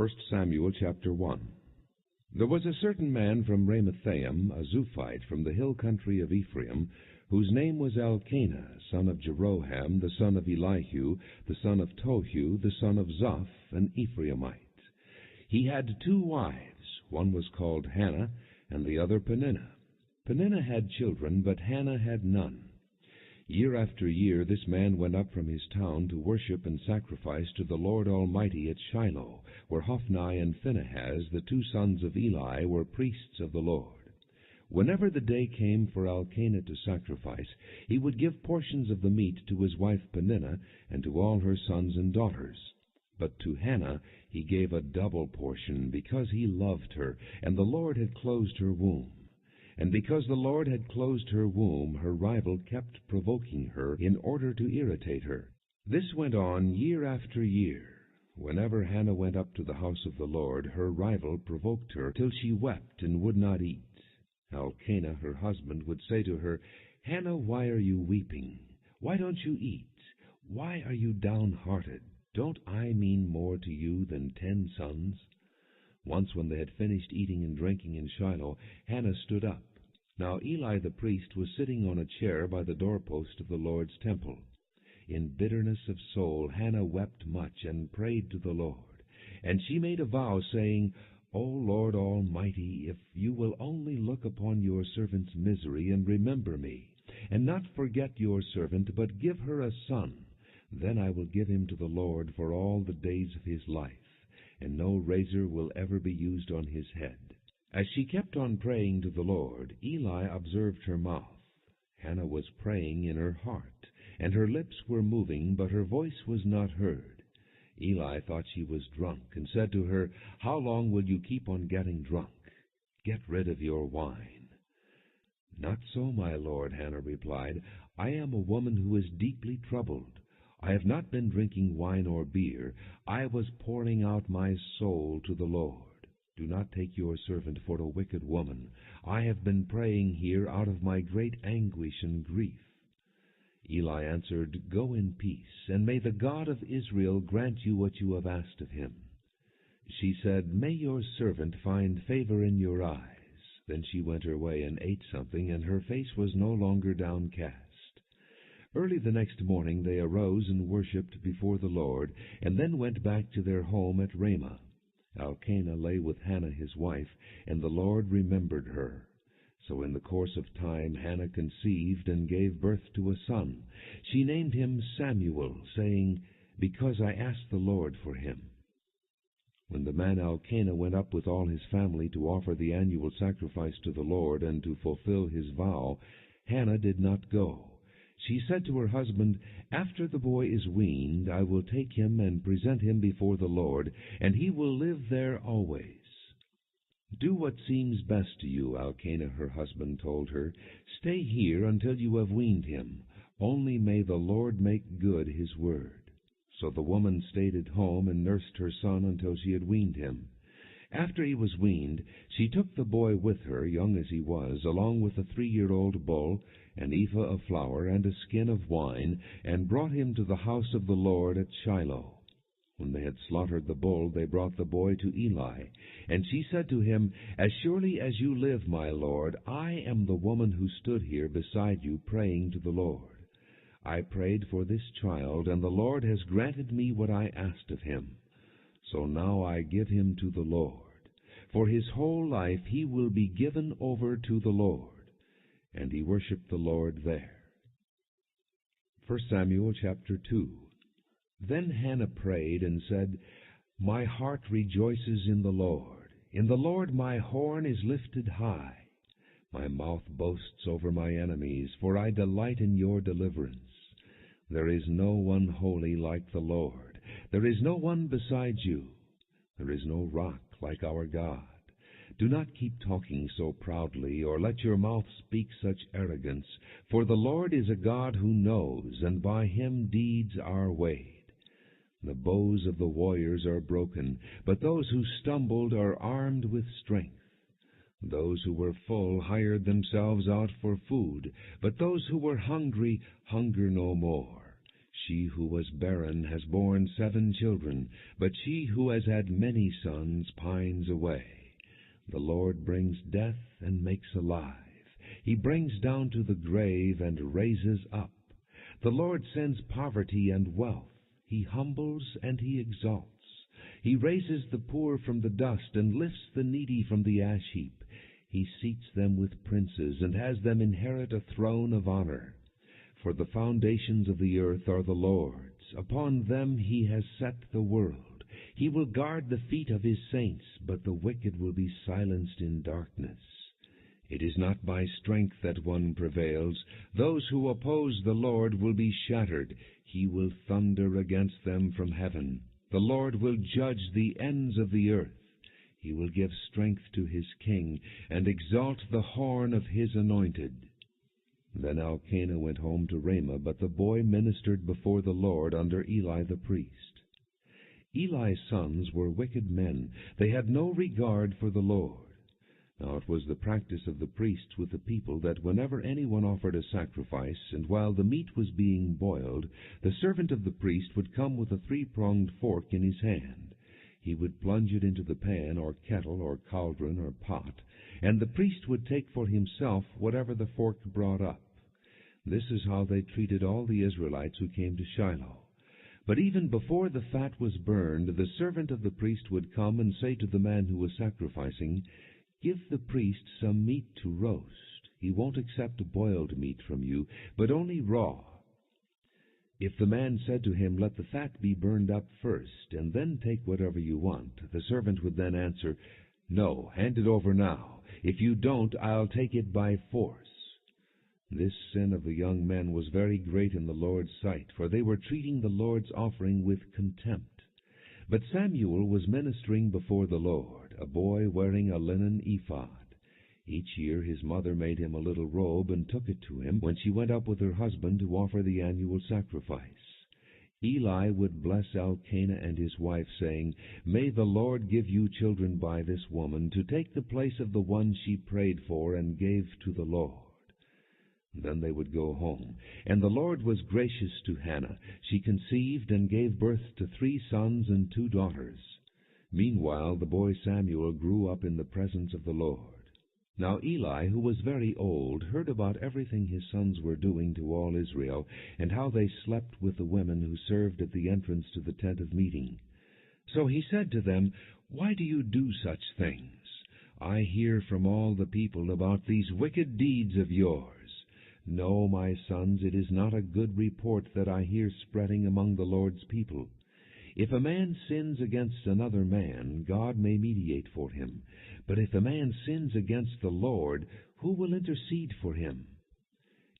1 Samuel chapter 1. There was a certain man from Ramathaim, a Zuphite, from the hill country of Ephraim, whose name was Elkanah, son of Jeroham, the son of Elihu, the son of Tohu, the son of Zoph, an Ephraimite. He had 2 wives. One was called Hannah, and the other Peninnah. Peninnah had children, but Hannah had none. Year after year this man went up from his town to worship and sacrifice to the Lord Almighty at Shiloh, where Hophni and Phinehas, the 2 sons of Eli, were priests of the Lord. Whenever the day came for Elkanah to sacrifice, he would give portions of the meat to his wife Peninnah and to all her sons and daughters. But to Hannah he gave a double portion, because he loved her, and the Lord had closed her womb. And because the Lord had closed her womb, her rival kept provoking her in order to irritate her. This went on year after year. Whenever Hannah went up to the house of the Lord, her rival provoked her till she wept and would not eat. Elkanah, her husband, would say to her, "Hannah, why are you weeping? Why don't you eat? Why are you downhearted? Don't I mean more to you than 10 sons?" Once when they had finished eating and drinking in Shiloh, Hannah stood up. Now Eli the priest was sitting on a chair by the doorpost of the Lord's temple. In bitterness of soul Hannah wept much and prayed to the Lord. And she made a vow, saying, "O Lord Almighty, if you will only look upon your servant's misery and remember me, and not forget your servant, but give her a son, then I will give him to the Lord for all the days of his life, and no razor will ever be used on his head." As she kept on praying to the Lord, Eli observed her mouth. Hannah was praying in her heart, and her lips were moving, but her voice was not heard. Eli thought she was drunk, and said to her, "How long will you keep on getting drunk? Get rid of your wine." "Not so, my lord," Hannah replied. "I am a woman who is deeply troubled. I have not been drinking wine or beer. I was pouring out my soul to the Lord. Do not take your servant for a wicked woman. I have been praying here out of my great anguish and grief." Eli answered, "Go in peace, and may the God of Israel grant you what you have asked of him." She said, "May your servant find favor in your eyes." Then she went her way and ate something, and her face was no longer downcast. Early the next morning they arose and worshipped before the Lord, and then went back to their home at Ramah. Elkanah lay with Hannah his wife, and the Lord remembered her. So in the course of time Hannah conceived and gave birth to a son. She named him Samuel, saying, "Because I asked the Lord for him." When the man Elkanah went up with all his family to offer the annual sacrifice to the Lord and to fulfill his vow, Hannah did not go. She said to her husband, "After the boy is weaned, I will take him and present him before the Lord, and he will live there always." "Do what seems best to you," Elkanah her husband told her. "Stay here until you have weaned him. Only may the Lord make good his word." So the woman stayed at home and nursed her son until she had weaned him. After he was weaned, she took the boy with her, young as he was, along with a 3-year-old bull, an ephah of flour, and a skin of wine, and brought him to the house of the Lord at Shiloh. When they had slaughtered the bull, they brought the boy to Eli. And she said to him, "As surely as you live, my lord, I am the woman who stood here beside you praying to the Lord. I prayed for this child, and the Lord has granted me what I asked of him. So now I give him to the Lord. For his whole life he will be given over to the Lord." And he worshipped the Lord there. 1 Samuel chapter 2. Then Hannah prayed and said, "My heart rejoices in the Lord. In the Lord my horn is lifted high. My mouth boasts over my enemies, for I delight in your deliverance. There is no one holy like the Lord. There is no one besides you. There is no rock like our God. Do not keep talking so proudly, or let your mouth speak such arrogance, for the Lord is a God who knows, and by him deeds are weighed. The bows of the warriors are broken, but those who stumbled are armed with strength. Those who were full hired themselves out for food, but those who were hungry hunger no more. She who was barren has borne 7 children, but she who has had many sons pines away. The Lord brings death and makes alive. He brings down to the grave and raises up. The Lord sends poverty and wealth. He humbles and he exalts. He raises the poor from the dust and lifts the needy from the ash heap. He seats them with princes and has them inherit a throne of honor. For the foundations of the earth are the Lord's. Upon them he has set the world. He will guard the feet of his saints, but the wicked will be silenced in darkness. It is not by strength that one prevails. Those who oppose the Lord will be shattered. He will thunder against them from heaven. The Lord will judge the ends of the earth. He will give strength to his king and exalt the horn of his anointed. Then Elkanah went home to Ramah, but the boy ministered before the Lord under Eli the priest. Eli's sons were wicked men. They had no regard for the Lord. Now it was the practice of the priests with the people that whenever anyone offered a sacrifice, and while the meat was being boiled, the servant of the priest would come with a 3-pronged fork in his hand. He would plunge it into the pan or kettle or cauldron or pot, and the priest would take for himself whatever the fork brought up. This is how they treated all the Israelites who came to Shiloh. But even before the fat was burned, the servant of the priest would come and say to the man who was sacrificing, "Give the priest some meat to roast. He won't accept boiled meat from you, but only raw." If the man said to him, "Let the fat be burned up first, and then take whatever you want," the servant would then answer, "No, hand it over now. If you don't, I'll take it by force." This sin of the young men was very great in the Lord's sight, for they were treating the Lord's offering with contempt. But Samuel was ministering before the Lord, a boy wearing a linen ephod. Each year his mother made him a little robe and took it to him when she went up with her husband to offer the annual sacrifice. Eli would bless Elkanah and his wife, saying, "May the Lord give you children by this woman, to take the place of the one she prayed for and gave to the Lord." Then they would go home. And the Lord was gracious to Hannah. She conceived and gave birth to 3 sons and 2 daughters. Meanwhile the boy Samuel grew up in the presence of the Lord. Now Eli, who was very old, heard about everything his sons were doing to all Israel, and how they slept with the women who served at the entrance to the tent of meeting. So he said to them, "Why do you do such things? I hear from all the people about these wicked deeds of yours. No, my sons, it is not a good report that I hear spreading among the Lord's people. If a man sins against another man, God may mediate for him. But if a man sins against the Lord, who will intercede for him?"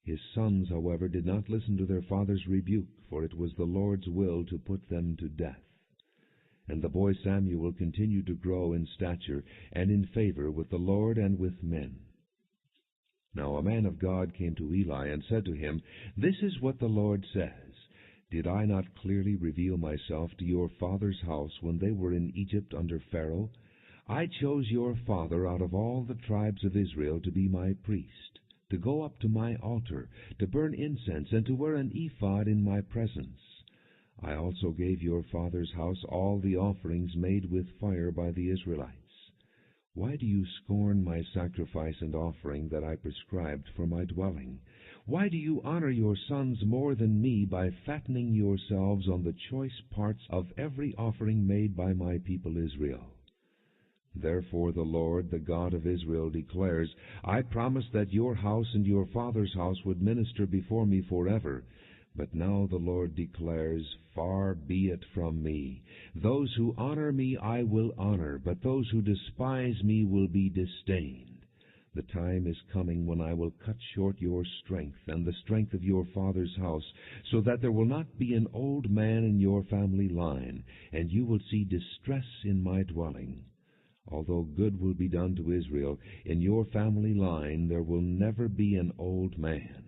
His sons, however, did not listen to their father's rebuke, for it was the Lord's will to put them to death. And the boy Samuel continued to grow in stature and in favor with the Lord and with men. Now a man of God came to Eli and said to him, "This is what the Lord says. Did I not clearly reveal myself to your father's house when they were in Egypt under Pharaoh? I chose your father out of all the tribes of Israel to be my priest, to go up to my altar, to burn incense, and to wear an ephod in my presence. I also gave your father's house all the offerings made with fire by the Israelites. Why do you scorn my sacrifice and offering that I prescribed for my dwelling? Why do you honor your sons more than me by fattening yourselves on the choice parts of every offering made by my people Israel? Therefore the Lord, the God of Israel, declares, I promised that your house and your father's house would minister before me forever. But now the Lord declares, Far be it from me. Those who honor me I will honor, but those who despise me will be disdained. The time is coming when I will cut short your strength and the strength of your father's house, so that there will not be an old man in your family line, and you will see distress in my dwelling. Although good will be done to Israel, in your family line there will never be an old man.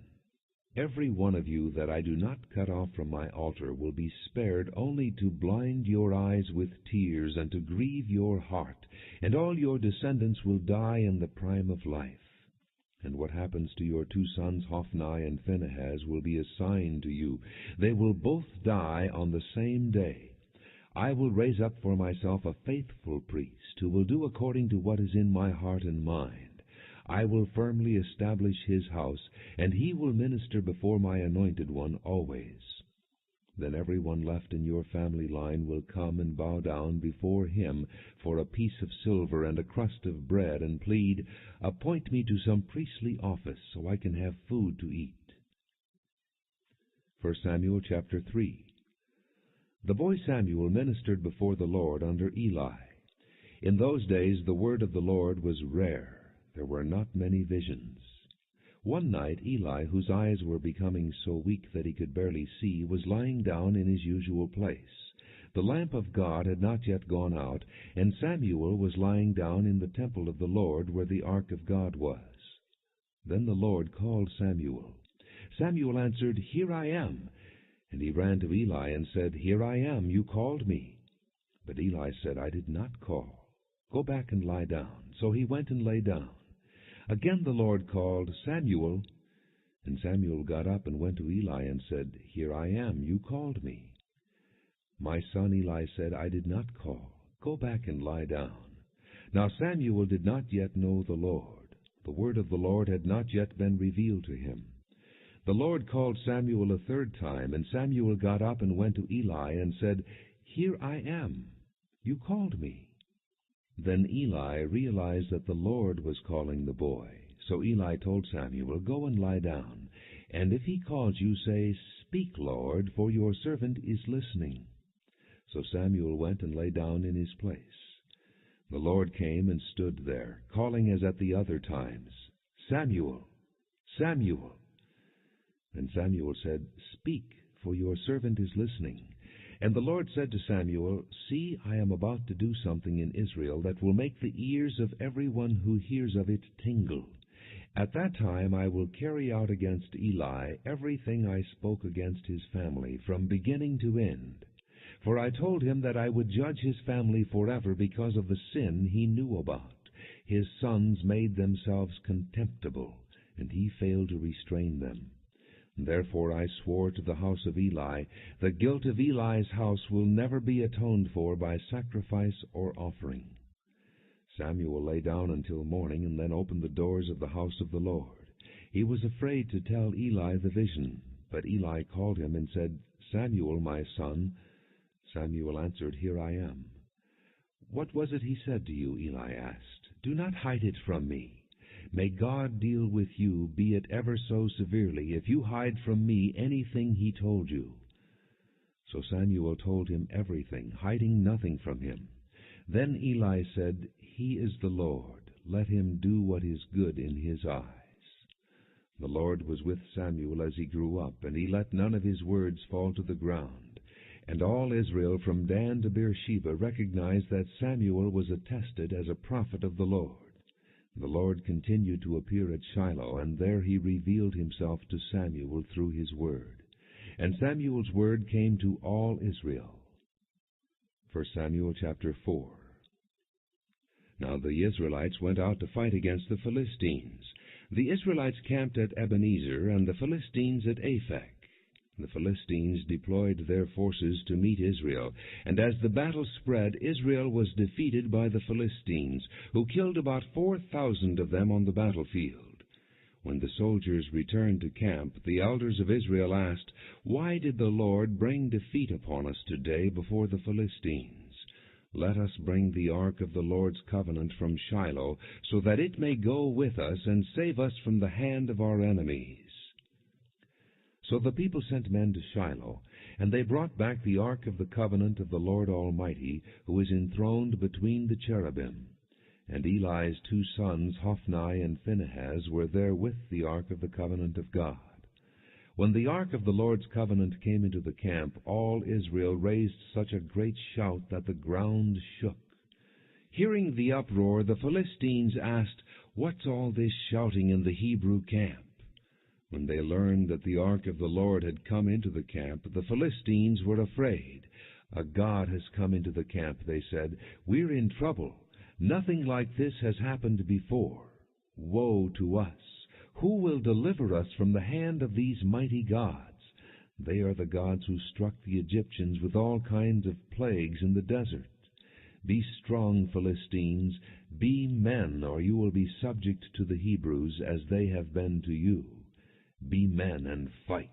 Every one of you that I do not cut off from my altar will be spared only to blind your eyes with tears and to grieve your heart, and all your descendants will die in the prime of life. And what happens to your 2 sons, Hophni and Phinehas, will be a sign to you. They will both die on the same day. I will raise up for myself a faithful priest, who will do according to what is in my heart and mind. I will firmly establish his house, and he will minister before my anointed one always. Then everyone left in your family line will come and bow down before him for a piece of silver and a crust of bread, and plead, 'Appoint me to some priestly office, so I can have food to eat.'" 1 Samuel chapter 3. The boy Samuel ministered before the Lord under Eli. In those days the word of the Lord was rare. There were not many visions. One night Eli, whose eyes were becoming so weak that he could barely see, was lying down in his usual place. The lamp of God had not yet gone out, and Samuel was lying down in the temple of the Lord, where the ark of God was. Then the Lord called Samuel. Samuel answered, "Here I am." And he ran to Eli and said, "Here I am, you called me." But Eli said, "I did not call. Go back and lie down." So he went and lay down. Again the Lord called, "Samuel." And Samuel got up and went to Eli and said, "Here I am, you called me." "My son," Eli said, "I did not call. Go back and lie down." Now Samuel did not yet know the Lord. The word of the Lord had not yet been revealed to him. The Lord called Samuel a third time, and Samuel got up and went to Eli and said, "Here I am. You called me." Then Eli realized that the Lord was calling the boy. So Eli told Samuel, "Go and lie down, and if he calls you, say, 'Speak, Lord, for your servant is listening.'" So Samuel went and lay down in his place. The Lord came and stood there, calling as at the other times, "Samuel, Samuel." And Samuel said, "Speak, for your servant is listening." And the Lord said to Samuel, "See, I am about to do something in Israel that will make the ears of everyone who hears of it tingle. At that time I will carry out against Eli everything I spoke against his family, from beginning to end. For I told him that I would judge his family forever because of the sin he knew about. His sons made themselves contemptible, and he failed to restrain them. Therefore I swore to the house of Eli, the guilt of Eli's house will never be atoned for by sacrifice or offering." Samuel lay down until morning, and then opened the doors of the house of the Lord. He was afraid to tell Eli the vision, but Eli called him and said, "Samuel, my son." Samuel answered, "Here I am." "What was it he said to you?" Eli asked. "Do not hide it from me. May God deal with you, be it ever so severely, if you hide from me anything he told you." So Samuel told him everything, hiding nothing from him. Then Eli said, "He is the Lord. Let him do what is good in his eyes." The Lord was with Samuel as he grew up, and he let none of his words fall to the ground. And all Israel from Dan to Beersheba recognized that Samuel was attested as a prophet of the Lord. The Lord continued to appear at Shiloh, and there he revealed himself to Samuel through his word. And Samuel's word came to all Israel. 1 Samuel chapter 4. Now the Israelites went out to fight against the Philistines. The Israelites camped at Ebenezer, and the Philistines at Aphek. The Philistines deployed their forces to meet Israel, and as the battle spread, Israel was defeated by the Philistines, who killed about 4,000 of them on the battlefield. When the soldiers returned to camp, the elders of Israel asked, "Why did the Lord bring defeat upon us today before the Philistines? Let us bring the ark of the Lord's covenant from Shiloh, so that it may go with us and save us from the hand of our enemies." So the people sent men to Shiloh, and they brought back the ark of the covenant of the Lord Almighty, who is enthroned between the cherubim. And Eli's 2 sons, Hophni and Phinehas, were there with the ark of the covenant of God. When the ark of the Lord's covenant came into the camp, all Israel raised such a great shout that the ground shook. Hearing the uproar, the Philistines asked, "What's all this shouting in the Hebrew camp?" When they learned that the ark of the Lord had come into the camp, the Philistines were afraid. "A god has come into the camp," they said. "We're in trouble. Nothing like this has happened before. Woe to us! Who will deliver us from the hand of these mighty gods? They are the gods who struck the Egyptians with all kinds of plagues in the desert. Be strong, Philistines, be men, or you will be subject to the Hebrews as they have been to you. Be men and fight.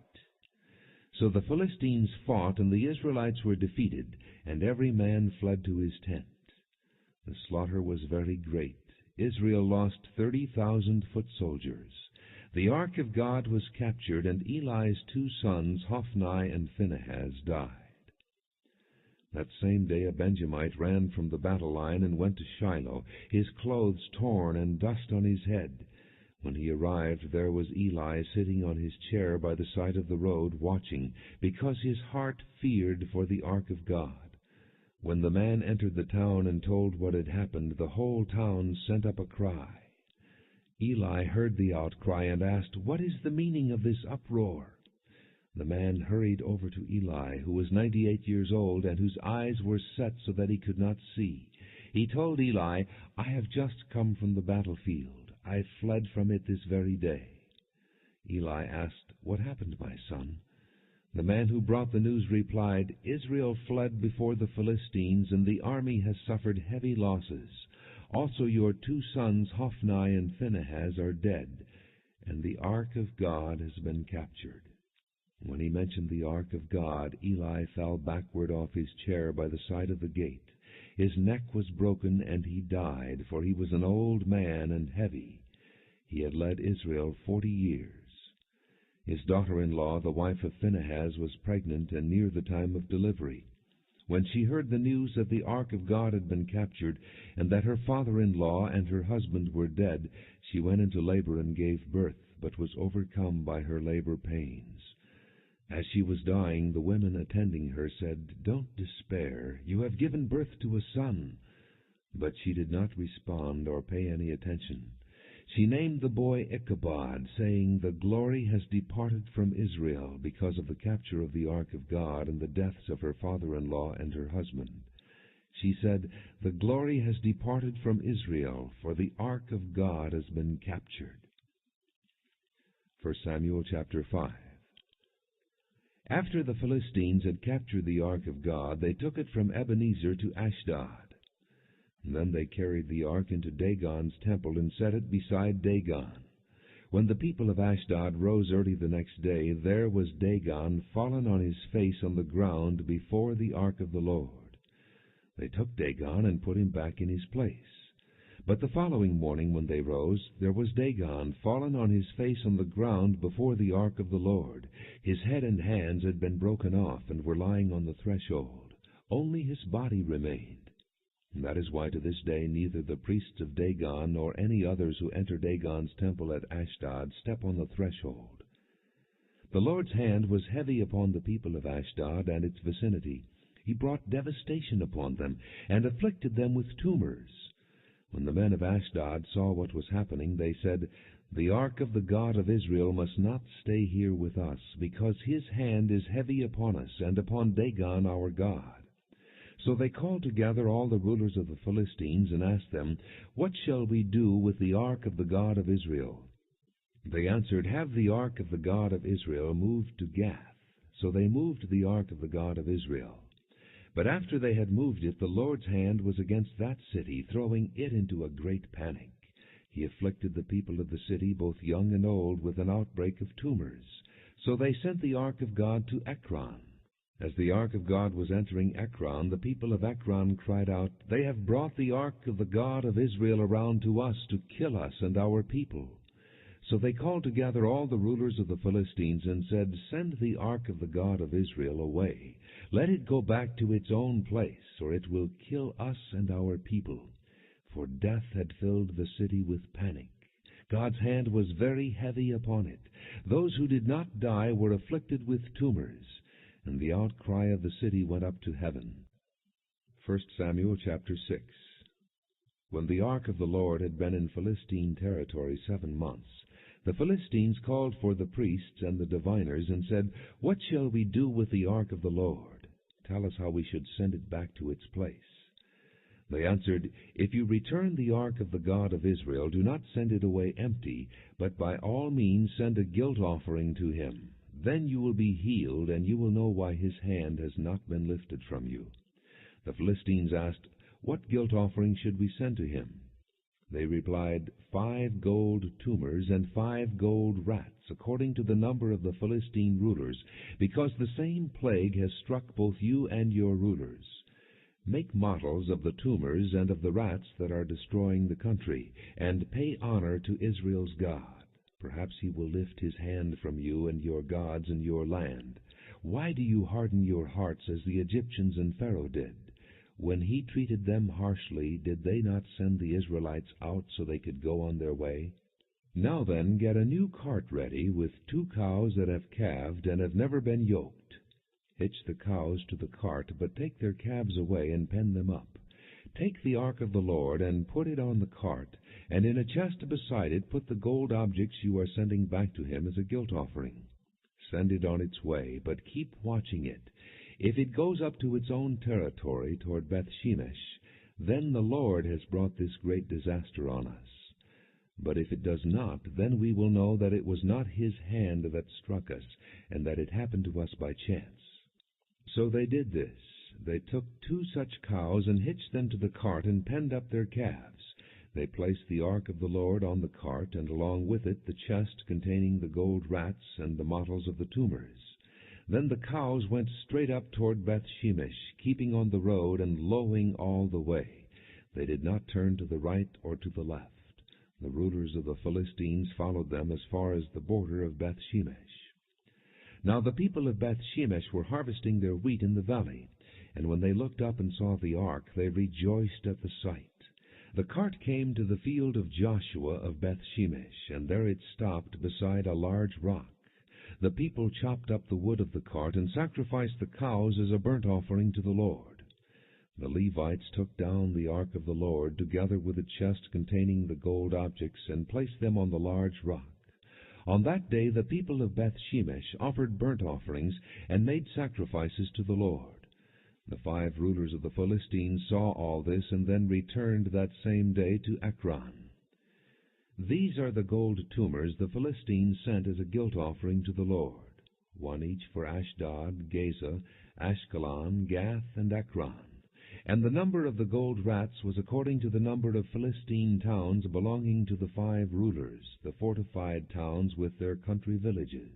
So the Philistines fought, and the Israelites were defeated, and every man fled to his tent. The slaughter was very great. Israel lost 30,000 foot soldiers. The ark of God was captured, and Eli's 2 sons, Hophni and Phinehas, died. That same day a Benjamite ran from the battle line and went to Shiloh, his clothes torn and dust on his head. When he arrived, there was Eli sitting on his chair by the side of the road, watching, because his heart feared for the ark of God. When the man entered the town and told what had happened, the whole town sent up a cry. Eli heard the outcry and asked, "What is the meaning of this uproar?" The man hurried over to Eli, who was 98 years old and whose eyes were set so that he could not see. He told Eli, "I have just come from the battlefield. I fled from it this very day." Eli asked, "What happened, my son?" The man who brought the news replied, "Israel fled before the Philistines, and the army has suffered heavy losses. Also your 2 sons, Hophni and Phinehas, are dead, and the ark of God has been captured." When he mentioned the ark of God, Eli fell backward off his chair by the side of the gate. His neck was broken, and he died, for he was an old man and heavy. He had led Israel 40 years. His daughter-in-law, the wife of Phinehas, was pregnant and near the time of delivery. When she heard the news that the ark of God had been captured, and that her father-in-law and her husband were dead, she went into labor and gave birth, but was overcome by her labor pains. As she was dying, the women attending her said, "Don't despair. You have given birth to a son." But she did not respond or pay any attention. She named the boy Ichabod, saying, "The glory has departed from Israel because of the capture of the ark of God and the deaths of her father-in-law and her husband." She said, "The glory has departed from Israel, for the ark of God has been captured." 1 Samuel chapter 5. After the Philistines had captured the ark of God, they took it from Ebenezer to Ashdod. Then they carried the ark into Dagon's temple and set it beside Dagon. When the people of Ashdod rose early the next day, there was Dagon fallen on his face on the ground before the ark of the Lord. They took Dagon and put him back in his place. But the following morning when they rose, there was Dagon fallen on his face on the ground before the ark of the Lord. His head and hands had been broken off and were lying on the threshold. Only his body remained. And that is why to this day neither the priests of Dagon nor any others who enter Dagon's temple at Ashdod step on the threshold. The Lord's hand was heavy upon the people of Ashdod and its vicinity. He brought devastation upon them and afflicted them with tumors. When the men of Ashdod saw what was happening, they said, "The ark of the God of Israel must not stay here with us, because his hand is heavy upon us and upon Dagon our God." So they called together all the rulers of the Philistines and asked them, "What shall we do with the ark of the God of Israel?" They answered, "Have the ark of the God of Israel moved to Gath." So they moved the ark of the God of Israel. But after they had moved it, the Lord's hand was against that city, throwing it into a great panic. He afflicted the people of the city, both young and old, with an outbreak of tumors. So they sent the ark of God to Ekron. As the ark of God was entering Ekron, the people of Ekron cried out, "They have brought the ark of the God of Israel around to us to kill us and our people." So they called together all the rulers of the Philistines and said, "Send the ark of the God of Israel away. Let it go back to its own place, or it will kill us and our people." For death had filled the city with panic. God's hand was very heavy upon it. Those who did not die were afflicted with tumors, and the outcry of the city went up to heaven. 1 Samuel chapter 6. When the ark of the Lord had been in Philistine territory 7 months, the Philistines called for the priests and the diviners and said, "What shall we do with the ark of the Lord? Tell us how we should send it back to its place." They answered, If you return the ark of the God of Israel, do not send it away empty, but by all means send a guilt offering to him. Then you will be healed, and you will know why his hand has not been lifted from you. The Philistines asked, What guilt offering should we send to him? They replied, 5 gold tumors and 5 gold rats, according to the number of the Philistine rulers, because the same plague has struck both you and your rulers. Make models of the tumors and of the rats that are destroying the country, and pay honor to Israel's God. Perhaps he will lift his hand from you and your gods in your land. Why do you harden your hearts as the Egyptians and Pharaoh did? When he treated them harshly, did they not send the Israelites out so they could go on their way? Now then, get a new cart ready with 2 cows that have calved and have never been yoked. Hitch the cows to the cart, but take their calves away and pen them up. Take the ark of the Lord and put it on the cart, and in a chest beside it put the gold objects you are sending back to him as a guilt offering. Send it on its way, but keep watching it. If it goes up to its own territory toward Beth-Shemesh, then the Lord has brought this great disaster on us. But if it does not, then we will know that it was not his hand that struck us, and that it happened to us by chance. So they did this. They took 2 such cows and hitched them to the cart and penned up their calves. They placed the ark of the Lord on the cart, and along with it the chest containing the gold rats and the models of the tumors. Then the cows went straight up toward Beth-Shemesh, keeping on the road and lowing all the way. They did not turn to the right or to the left. The rulers of the Philistines followed them as far as the border of Beth-Shemesh. Now the people of Beth-Shemesh were harvesting their wheat in the valley, and when they looked up and saw the ark, they rejoiced at the sight. The cart came to the field of Joshua of Beth-Shemesh, and there it stopped beside a large rock. The people chopped up the wood of the cart and sacrificed the cows as a burnt offering to the Lord. The Levites took down the ark of the Lord, together with the chest containing the gold objects, and placed them on the large rock. On that day the people of Beth-Shemesh offered burnt offerings and made sacrifices to the Lord. The 5 rulers of the Philistines saw all this, and then returned that same day to Ekron. These are the gold tumors the Philistines sent as a guilt offering to the Lord, 1 each for Ashdod, Gaza, Ashkelon, Gath, and Ekron. And the number of the gold rats was according to the number of Philistine towns belonging to the 5 rulers, the fortified towns with their country villages.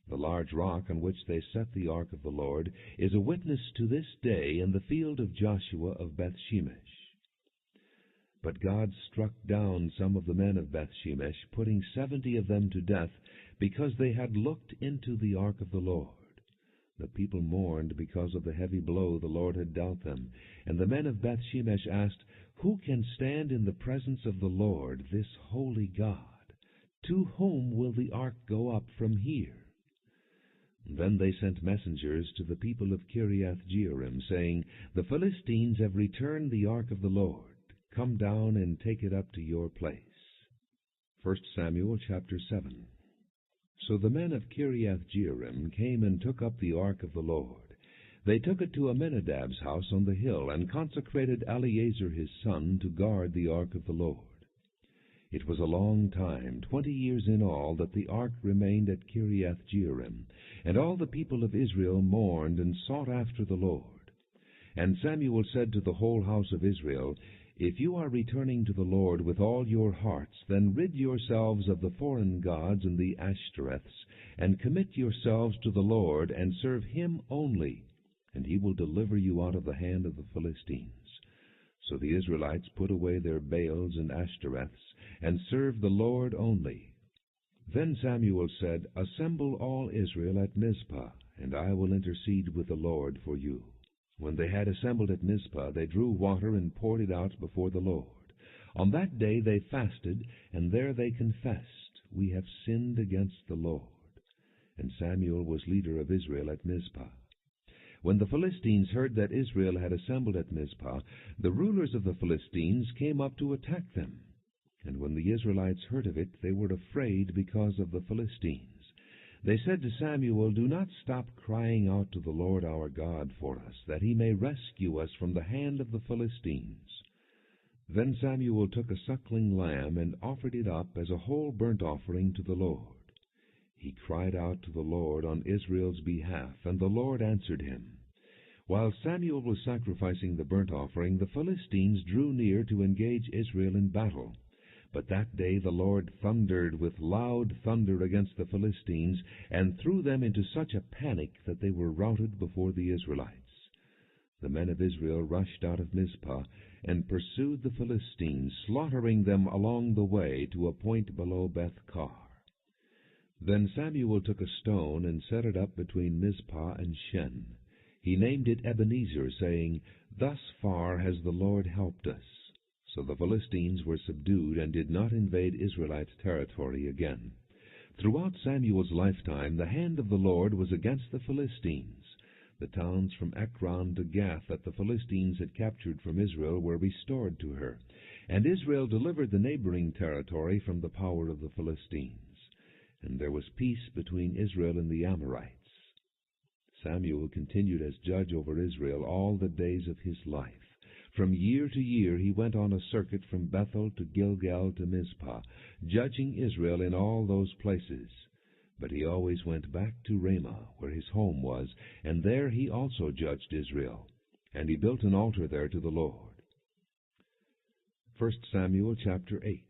The large rock on which they set the ark of the Lord is a witness to this day in the field of Joshua of Beth-Shemesh. But God struck down some of the men of Beth-Shemesh, putting 70 of them to death, because they had looked into the ark of the Lord. The people mourned because of the heavy blow the Lord had dealt them, and the men of Beth-Shemesh asked, Who can stand in the presence of the Lord, this holy God? To whom will the ark go up from here? Then they sent messengers to the people of Kiriath-Jearim, saying, The Philistines have returned the ark of the Lord. Come down and take it up to your place. 1 Samuel chapter 7. So the men of Kiriath-Jearim came and took up the ark of the Lord. They took it to Aminadab's house on the hill, and consecrated Eleazar his son to guard the ark of the Lord. It was a long time, 20 years in all, that the ark remained at Kiriath-Jearim, and all the people of Israel mourned and sought after the Lord. And Samuel said to the whole house of Israel, If you are returning to the Lord with all your hearts, then rid yourselves of the foreign gods and the Ashtoreths, and commit yourselves to the Lord, and serve him only, and he will deliver you out of the hand of the Philistines. So the Israelites put away their Baals and Ashtoreths, and served the Lord only. Then Samuel said, Assemble all Israel at Mizpah, and I will intercede with the Lord for you. When they had assembled at Mizpah, they drew water and poured it out before the Lord. On that day they fasted, and there they confessed, We have sinned against the Lord. And Samuel was leader of Israel at Mizpah. When the Philistines heard that Israel had assembled at Mizpah, the rulers of the Philistines came up to attack them. And when the Israelites heard of it, they were afraid because of the Philistines. They said to Samuel, "Do not stop crying out to the Lord our God for us, that he may rescue us from the hand of the Philistines." Then Samuel took a suckling lamb and offered it up as a whole burnt offering to the Lord. He cried out to the Lord on Israel's behalf, and the Lord answered him. While Samuel was sacrificing the burnt offering, the Philistines drew near to engage Israel in battle. But that day the Lord thundered with loud thunder against the Philistines, and threw them into such a panic that they were routed before the Israelites. The men of Israel rushed out of Mizpah, and pursued the Philistines, slaughtering them along the way to a point below Beth-kar. Then Samuel took a stone and set it up between Mizpah and Shen. He named it Ebenezer, saying, "Thus far has the Lord helped us." So the Philistines were subdued and did not invade Israelite territory again. Throughout Samuel's lifetime, the hand of the Lord was against the Philistines. The towns from Ekron to Gath that the Philistines had captured from Israel were restored to her, and Israel delivered the neighboring territory from the power of the Philistines. And there was peace between Israel and the Amorites. Samuel continued as judge over Israel all the days of his life. From year to year he went on a circuit from Bethel to Gilgal to Mizpah, judging Israel in all those places. But he always went back to Ramah, where his home was, and there he also judged Israel. And he built an altar there to the Lord. 1 Samuel chapter 8.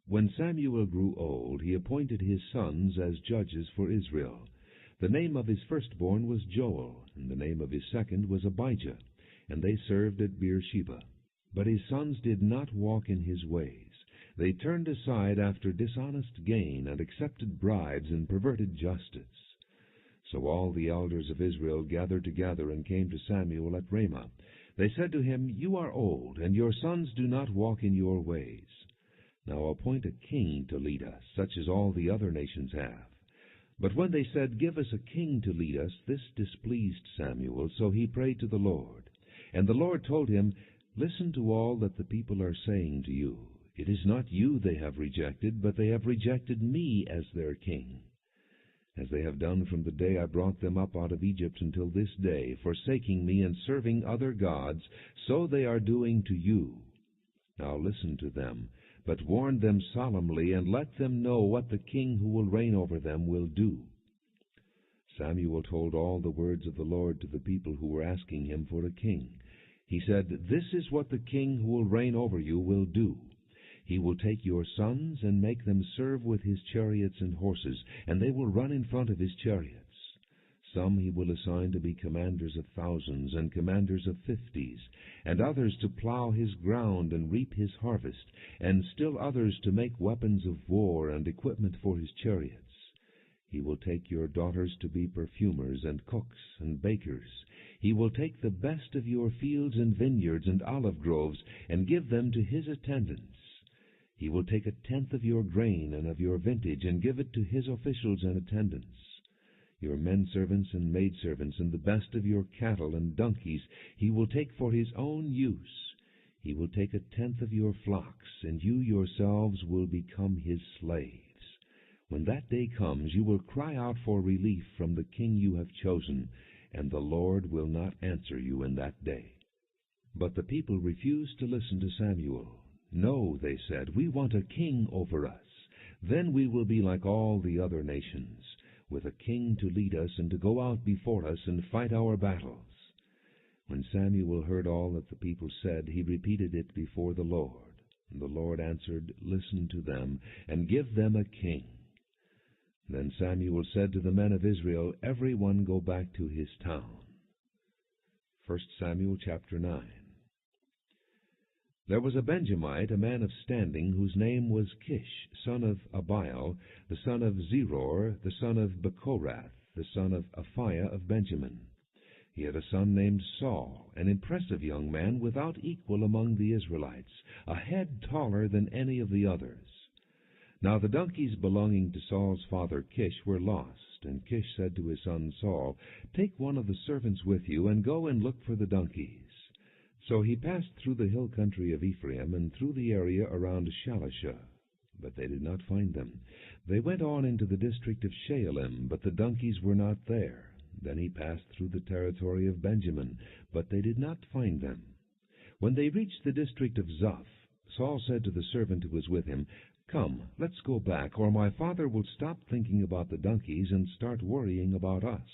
When Samuel grew old, he appointed his sons as judges for Israel. The name of his firstborn was Joel, and the name of his second was Abijah, and they served at Beersheba. But his sons did not walk in his ways. They turned aside after dishonest gain, and accepted bribes, and perverted justice. So all the elders of Israel gathered together and came to Samuel at Ramah. They said to him, "You are old, and your sons do not walk in your ways. Now appoint a king to lead us, such as all the other nations have." But when they said, "Give us a king to lead us," this displeased Samuel, so he prayed to the Lord. And the Lord told him, "Listen to all that the people are saying to you. It is not you they have rejected, but they have rejected me as their king. As they have done from the day I brought them up out of Egypt until this day, forsaking me and serving other gods, so they are doing to you. Now listen to them, but warn them solemnly, and let them know what the king who will reign over them will do." Samuel told all the words of the Lord to the people who were asking him for a king. He said, "This is what the king who will reign over you will do. He will take your sons and make them serve with his chariots and horses, and they will run in front of his chariots. Some he will assign to be commanders of thousands and commanders of 50s, and others to plow his ground and reap his harvest, and still others to make weapons of war and equipment for his chariots. He will take your daughters to be perfumers and cooks and bakers. He will take the best of your fields and vineyards and olive groves and give them to his attendants. He will take 1/10 of your grain and of your vintage and give it to his officials and attendants. Your men-servants and maidservants and the best of your cattle and donkeys he will take for his own use. He will take 1/10 of your flocks, and you yourselves will become his slaves. When that day comes, you will cry out for relief from the king you have chosen, and the Lord will not answer you in that day." But the people refused to listen to Samuel. "No," they said, "we want a king over us. Then we will be like all the other nations, with a king to lead us and to go out before us and fight our battles." When Samuel heard all that the people said, he repeated it before the Lord. And the Lord answered, "Listen to them, and give them a king." Then Samuel said to the men of Israel, "Every one go back to his town." 1 Samuel chapter 9. There was a Benjamite, a man of standing, whose name was Kish, son of Abiel, the son of Zeror, the son of Bechorath, the son of Aphiah of Benjamin. He had a son named Saul, an impressive young man without equal among the Israelites, a head taller than any of the others. Now the donkeys belonging to Saul's father Kish were lost, and Kish said to his son Saul, "Take one of the servants with you, and go and look for the donkeys." So he passed through the hill country of Ephraim and through the area around Shalisha. but they did not find them. They went on into the district of Shaalim, but the donkeys were not there. Then he passed through the territory of Benjamin, but they did not find them. When they reached the district of Zoph, Saul said to the servant who was with him, "Come, let's go back, or my father will stop thinking about the donkeys and start worrying about us."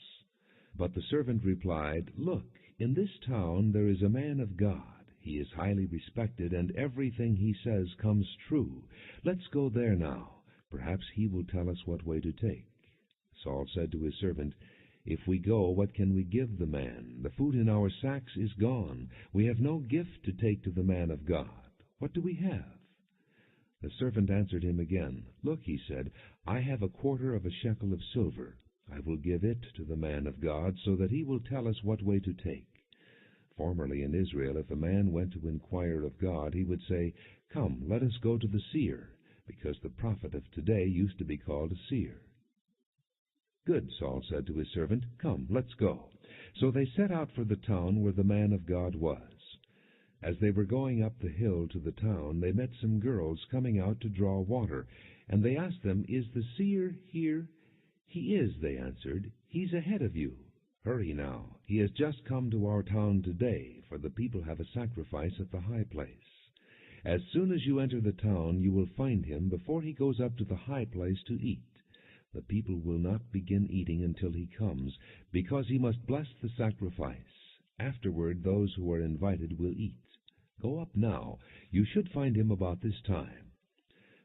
But the servant replied, "Look, in this town there is a man of God. He is highly respected, and everything he says comes true. Let's go there now. Perhaps he will tell us what way to take." Saul said to his servant, "If we go, what can we give the man? The food in our sacks is gone. We have no gift to take to the man of God. What do we have?" The servant answered him again. "Look," he said, "I have a quarter of a shekel of silver. I will give it to the man of God, so that he will tell us what way to take." Formerly in Israel, if a man went to inquire of God, he would say, "Come, let us go to the seer," because the prophet of today used to be called a seer. "Good," Saul said to his servant, "come, let's go." So they set out for the town where the man of God was. As they were going up the hill to the town, they met some girls coming out to draw water, and they asked them, "Is the seer here?" "He is," they answered. "He's ahead of you. Hurry now. He has just come to our town today, for the people have a sacrifice at the high place. As soon as you enter the town, you will find him before he goes up to the high place to eat. The people will not begin eating until he comes, because he must bless the sacrifice. Afterward those who are invited will eat. Go up now. You should find him about this time."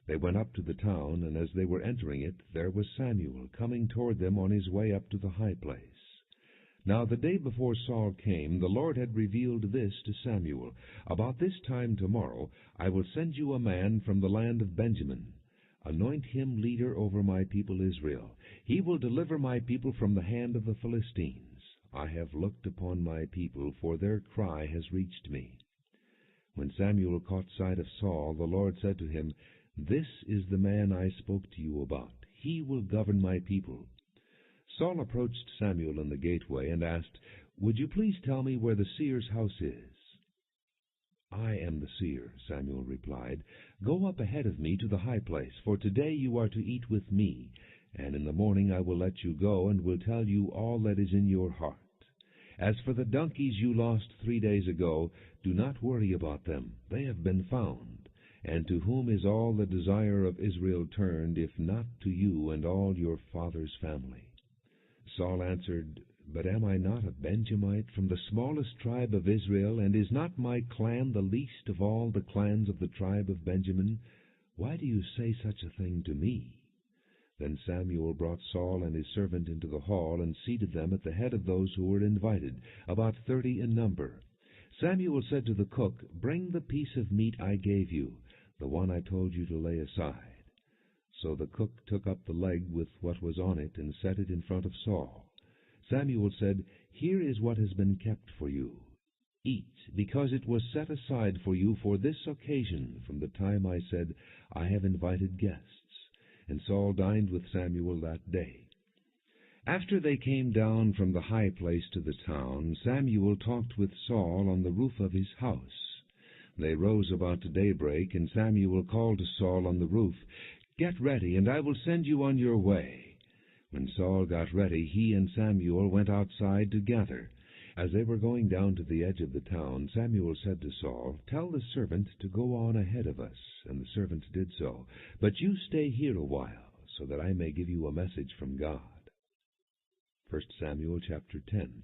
They went up to the town, and as they were entering it, there was Samuel coming toward them on his way up to the high place. Now the day before Saul came, the Lord had revealed this to Samuel: "About this time tomorrow I will send you a man from the land of Benjamin. Anoint him leader over my people Israel. He will deliver my people from the hand of the Philistines. I have looked upon my people, for their cry has reached me." When Samuel caught sight of Saul, the Lord said to him, "This is the man I spoke to you about. He will govern my people." Saul approached Samuel in the gateway and asked, "Would you please tell me where the seer's house is?" "I am the seer," Samuel replied. "Go up ahead of me to the high place, for today you are to eat with me, and in the morning I will let you go and will tell you all that is in your heart. As for the donkeys you lost 3 days ago, do not worry about them. They have been found. And to whom is all the desire of Israel turned, if not to you and all your father's family?" Saul answered, "But am I not a Benjamite from the smallest tribe of Israel, and is not my clan the least of all the clans of the tribe of Benjamin? Why do you say such a thing to me?" Then Samuel brought Saul and his servant into the hall, and seated them at the head of those who were invited, about 30 in number. Samuel said to the cook, "Bring the piece of meat I gave you, the one I told you to lay aside." So the cook took up the leg with what was on it, and set it in front of Saul. Samuel said, "Here is what has been kept for you. Eat, because it was set aside for you for this occasion, from the time I said, 'I have invited guests.'" And Saul dined with Samuel that day. After they came down from the high place to the town, Samuel talked with Saul on the roof of his house. They rose about daybreak, and Samuel called to Saul on the roof, "Get ready, and I will send you on your way." When Saul got ready, he and Samuel went outside together. As they were going down to the edge of the town, Samuel said to Saul, "Tell the servant to go on ahead of us." And the servant did so. "But you stay here a while, so that I may give you a message from God." 1 Samuel chapter 10.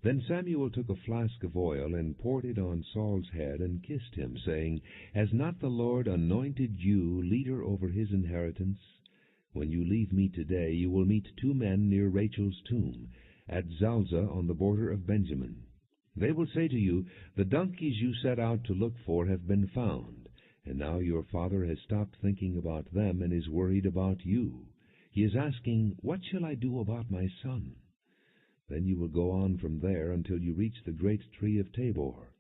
Then Samuel took a flask of oil and poured it on Saul's head and kissed him, saying, "Has not the Lord anointed you leader over his inheritance? When you leave me today, you will meet 2 men near Rachel's tomb, at Zalzah on the border of Benjamin. They will say to you, 'The donkeys you set out to look for have been found,' and now your father has stopped thinking about them and is worried about you. He is asking, 'What shall I do about my son?' Then you will go on from there until you reach the great tree of Tabor.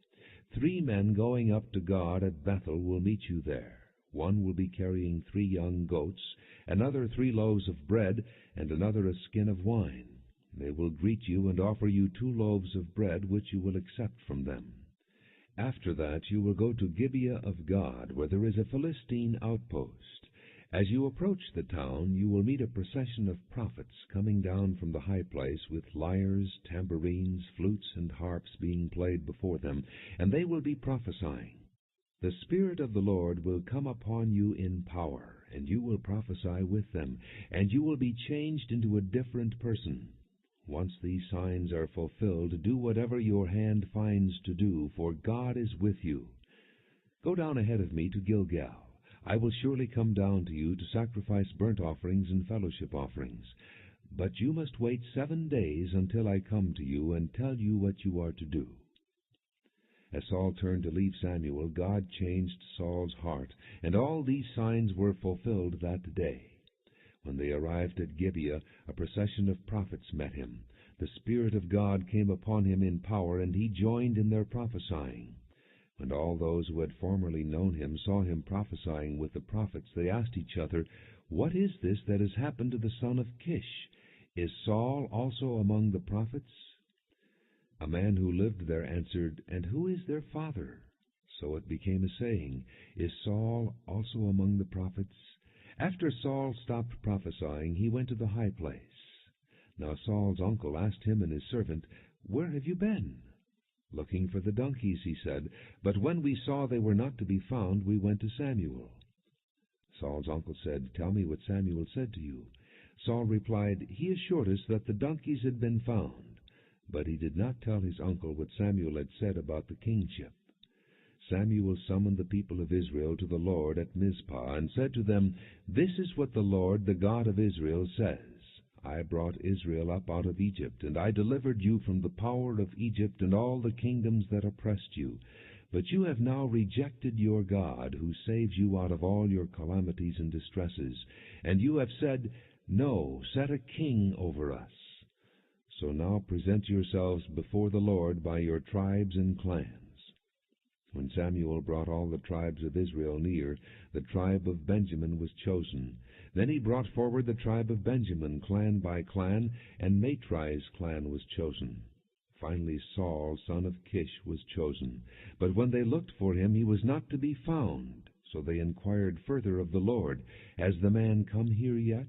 3 men going up to God at Bethel will meet you there. One will be carrying 3 young goats, another 3 loaves of bread, and another a skin of wine. They will greet you and offer you 2 loaves of bread, which you will accept from them. After that you will go to Gibeah of God, where there is a Philistine outpost. As you approach the town, you will meet a procession of prophets coming down from the high place with lyres, tambourines, flutes, and harps being played before them, and they will be prophesying. The Spirit of the Lord will come upon you in power, and you will prophesy with them, and you will be changed into a different person. Once these signs are fulfilled, do whatever your hand finds to do, for God is with you. Go down ahead of me to Gilgal. I will surely come down to you to sacrifice burnt offerings and fellowship offerings. But you must wait 7 days until I come to you and tell you what you are to do." As Saul turned to leave Samuel, God changed Saul's heart, and all these signs were fulfilled that day. When they arrived at Gibeah, a procession of prophets met him. The Spirit of God came upon him in power, and he joined in their prophesying. When all those who had formerly known him saw him prophesying with the prophets, they asked each other, "What is this that has happened to the son of Kish? Is Saul also among the prophets?" A man who lived there answered, "And who is their father?" So it became a saying, "Is Saul also among the prophets?" After Saul stopped prophesying, he went to the high place. Now Saul's uncle asked him and his servant, "Where have you been?" "Looking for the donkeys," he said, "but when we saw they were not to be found, we went to Samuel." Saul's uncle said, "Tell me what Samuel said to you." Saul replied, "He assured us that the donkeys had been found." But he did not tell his uncle what Samuel had said about the kingship. Samuel summoned the people of Israel to the Lord at Mizpah, and said to them, "This is what the Lord, the God of Israel, says. I brought Israel up out of Egypt, and I delivered you from the power of Egypt and all the kingdoms that oppressed you. But you have now rejected your God, who saves you out of all your calamities and distresses. And you have said, 'No, set a king over us.' So now present yourselves before the Lord by your tribes and clans." When Samuel brought all the tribes of Israel near, the tribe of Benjamin was chosen. Then he brought forward the tribe of Benjamin, clan by clan, and Matri's clan was chosen. Finally Saul, son of Kish, was chosen. But when they looked for him, he was not to be found. So they inquired further of the Lord, "Has the man come here yet?"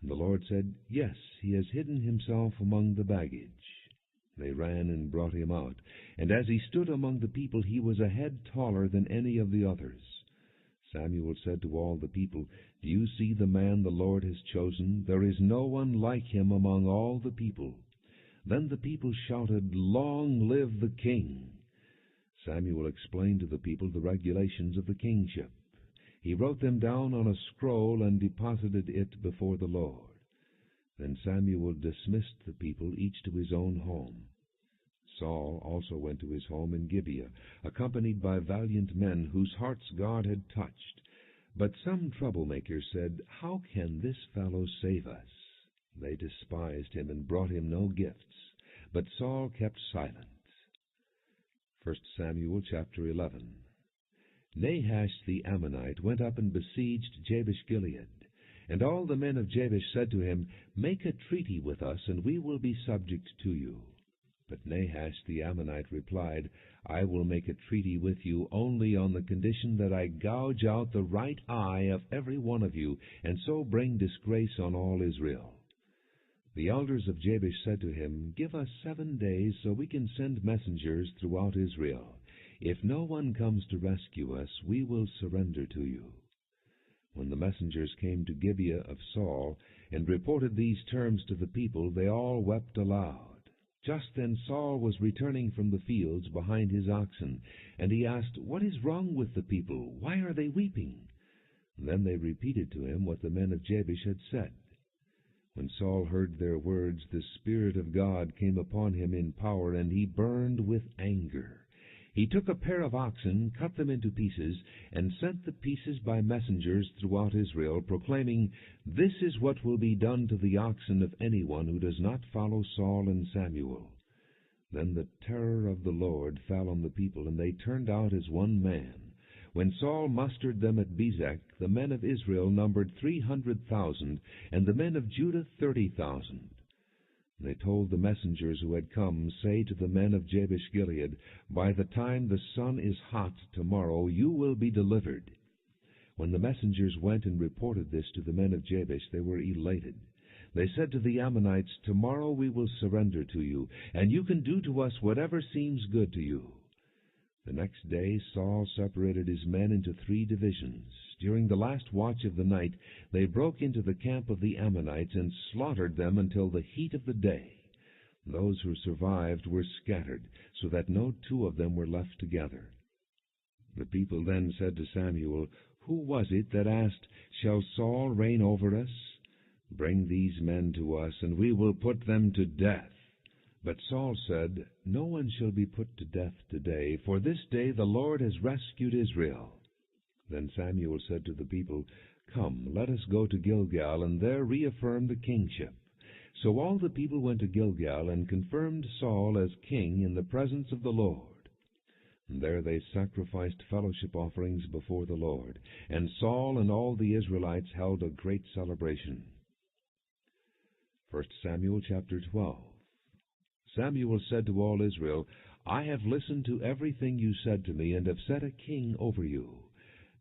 And the Lord said, "Yes, he has hidden himself among the baggage." They ran and brought him out, and as he stood among the people, he was a head taller than any of the others. Samuel said to all the people, "Do you see the man the Lord has chosen? There is no one like him among all the people." Then the people shouted, "Long live the king!" Samuel explained to the people the regulations of the kingship. He wrote them down on a scroll and deposited it before the Lord. Then Samuel dismissed the people, each to his own home. Saul also went to his home in Gibeah, accompanied by valiant men whose hearts God had touched. But some troublemakers said, "How can this fellow save us?" They despised him and brought him no gifts. But Saul kept silent. 1 Samuel chapter 11. Nahash the Ammonite went up and besieged Jabesh-Gilead. And all the men of Jabesh said to him, "Make a treaty with us, and we will be subject to you." But Nahash the Ammonite replied, "I will make a treaty with you only on the condition that I gouge out the right eye of every one of you, and so bring disgrace on all Israel." The elders of Jabesh said to him, "Give us 7 days, so we can send messengers throughout Israel. If no one comes to rescue us, we will surrender to you." When the messengers came to Gibeah of Saul, and reported these terms to the people, they all wept aloud. Just then Saul was returning from the fields behind his oxen, and he asked, "What is wrong with the people? Why are they weeping?" Then they repeated to him what the men of Jabesh had said. When Saul heard their words, the Spirit of God came upon him in power, and he burned with anger. He took a pair of oxen, cut them into pieces, and sent the pieces by messengers throughout Israel, proclaiming, "This is what will be done to the oxen of anyone who does not follow Saul and Samuel." Then the terror of the Lord fell on the people, and they turned out as one man. When Saul mustered them at Bezek, the men of Israel numbered 300,000, and the men of Judah 30,000. They told the messengers who had come, "Say to the men of Jabesh-Gilead, by the time the sun is hot tomorrow, you will be delivered." When the messengers went and reported this to the men of Jabesh, they were elated. They said to the Ammonites, "Tomorrow we will surrender to you, and you can do to us whatever seems good to you." The next day Saul separated his men into 3 divisions. During the last watch of the night they broke into the camp of the Ammonites and slaughtered them until the heat of the day. Those who survived were scattered, so that no 2 of them were left together. The people then said to Samuel, "Who was it that asked, 'Shall Saul reign over us?' Bring these men to us, and we will put them to death." But Saul said, "No one shall be put to death today, for this day the Lord has rescued Israel." Then Samuel said to the people, "Come, let us go to Gilgal, and there reaffirm the kingship." So all the people went to Gilgal, and confirmed Saul as king in the presence of the Lord. And there they sacrificed fellowship offerings before the Lord, and Saul and all the Israelites held a great celebration. 1 Samuel chapter 12. Samuel said to all Israel, "I have listened to everything you said to me, and have set a king over you.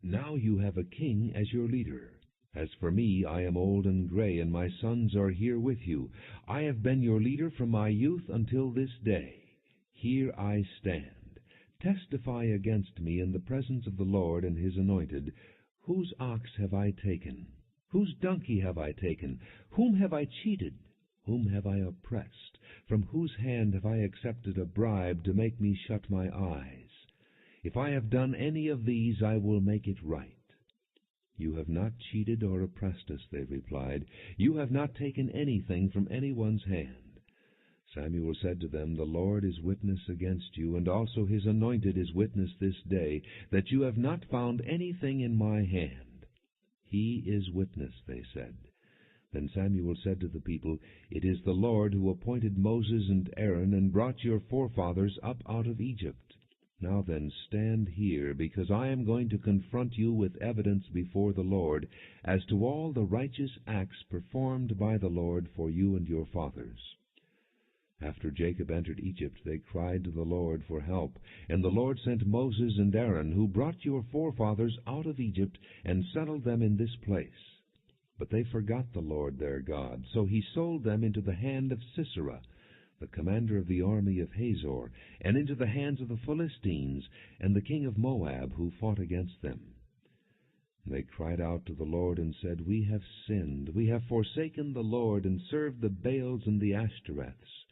Now you have a king as your leader. As for me, I am old and gray, and my sons are here with you. I have been your leader from my youth until this day. Here I stand. Testify against me in the presence of the Lord and his anointed. Whose ox have I taken? Whose donkey have I taken? Whom have I cheated? Whom have I oppressed? From whose hand have I accepted a bribe to make me shut my eyes? If I have done any of these, I will make it right." "You have not cheated or oppressed us," they replied. "You have not taken anything from anyone's hand." Samuel said to them, "The Lord is witness against you, and also his anointed is witness this day, that you have not found anything in my hand." "He is witness," they said. Then Samuel said to the people, "It is the Lord who appointed Moses and Aaron and brought your forefathers up out of Egypt. Now then, stand here, because I am going to confront you with evidence before the Lord as to all the righteous acts performed by the Lord for you and your fathers." After Jacob entered Egypt, they cried to the Lord for help, and the Lord sent Moses and Aaron, who brought your forefathers out of Egypt and settled them in this place. But they forgot the Lord their God, so he sold them into the hand of Sisera, the commander of the army of Hazor, and into the hands of the Philistines and the king of Moab, who fought against them. They cried out to the Lord and said, "We have sinned. We have forsaken the Lord and served the Baals and the Ashtoreths.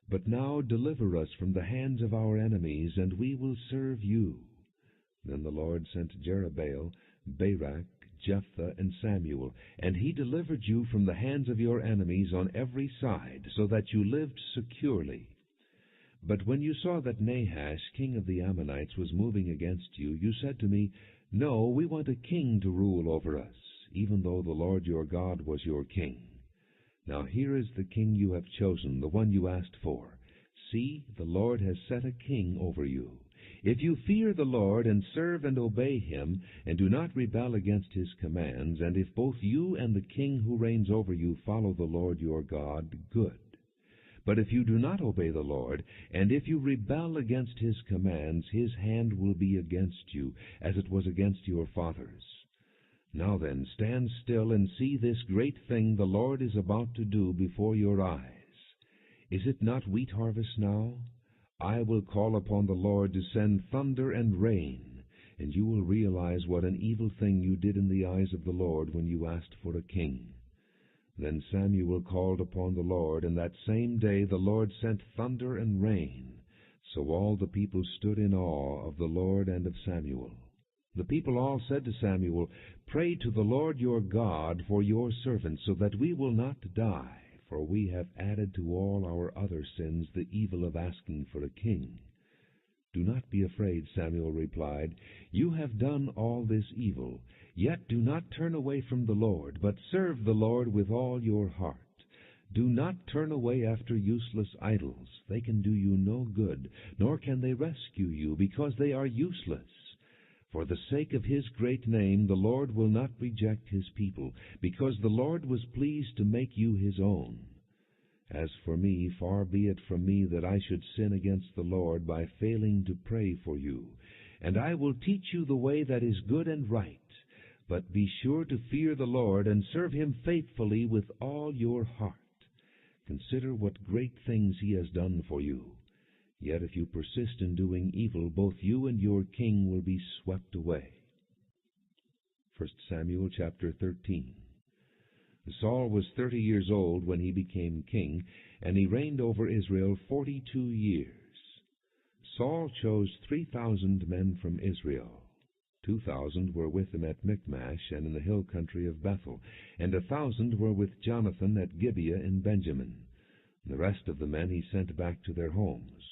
But now deliver us from the hands of our enemies, and we will serve you." Then the Lord sent Jerubbaal, Barak, Jephthah, and Samuel, and he delivered you from the hands of your enemies on every side, so that you lived securely. But when you saw that Nahash, king of the Ammonites, was moving against you, you said to me, "No, we want a king to rule over us, even though the Lord your God was your king. Now here is the king you have chosen, the one you asked for. See, the Lord has set a king over you. If you fear the Lord and serve and obey him, and do not rebel against his commands, and if both you and the king who reigns over you follow the Lord your God, good. But if you do not obey the Lord, and if you rebel against his commands, his hand will be against you, as it was against your fathers. Now then, stand still and see this great thing the Lord is about to do before your eyes. Is it not wheat harvest now? I will call upon the Lord to send thunder and rain, and you will realize what an evil thing you did in the eyes of the Lord when you asked for a king." Then Samuel called upon the Lord, and that same day the Lord sent thunder and rain. So all the people stood in awe of the Lord and of Samuel. The people all said to Samuel, "Pray to the Lord your God for your servants, so that we will not die. For we have added to all our other sins the evil of asking for a king." "Do not be afraid," Samuel replied. "You have done all this evil. Yet do not turn away from the Lord, but serve the Lord with all your heart. Do not turn away after useless idols. They can do you no good, nor can they rescue you, because they are useless. For the sake of his great name, the Lord will not reject his people, because the Lord was pleased to make you his own. As for me, far be it from me that I should sin against the Lord by failing to pray for you. And I will teach you the way that is good and right. But be sure to fear the Lord and serve him faithfully with all your heart. Consider what great things he has done for you. Yet if you persist in doing evil, both you and your king will be swept away. 1 Samuel chapter 13. Saul was 30 years old when he became king, and he reigned over Israel 42 years. Saul chose 3,000 men from Israel. 2,000 were with him at Michmash and in the hill country of Bethel, and 1,000 were with Jonathan at Gibeah in Benjamin. The rest of the men he sent back to their homes.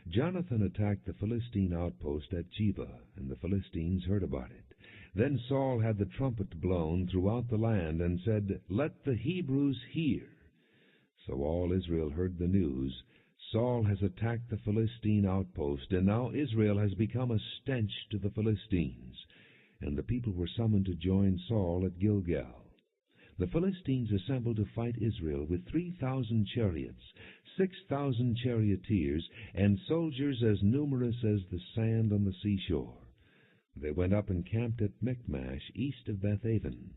Jonathan attacked the Philistine outpost at Geba, and the Philistines heard about it. Then Saul had the trumpet blown throughout the land, and said, "Let the Hebrews hear." So all Israel heard the news. Saul has attacked the Philistine outpost, and now Israel has become a stench to the Philistines. And the people were summoned to join Saul at Gilgal. The Philistines assembled to fight Israel with 3,000 chariots, 6,000 charioteers, and soldiers as numerous as the sand on the seashore. They went up and camped at Michmash, east of Bethaven.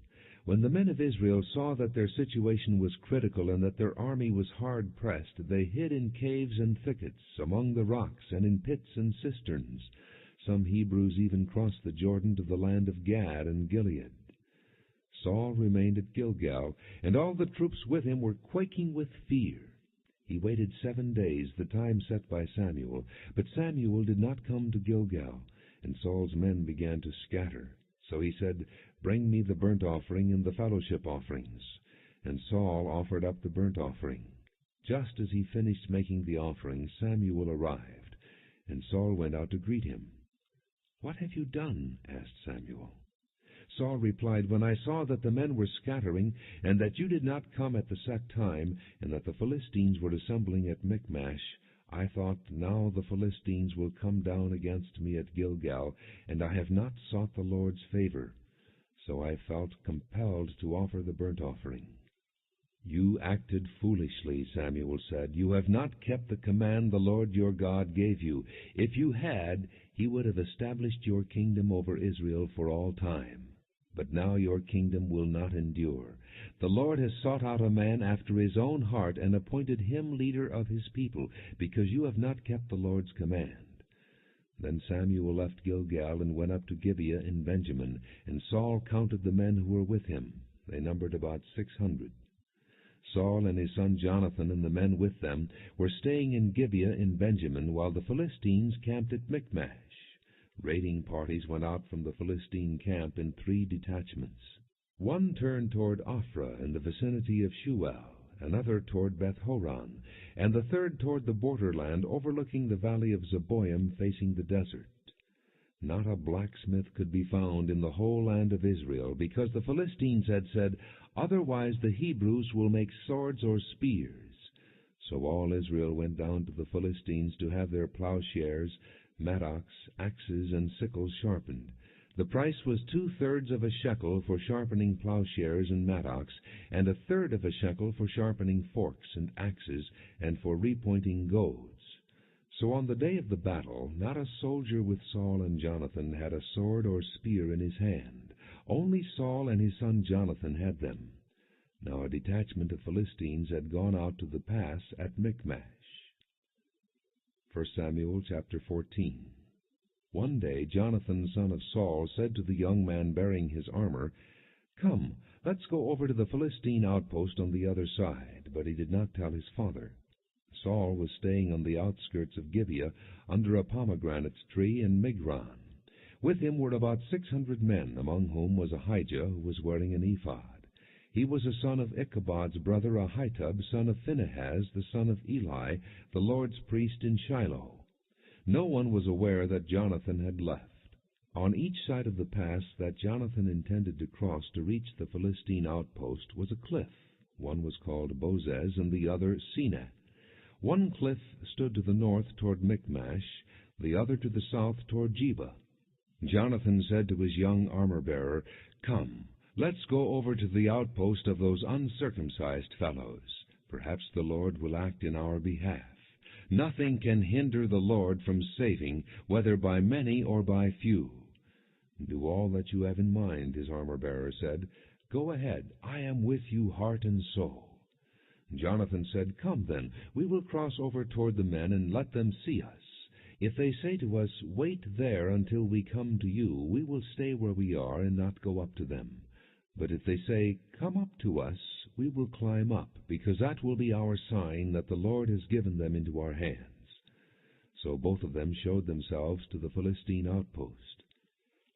When the men of Israel saw that their situation was critical and that their army was hard-pressed, they hid in caves and thickets, among the rocks, and in pits and cisterns. Some Hebrews even crossed the Jordan to the land of Gad and Gilead. Saul remained at Gilgal, and all the troops with him were quaking with fear. He waited 7 days, the time set by Samuel, but Samuel did not come to Gilgal, and Saul's men began to scatter. So he said, "Bring me the burnt offering and the fellowship offerings." And Saul offered up the burnt offering. Just as he finished making the offering, Samuel arrived, and Saul went out to greet him. "What have you done?" asked Samuel. Saul replied, "When I saw that the men were scattering, and that you did not come at the set time, and that the Philistines were assembling at Michmash, I thought, now the Philistines will come down against me at Gilgal, and I have not sought the Lord's favor. So I felt compelled to offer the burnt offering." "You acted foolishly," Samuel said. "You have not kept the command the Lord your God gave you. If you had, he would have established your kingdom over Israel for all time. But now your kingdom will not endure. The Lord has sought out a man after his own heart and appointed him leader of his people, because you have not kept the Lord's command." Then Samuel left Gilgal and went up to Gibeah in Benjamin, and Saul counted the men who were with him. They numbered about 600. Saul and his son Jonathan and the men with them were staying in Gibeah in Benjamin, while the Philistines camped at Michmash. Raiding parties went out from the Philistine camp in 3 detachments. One turned toward Ophrah in the vicinity of Shual, another toward Beth-horon, and the third toward the borderland overlooking the valley of Zeboim facing the desert. Not a blacksmith could be found in the whole land of Israel, because the Philistines had said, "Otherwise the Hebrews will make swords or spears." So all Israel went down to the Philistines to have their plowshares, mattocks, axes, and sickles sharpened. The price was 2/3 of a shekel for sharpening plowshares and mattocks, and 1/3 of a shekel for sharpening forks and axes, and for repointing goads. So on the day of the battle, not a soldier with Saul and Jonathan had a sword or spear in his hand. Only Saul and his son Jonathan had them. Now a detachment of Philistines had gone out to the pass at Michmash. 1 Samuel chapter 14. One day Jonathan, son of Saul, said to the young man bearing his armor, "Come, let's go over to the Philistine outpost on the other side." But he did not tell his father. Saul was staying on the outskirts of Gibeah, under a pomegranate tree in Migron. With him were about 600 men, among whom was Ahijah, who was wearing an ephod. He was a son of Ichabod's brother Ahitub, son of Phinehas, the son of Eli, the Lord's priest in Shiloh. No one was aware that Jonathan had left. On each side of the pass that Jonathan intended to cross to reach the Philistine outpost was a cliff. One was called Bozez and the other Seneh. One cliff stood to the north toward Michmash, the other to the south toward Geba. Jonathan said to his young armor-bearer, "Come, let's go over to the outpost of those uncircumcised fellows. Perhaps the Lord will act in our behalf. Nothing can hinder the Lord from saving, whether by many or by few." "Do all that you have in mind," his armor-bearer said. "Go ahead, I am with you heart and soul." Jonathan said, "Come then, we will cross over toward the men and let them see us. If they say to us, 'Wait there until we come to you,' we will stay where we are and not go up to them. But if they say, 'Come up to us,' we will climb up, because that will be our sign that the Lord has given them into our hands." So both of them showed themselves to the Philistine outpost.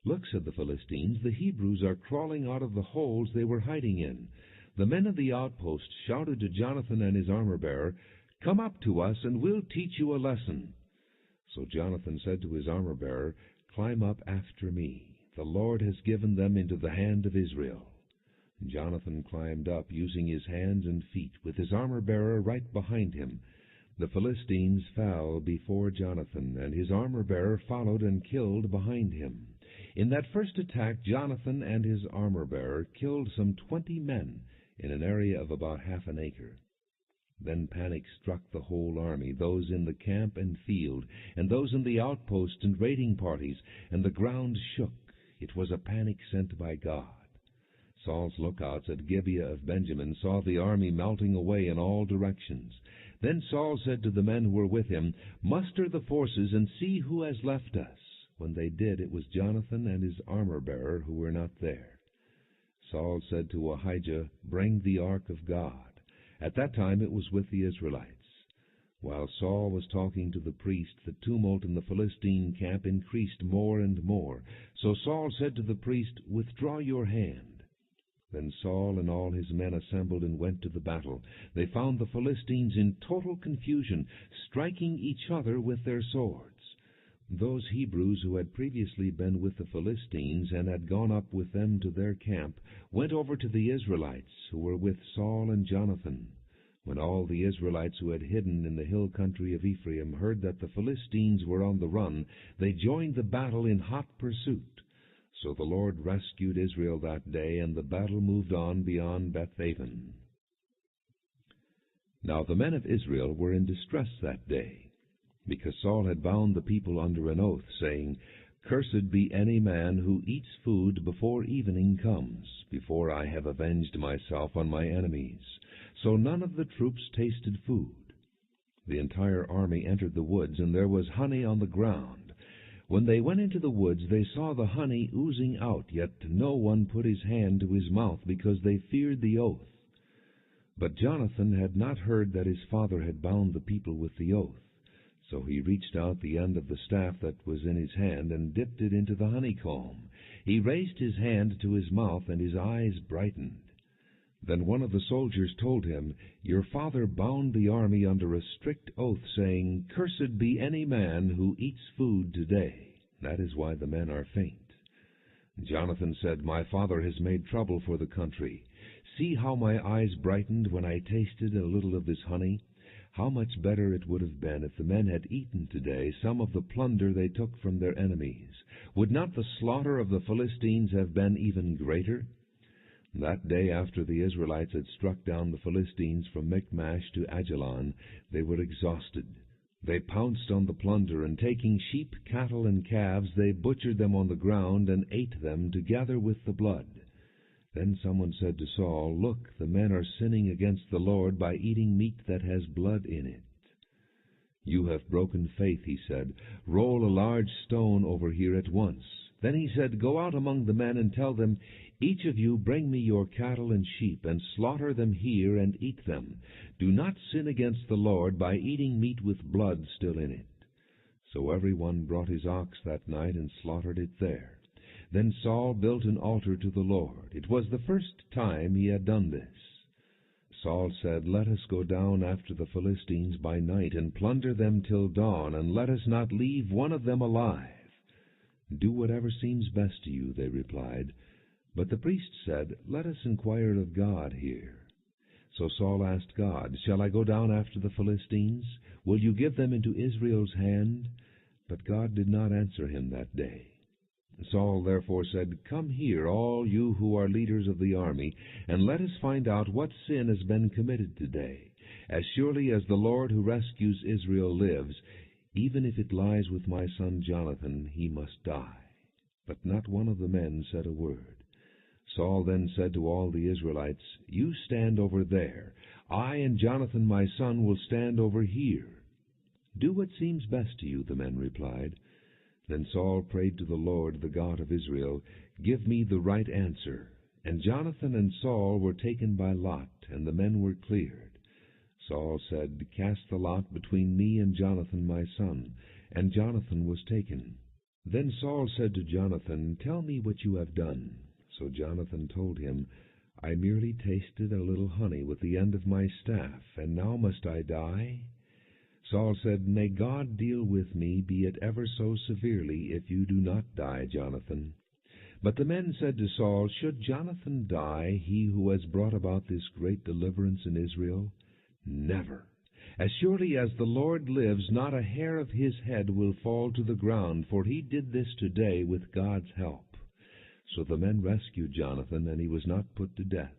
"Look," said the Philistines, "the Hebrews are crawling out of the holes they were hiding in." The men of the outpost shouted to Jonathan and his armor-bearer, "Come up to us, and we'll teach you a lesson." So Jonathan said to his armor-bearer, "Climb up after me. The Lord has given them into the hand of Israel." Jonathan climbed up, using his hands and feet, with his armor-bearer right behind him. The Philistines fell before Jonathan, and his armor-bearer followed and killed behind him. In that first attack, Jonathan and his armor-bearer killed some 20 men in an area of about half an acre. Then panic struck the whole army, those in the camp and field, and those in the outposts and raiding parties, and the ground shook. It was a panic sent by God. Saul's lookouts at Gibeah of Benjamin saw the army melting away in all directions. Then Saul said to the men who were with him, "Muster the forces and see who has left us." When they did, it was Jonathan and his armor-bearer who were not there. Saul said to Ahijah, "Bring the ark of God." At that time it was with the Israelites. While Saul was talking to the priest, the tumult in the Philistine camp increased more and more. So Saul said to the priest, "Withdraw your hand." Then Saul and all his men assembled and went to the battle. They found the Philistines in total confusion, striking each other with their swords. Those Hebrews who had previously been with the Philistines and had gone up with them to their camp went over to the Israelites who were with Saul and Jonathan. When all the Israelites who had hidden in the hill country of Ephraim heard that the Philistines were on the run, they joined the battle in hot pursuit. So the Lord rescued Israel that day, and the battle moved on beyond Beth-aven. Now the men of Israel were in distress that day, because Saul had bound the people under an oath, saying, "Cursed be any man who eats food before evening comes, before I have avenged myself on my enemies." So none of the troops tasted food. The entire army entered the woods, and there was honey on the ground. When they went into the woods, they saw the honey oozing out, yet no one put his hand to his mouth, because they feared the oath. But Jonathan had not heard that his father had bound the people with the oath. So he reached out the end of the staff that was in his hand and dipped it into the honeycomb. He raised his hand to his mouth, and his eyes brightened. Then one of the soldiers told him, "Your father bound the army under a strict oath, saying, 'Cursed be any man who eats food today.' That is why the men are faint." Jonathan said, "My father has made trouble for the country. See how my eyes brightened when I tasted a little of this honey. How much better it would have been if the men had eaten today some of the plunder they took from their enemies. Would not the slaughter of the Philistines have been even greater?" That day, after the Israelites had struck down the Philistines from Michmash to Ajalon, they were exhausted. They pounced on the plunder, and taking sheep, cattle, and calves, they butchered them on the ground and ate them together with the blood. Then someone said to Saul, "Look, the men are sinning against the Lord by eating meat that has blood in it." "You have broken faith," he said. "Roll a large stone over here at once." Then he said, "Go out among the men and tell them, 'Each of you bring me your cattle and sheep, and slaughter them here and eat them. Do not sin against the Lord by eating meat with blood still in it.' So every one brought his ox that night and slaughtered it there. Then Saul built an altar to the Lord. It was the first time he had done this. Saul said, "Let us go down after the Philistines by night and plunder them till dawn, and let us not leave one of them alive." "Do whatever seems best to you," they replied. But the priest said, "Let us inquire of God here." So Saul asked God, "Shall I go down after the Philistines? Will you give them into Israel's hand?" But God did not answer him that day. Saul therefore said, "Come here, all you who are leaders of the army, and let us find out what sin has been committed today. As surely as the Lord who rescues Israel lives, even if it lies with my son Jonathan, he must die." But not one of the men said a word. Saul then said to all the Israelites, "You stand over there. I and Jonathan my son will stand over here." "Do what seems best to you," the men replied. Then Saul prayed to the Lord, the God of Israel, "Give me the right answer." And Jonathan and Saul were taken by lot, and the men were cleared. Saul said, "Cast the lot between me and Jonathan my son." And Jonathan was taken. Then Saul said to Jonathan, "Tell me what you have done." So Jonathan told him, "I merely tasted a little honey with the end of my staff, and now must I die?" Saul said, "May God deal with me, be it ever so severely, if you do not die, Jonathan." But the men said to Saul, "Should Jonathan die, he who has brought about this great deliverance in Israel? Never! As surely as the Lord lives, not a hair of his head will fall to the ground, for he did this today with God's help." So the men rescued Jonathan, and he was not put to death.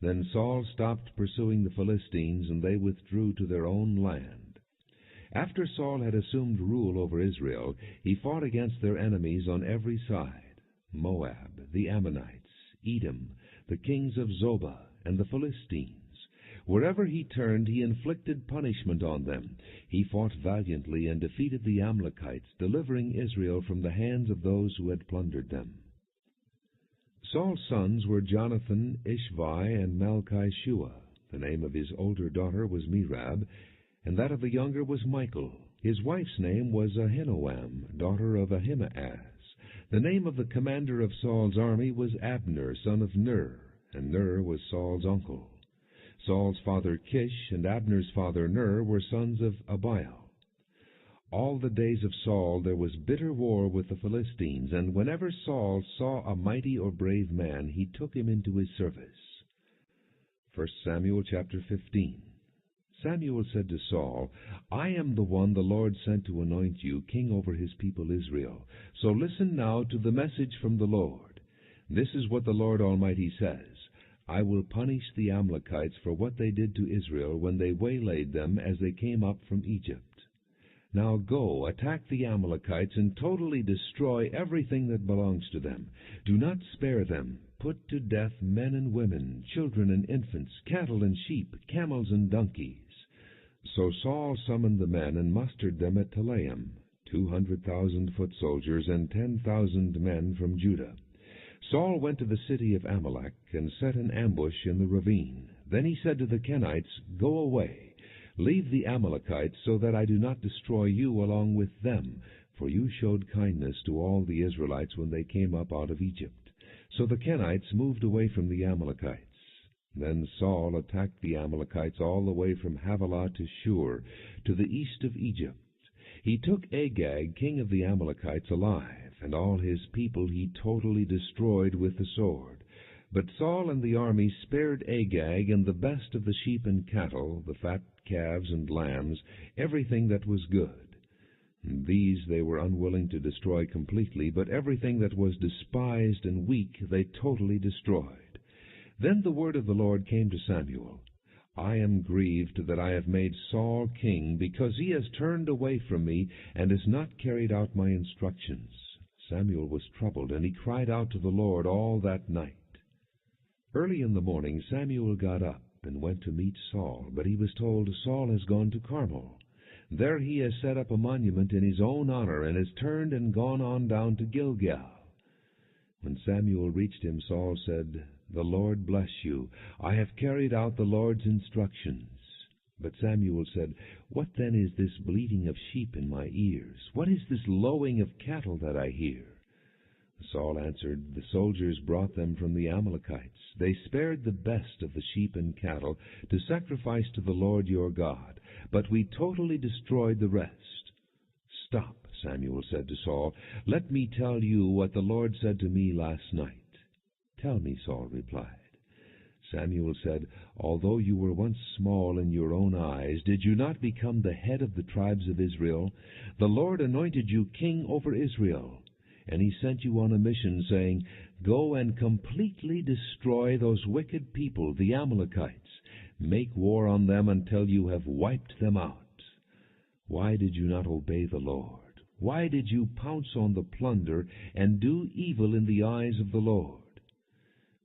Then Saul stopped pursuing the Philistines, and they withdrew to their own land. After Saul had assumed rule over Israel, he fought against their enemies on every side: Moab, the Ammonites, Edom, the kings of Zobah, and the Philistines. Wherever he turned, he inflicted punishment on them. He fought valiantly and defeated the Amalekites, delivering Israel from the hands of those who had plundered them. Saul's sons were Jonathan, Ishvi, and Malchi-Shua. The name of his older daughter was Merab, and that of the younger was Michal. His wife's name was Ahinoam, daughter of Ahimaaz. The name of the commander of Saul's army was Abner, son of Ner, and Ner was Saul's uncle. Saul's father Kish and Abner's father Ner were sons of Abiel. All the days of Saul there was bitter war with the Philistines, and whenever Saul saw a mighty or brave man, he took him into his service. 1 Samuel chapter 15. Samuel said to Saul, "I am the one the Lord sent to anoint you king over his people Israel. So listen now to the message from the Lord. This is what the Lord Almighty says: I will punish the Amalekites for what they did to Israel when they waylaid them as they came up from Egypt. Now go, attack the Amalekites, and totally destroy everything that belongs to them. Do not spare them. Put to death men and women, children and infants, cattle and sheep, camels and donkeys." So Saul summoned the men and mustered them at Telaim, 200,000 foot soldiers and 10,000 men from Judah. Saul went to the city of Amalek and set an ambush in the ravine. Then he said to the Kenites, "Go away. Leave the Amalekites, so that I do not destroy you along with them, for you showed kindness to all the Israelites when they came up out of Egypt." So the Kenites moved away from the Amalekites. Then Saul attacked the Amalekites all the way from Havilah to Shur, to the east of Egypt. He took Agag, king of the Amalekites, alive, and all his people he totally destroyed with the sword. But Saul and the army spared Agag and the best of the sheep and cattle, the fat calves and lambs, everything that was good. These they were unwilling to destroy completely, but everything that was despised and weak they totally destroyed. Then the word of the Lord came to Samuel: "I am grieved that I have made Saul king, because he has turned away from me and has not carried out my instructions." Samuel was troubled, and he cried out to the Lord all that night. Early in the morning Samuel got up and went to meet Saul, but he was told, "Saul has gone to Carmel. There he has set up a monument in his own honor, and has turned and gone on down to Gilgal." When Samuel reached him, Saul said, "The Lord bless you. I have carried out the Lord's instructions." But Samuel said, "What then is this bleating of sheep in my ears? What is this lowing of cattle that I hear?" Saul answered, "The soldiers brought them from the Amalekites. They spared the best of the sheep and cattle to sacrifice to the Lord your God, but we totally destroyed the rest." "Stop," Samuel said to Saul. "Let me tell you what the Lord said to me last night." "Tell me," Saul replied. Samuel said, "Although you were once small in your own eyes, did you not become the head of the tribes of Israel? The Lord anointed you king over Israel. And he sent you on a mission, saying, 'Go and completely destroy those wicked people, the Amalekites. Make war on them until you have wiped them out. Why did you not obey the Lord? Why did you pounce on the plunder and do evil in the eyes of the Lord?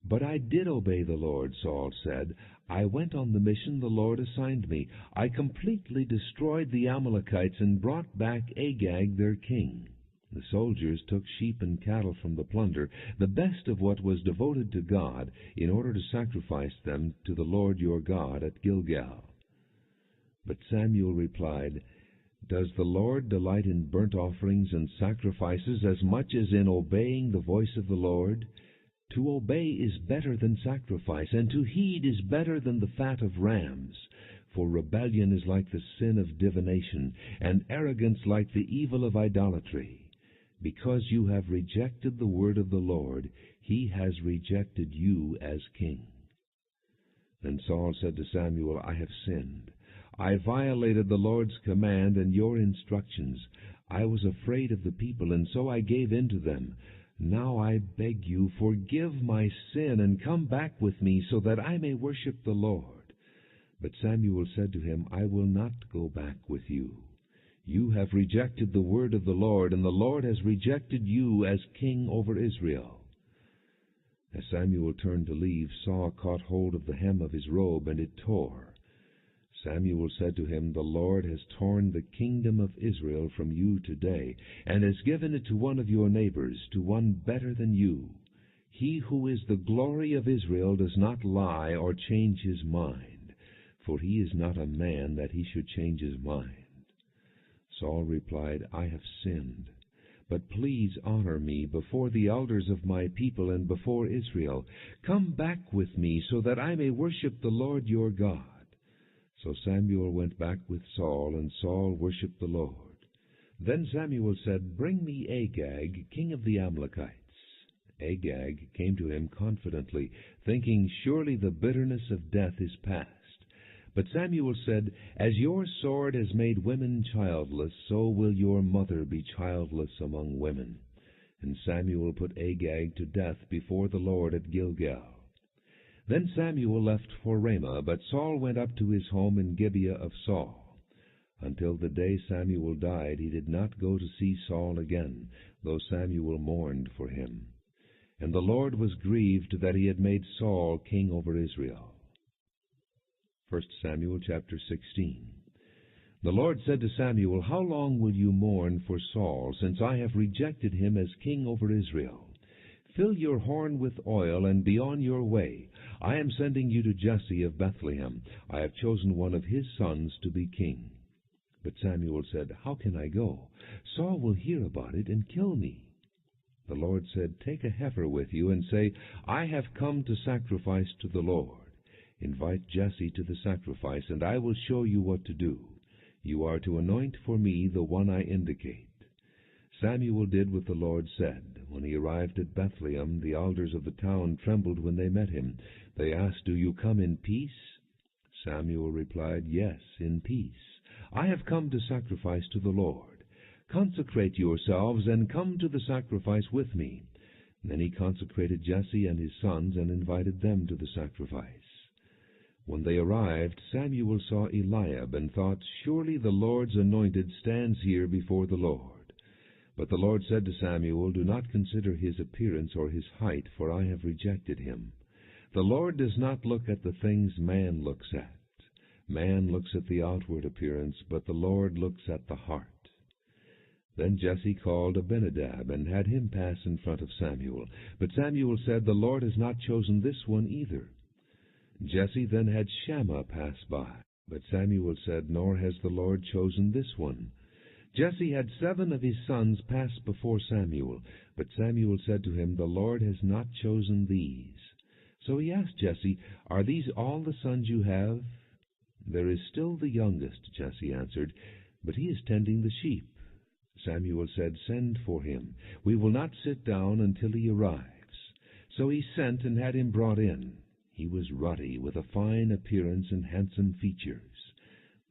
But I did obey the Lord, Saul said. I went on the mission the Lord assigned me. I completely destroyed the Amalekites and brought back Agag their king. The soldiers took sheep and cattle from the plunder, the best of what was devoted to God, in order to sacrifice them to the Lord your God at Gilgal. But Samuel replied, Does the Lord delight in burnt offerings and sacrifices as much as in obeying the voice of the Lord? To obey is better than sacrifice, and to heed is better than the fat of rams. For rebellion is like the sin of divination, and arrogance like the evil of idolatry. Because you have rejected the word of the Lord, he has rejected you as king. Then Saul said to Samuel, I have sinned. I violated the Lord's command and your instructions. I was afraid of the people, and so I gave in to them. Now I beg you, forgive my sin, and come back with me, so that I may worship the Lord. But Samuel said to him, I will not go back with you. You have rejected the word of the Lord, and the Lord has rejected you as king over Israel. As Samuel turned to leave, Saul caught hold of the hem of his robe, and it tore. Samuel said to him, The Lord has torn the kingdom of Israel from you today, and has given it to one of your neighbors, to one better than you. He who is the glory of Israel does not lie or change his mind, for he is not a man that he should change his mind. Saul replied, I have sinned, but please honor me before the elders of my people and before Israel. Come back with me, so that I may worship the Lord your God. So Samuel went back with Saul, and Saul worshipped the Lord. Then Samuel said, Bring me Agag, king of the Amalekites. Agag came to him confidently, thinking, Surely the bitterness of death is past. But Samuel said, As your sword has made women childless, so will your mother be childless among women. And Samuel put Agag to death before the Lord at Gilgal. Then Samuel left for Ramah, but Saul went up to his home in Gibeah of Saul. Until the day Samuel died, he did not go to see Saul again, though Samuel mourned for him. And the Lord was grieved that he had made Saul king over Israel. 1 Samuel chapter 16. The Lord said to Samuel, How long will you mourn for Saul, since I have rejected him as king over Israel? Fill your horn with oil, and be on your way. I am sending you to Jesse of Bethlehem. I have chosen one of his sons to be king. But Samuel said, How can I go? Saul will hear about it and kill me. The Lord said, Take a heifer with you, and say, I have come to sacrifice to the Lord. Invite Jesse to the sacrifice, and I will show you what to do. You are to anoint for me the one I indicate. Samuel did what the Lord said. When he arrived at Bethlehem, the elders of the town trembled when they met him. They asked, Do you come in peace? Samuel replied, Yes, in peace. I have come to sacrifice to the Lord. Consecrate yourselves and come to the sacrifice with me. Then he consecrated Jesse and his sons and invited them to the sacrifice. When they arrived, Samuel saw Eliab and thought, Surely the Lord's anointed stands here before the Lord. But the Lord said to Samuel, Do not consider his appearance or his height, for I have rejected him. The Lord does not look at the things man looks at. Man looks at the outward appearance, but the Lord looks at the heart. Then Jesse called Abinadab and had him pass in front of Samuel. But Samuel said, The Lord has not chosen this one either. Jesse then had Shammah pass by. But Samuel said, Nor has the Lord chosen this one. Jesse had 7 of his sons pass before Samuel. But Samuel said to him, The Lord has not chosen these. So he asked Jesse, Are these all the sons you have? There is still the youngest, Jesse answered, but he is tending the sheep. Samuel said, Send for him. We will not sit down until he arrives. So he sent and had him brought in. He was ruddy, with a fine appearance and handsome features.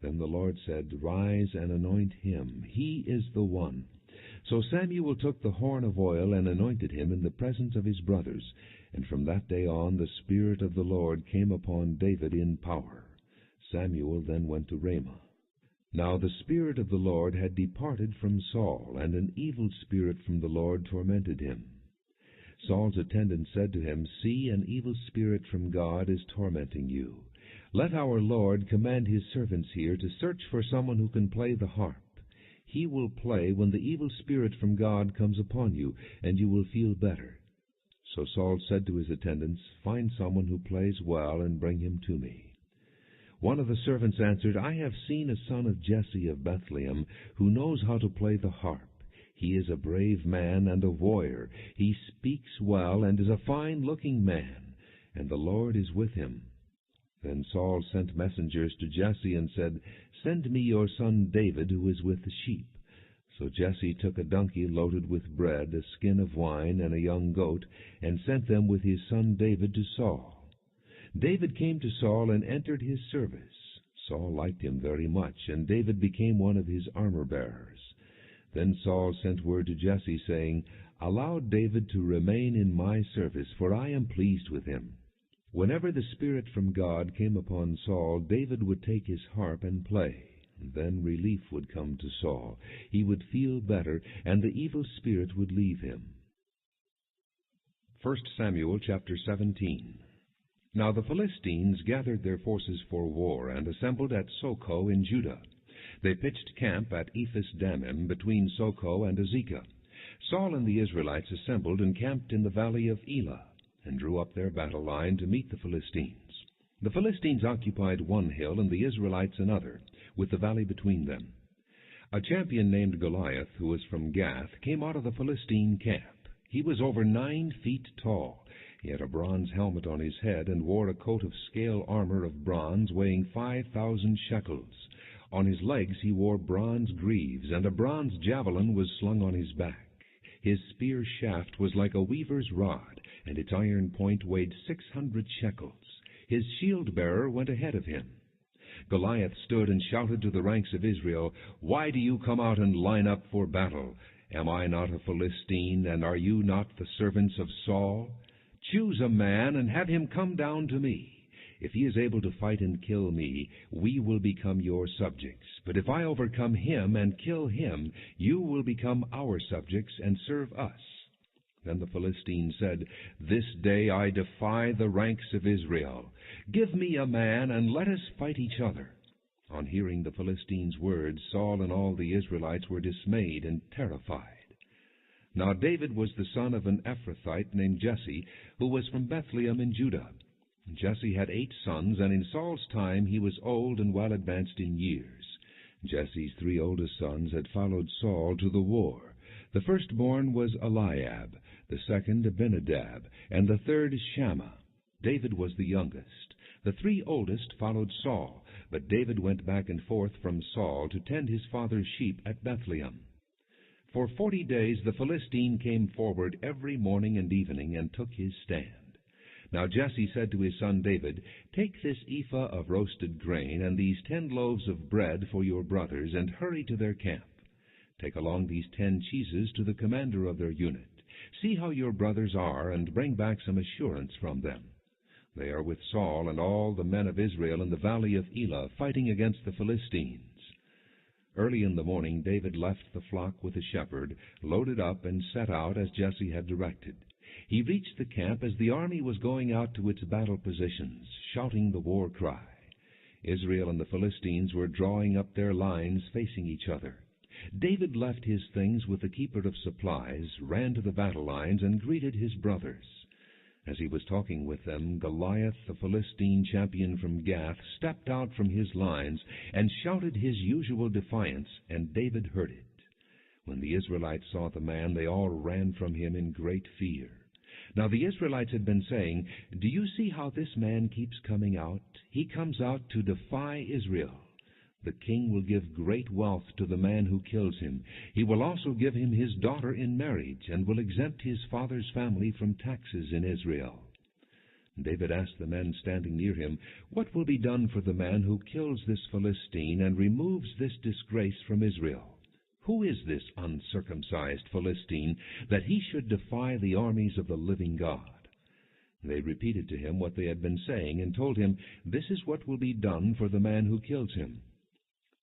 Then the Lord said, Rise and anoint him. He is the one. So Samuel took the horn of oil and anointed him in the presence of his brothers. And from that day on the Spirit of the Lord came upon David in power. Samuel then went to Ramah. Now the Spirit of the Lord had departed from Saul, and an evil spirit from the Lord tormented him. Saul's attendant said to him, See, an evil spirit from God is tormenting you. Let our Lord command his servants here to search for someone who can play the harp. He will play when the evil spirit from God comes upon you, and you will feel better. So Saul said to his attendants, Find someone who plays well, and bring him to me. One of the servants answered, I have seen a son of Jesse of Bethlehem, who knows how to play the harp. He is a brave man and a warrior. He speaks well, and is a fine-looking man, and the Lord is with him. Then Saul sent messengers to Jesse and said, Send me your son David, who is with the sheep. So Jesse took a donkey loaded with bread, a skin of wine, and a young goat, and sent them with his son David to Saul. David came to Saul and entered his service. Saul liked him very much, and David became one of his armor-bearers. Then Saul sent word to Jesse, saying, Allow David to remain in my service, for I am pleased with him. Whenever the Spirit from God came upon Saul, David would take his harp and play. Then relief would come to Saul. He would feel better, and the evil spirit would leave him. 1 Samuel chapter 17. Now the Philistines gathered their forces for war, and assembled at Socoh in Judah. They pitched camp at Ephes-dammim, between Socoh and Azekah. Saul and the Israelites assembled and camped in the valley of Elah, and drew up their battle line to meet the Philistines. The Philistines occupied one hill, and the Israelites another, with the valley between them. A champion named Goliath, who was from Gath, came out of the Philistine camp. He was over 9 feet tall. He had a bronze helmet on his head, and wore a coat of scale armor of bronze weighing 5,000 shekels. On his legs he wore bronze greaves, and a bronze javelin was slung on his back. His spear shaft was like a weaver's rod, and its iron point weighed 600 shekels. His shield-bearer went ahead of him. Goliath stood and shouted to the ranks of Israel, Why do you come out and line up for battle? Am I not a Philistine, and are you not the servants of Saul? Choose a man and have him come down to me. If he is able to fight and kill me, we will become your subjects. But if I overcome him and kill him, you will become our subjects and serve us. Then the Philistine said, This day I defy the ranks of Israel. Give me a man, and let us fight each other. On hearing the Philistines' words, Saul and all the Israelites were dismayed and terrified. Now David was the son of an Ephrathite named Jesse, who was from Bethlehem in Judah. Jesse had 8 sons, and in Saul's time he was old and well advanced in years. Jesse's 3 oldest sons had followed Saul to the war. The firstborn was Eliab, the second Abinadab, and the third Shammah. David was the youngest. The 3 oldest followed Saul, but David went back and forth from Saul to tend his father's sheep at Bethlehem. For 40 days the Philistine came forward every morning and evening and took his stand. Now Jesse said to his son David, Take this ephah of roasted grain and these 10 loaves of bread for your brothers, and hurry to their camp. Take along these 10 cheeses to the commander of their unit. See how your brothers are, and bring back some assurance from them. They are with Saul and all the men of Israel in the valley of Elah, fighting against the Philistines. Early in the morning David left the flock with the shepherd, loaded up, and set out as Jesse had directed. He reached the camp as the army was going out to its battle positions, shouting the war cry. Israel and the Philistines were drawing up their lines facing each other. David left his things with the keeper of supplies, ran to the battle lines, and greeted his brothers. As he was talking with them, Goliath, the Philistine champion from Gath, stepped out from his lines and shouted his usual defiance, and David heard it. When the Israelites saw the man, they all ran from him in great fear. Now the Israelites had been saying, Do you see how this man keeps coming out? He comes out to defy Israel. The king will give great wealth to the man who kills him. He will also give him his daughter in marriage, and will exempt his father's family from taxes in Israel. David asked the men standing near him, What will be done for the man who kills this Philistine and removes this disgrace from Israel? Who is this uncircumcised Philistine, that he should defy the armies of the living God? They repeated to him what they had been saying, and told him, "This is what will be done for the man who kills him."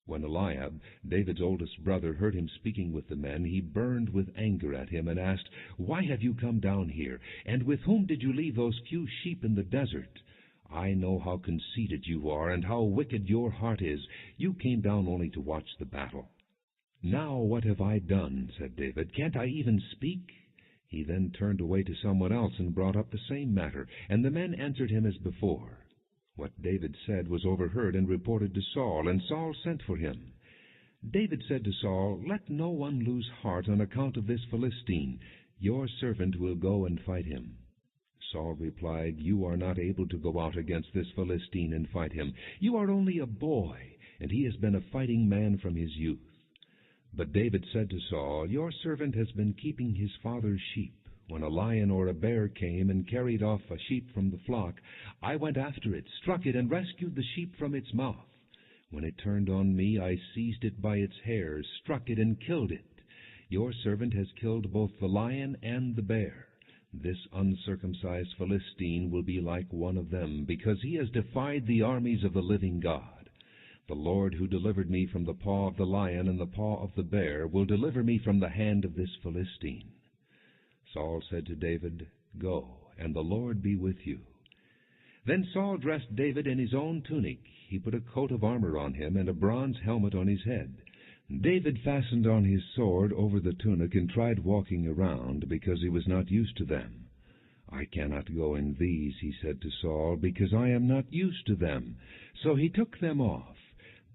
When Eliab, David's oldest brother, heard him speaking with the men, he burned with anger at him and asked, "Why have you come down here? And with whom did you leave those few sheep in the desert? I know how conceited you are and how wicked your heart is. You came down only to watch the battle." "Now what have I done?" said David. "Can't I even speak?" He then turned away to someone else and brought up the same matter, and the men answered him as before. What David said was overheard and reported to Saul, and Saul sent for him. David said to Saul, "Let no one lose heart on account of this Philistine. Your servant will go and fight him." Saul replied, "You are not able to go out against this Philistine and fight him. You are only a boy, and he has been a fighting man from his youth." But David said to Saul, "Your servant has been keeping his father's sheep. When a lion or a bear came and carried off a sheep from the flock, I went after it, struck it, and rescued the sheep from its mouth. When it turned on me, I seized it by its hairs, struck it, and killed it. Your servant has killed both the lion and the bear. This uncircumcised Philistine will be like one of them, because he has defied the armies of the living God. The Lord who delivered me from the paw of the lion and the paw of the bear will deliver me from the hand of this Philistine." Saul said to David, "Go, and the Lord be with you." Then Saul dressed David in his own tunic. He put a coat of armor on him and a bronze helmet on his head. David fastened on his sword over the tunic and tried walking around, because he was not used to them. "I cannot go in these," he said to Saul, "because I am not used to them." So he took them off.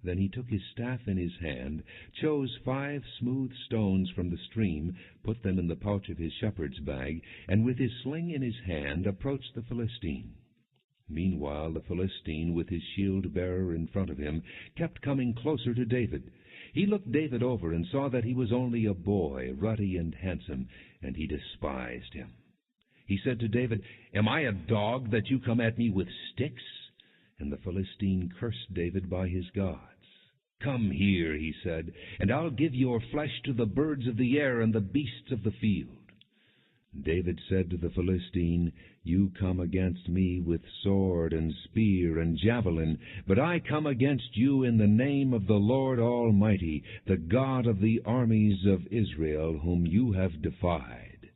Then he took his staff in his hand, chose 5 smooth stones from the stream, put them in the pouch of his shepherd's bag, and with his sling in his hand approached the Philistine. Meanwhile the Philistine, with his shield-bearer in front of him, kept coming closer to David. He looked David over and saw that he was only a boy, ruddy and handsome, and he despised him. He said to David, "Am I a dog that you come at me with sticks?" And the Philistine cursed David by his gods. "Come here," he said, "and I'll give your flesh to the birds of the air and the beasts of the field." David said to the Philistine, "You come against me with sword and spear and javelin, but I come against you in the name of the Lord Almighty, the God of the armies of Israel, whom you have defied.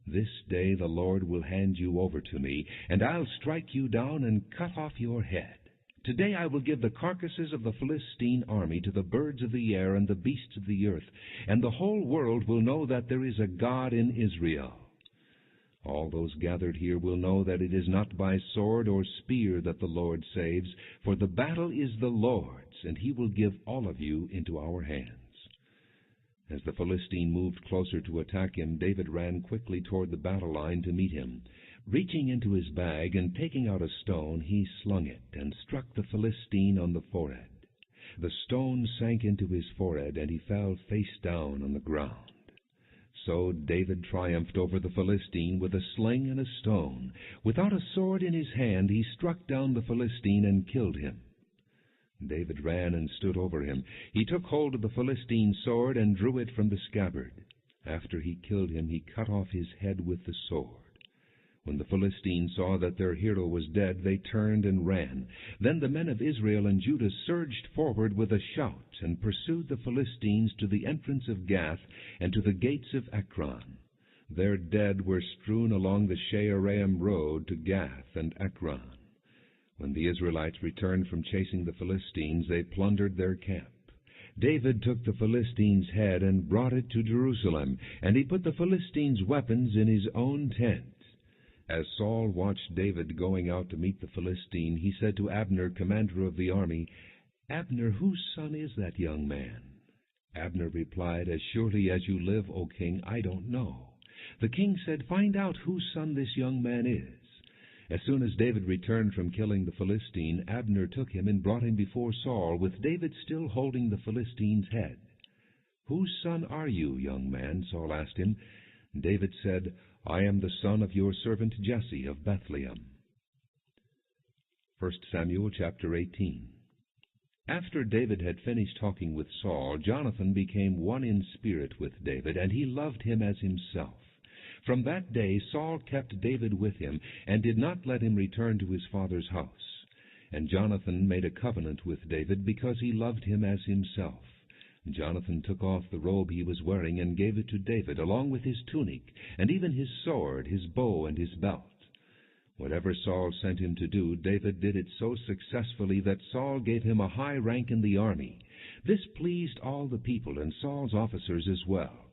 This day the Lord will hand you over to me, and I'll strike you down and cut off your head. Today I will give the carcasses of the Philistine army to the birds of the air and the beasts of the earth, and the whole world will know that there is a God in Israel. All those gathered here will know that it is not by sword or spear that the Lord saves, for the battle is the Lord's, and he will give all of you into our hands." As the Philistine moved closer to attack him, David ran quickly toward the battle line to meet him. Reaching into his bag and taking out a stone, he slung it and struck the Philistine on the forehead. The stone sank into his forehead, and he fell face down on the ground. So David triumphed over the Philistine with a sling and a stone. Without a sword in his hand, he struck down the Philistine and killed him. David ran and stood over him. He took hold of the Philistine's sword and drew it from the scabbard. After he killed him, he cut off his head with the sword. When the Philistines saw that their hero was dead, they turned and ran. Then the men of Israel and Judah surged forward with a shout and pursued the Philistines to the entrance of Gath and to the gates of Ekron. Their dead were strewn along the Shearaim road to Gath and Ekron. When the Israelites returned from chasing the Philistines, they plundered their camp. David took the Philistine's head and brought it to Jerusalem, and he put the Philistine's weapons in his own tent. As Saul watched David going out to meet the Philistine, he said to Abner, commander of the army, "Abner, whose son is that young man?" Abner replied, "As surely as you live, O king, I don't know." The king said, "Find out whose son this young man is." As soon as David returned from killing the Philistine, Abner took him and brought him before Saul, with David still holding the Philistine's head. "Whose son are you, young man?" Saul asked him. David said, "I am the son of your servant Jesse of Bethlehem." 1 Samuel chapter 18. After David had finished talking with Saul, Jonathan became one in spirit with David, and he loved him as himself. From that day Saul kept David with him, and did not let him return to his father's house. And Jonathan made a covenant with David, because he loved him as himself. Jonathan took off the robe he was wearing, and gave it to David, along with his tunic, and even his sword, his bow, and his belt. Whatever Saul sent him to do, David did it so successfully that Saul gave him a high rank in the army. This pleased all the people, and Saul's officers as well.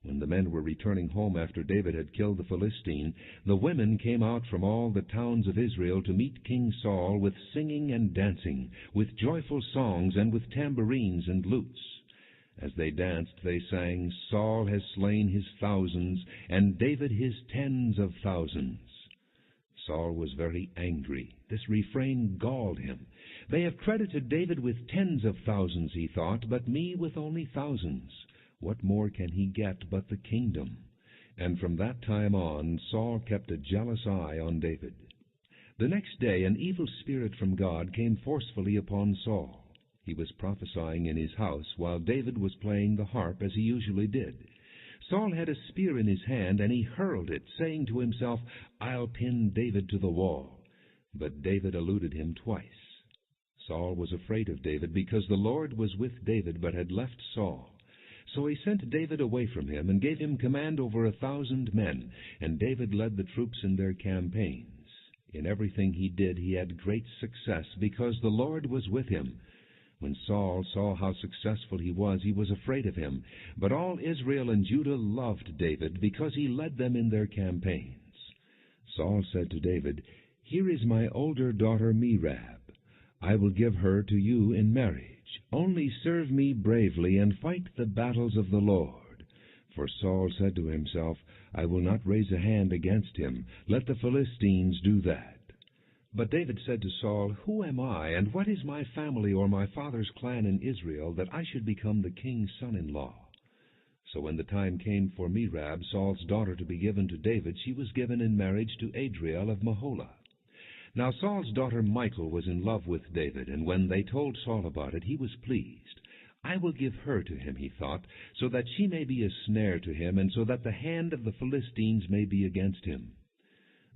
When the men were returning home after David had killed the Philistine, the women came out from all the towns of Israel to meet King Saul with singing and dancing, with joyful songs, and with tambourines and lutes. As they danced, they sang, "Saul has slain his thousands, and David his tens of thousands." Saul was very angry. This refrain galled him. "They have credited David with tens of thousands," he thought, "but me with only thousands. What more can he get but the kingdom?" And from that time on, Saul kept a jealous eye on David. The next day an evil spirit from God came forcefully upon Saul. He was prophesying in his house, while David was playing the harp, as he usually did. Saul had a spear in his hand, and he hurled it, saying to himself, "I'll pin David to the wall." But David eluded him twice. Saul was afraid of David, because the Lord was with David, but had left Saul. So he sent David away from him, and gave him command over 1,000 men, and David led the troops in their campaigns. In everything he did he had great success, because the Lord was with him. When Saul saw how successful he was afraid of him. But all Israel and Judah loved David, because he led them in their campaigns. Saul said to David, "Here is my older daughter Merab. I will give her to you in marriage. Only serve me bravely, and fight the battles of the Lord." For Saul said to himself, "I will not raise a hand against him. Let the Philistines do that." But David said to Saul, "Who am I, and what is my family or my father's clan in Israel, that I should become the king's son-in-law?" So when the time came for Merab, Saul's daughter, to be given to David, she was given in marriage to Adriel of Meholah. Now Saul's daughter Michal was in love with David, and when they told Saul about it, he was pleased. "I will give her to him," he thought, "so that she may be a snare to him, and so that the hand of the Philistines may be against him."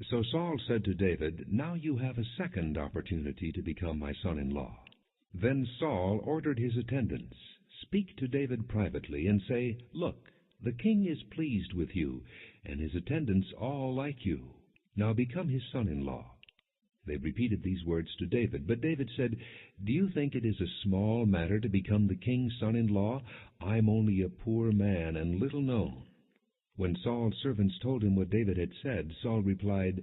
So Saul said to David, "Now you have a second opportunity to become my son-in-law." Then Saul ordered his attendants, "Speak to David privately, and say, 'Look, the king is pleased with you, and his attendants all like you. Now become his son-in-law.'" They repeated these words to David. But David said, "Do you think it is a small matter to become the king's son-in-law? I'm only a poor man and little known." When Saul's servants told him what David had said, Saul replied,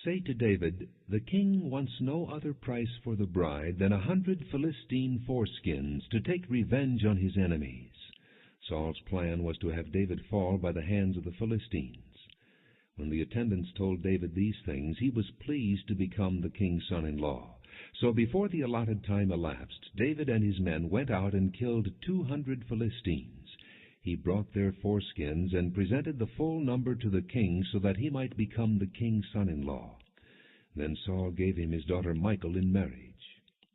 "Say to David, 'The king wants no other price for the bride than 100 Philistine foreskins, to take revenge on his enemies.'" Saul's plan was to have David fall by the hands of the Philistines. When the attendants told David these things, he was pleased to become the king's son-in-law. So before the allotted time elapsed, David and his men went out and killed 200 Philistines. He brought their foreskins and presented the full number to the king, so that he might become the king's son-in-law. Then Saul gave him his daughter Michal in marriage.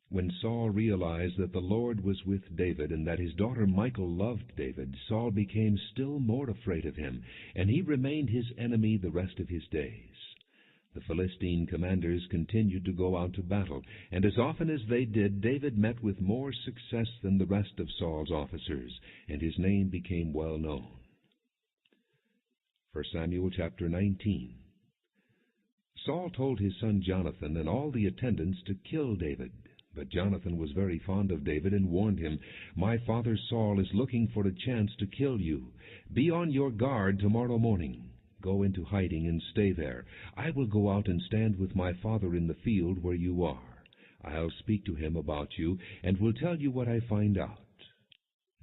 When Saul realized that the Lord was with David, and that his daughter Michal loved David, Saul became still more afraid of him, and he remained his enemy the rest of his days. The Philistine commanders continued to go out to battle, and as often as they did, David met with more success than the rest of Saul's officers, and his name became well known. 1 Samuel chapter 19. Saul told his son Jonathan and all the attendants to kill David. But Jonathan was very fond of David and warned him, "My father Saul is looking for a chance to kill you. Be on your guard tomorrow morning. Go into hiding and stay there. I will go out and stand with my father in the field where you are. I'll speak to him about you, and will tell you what I find out."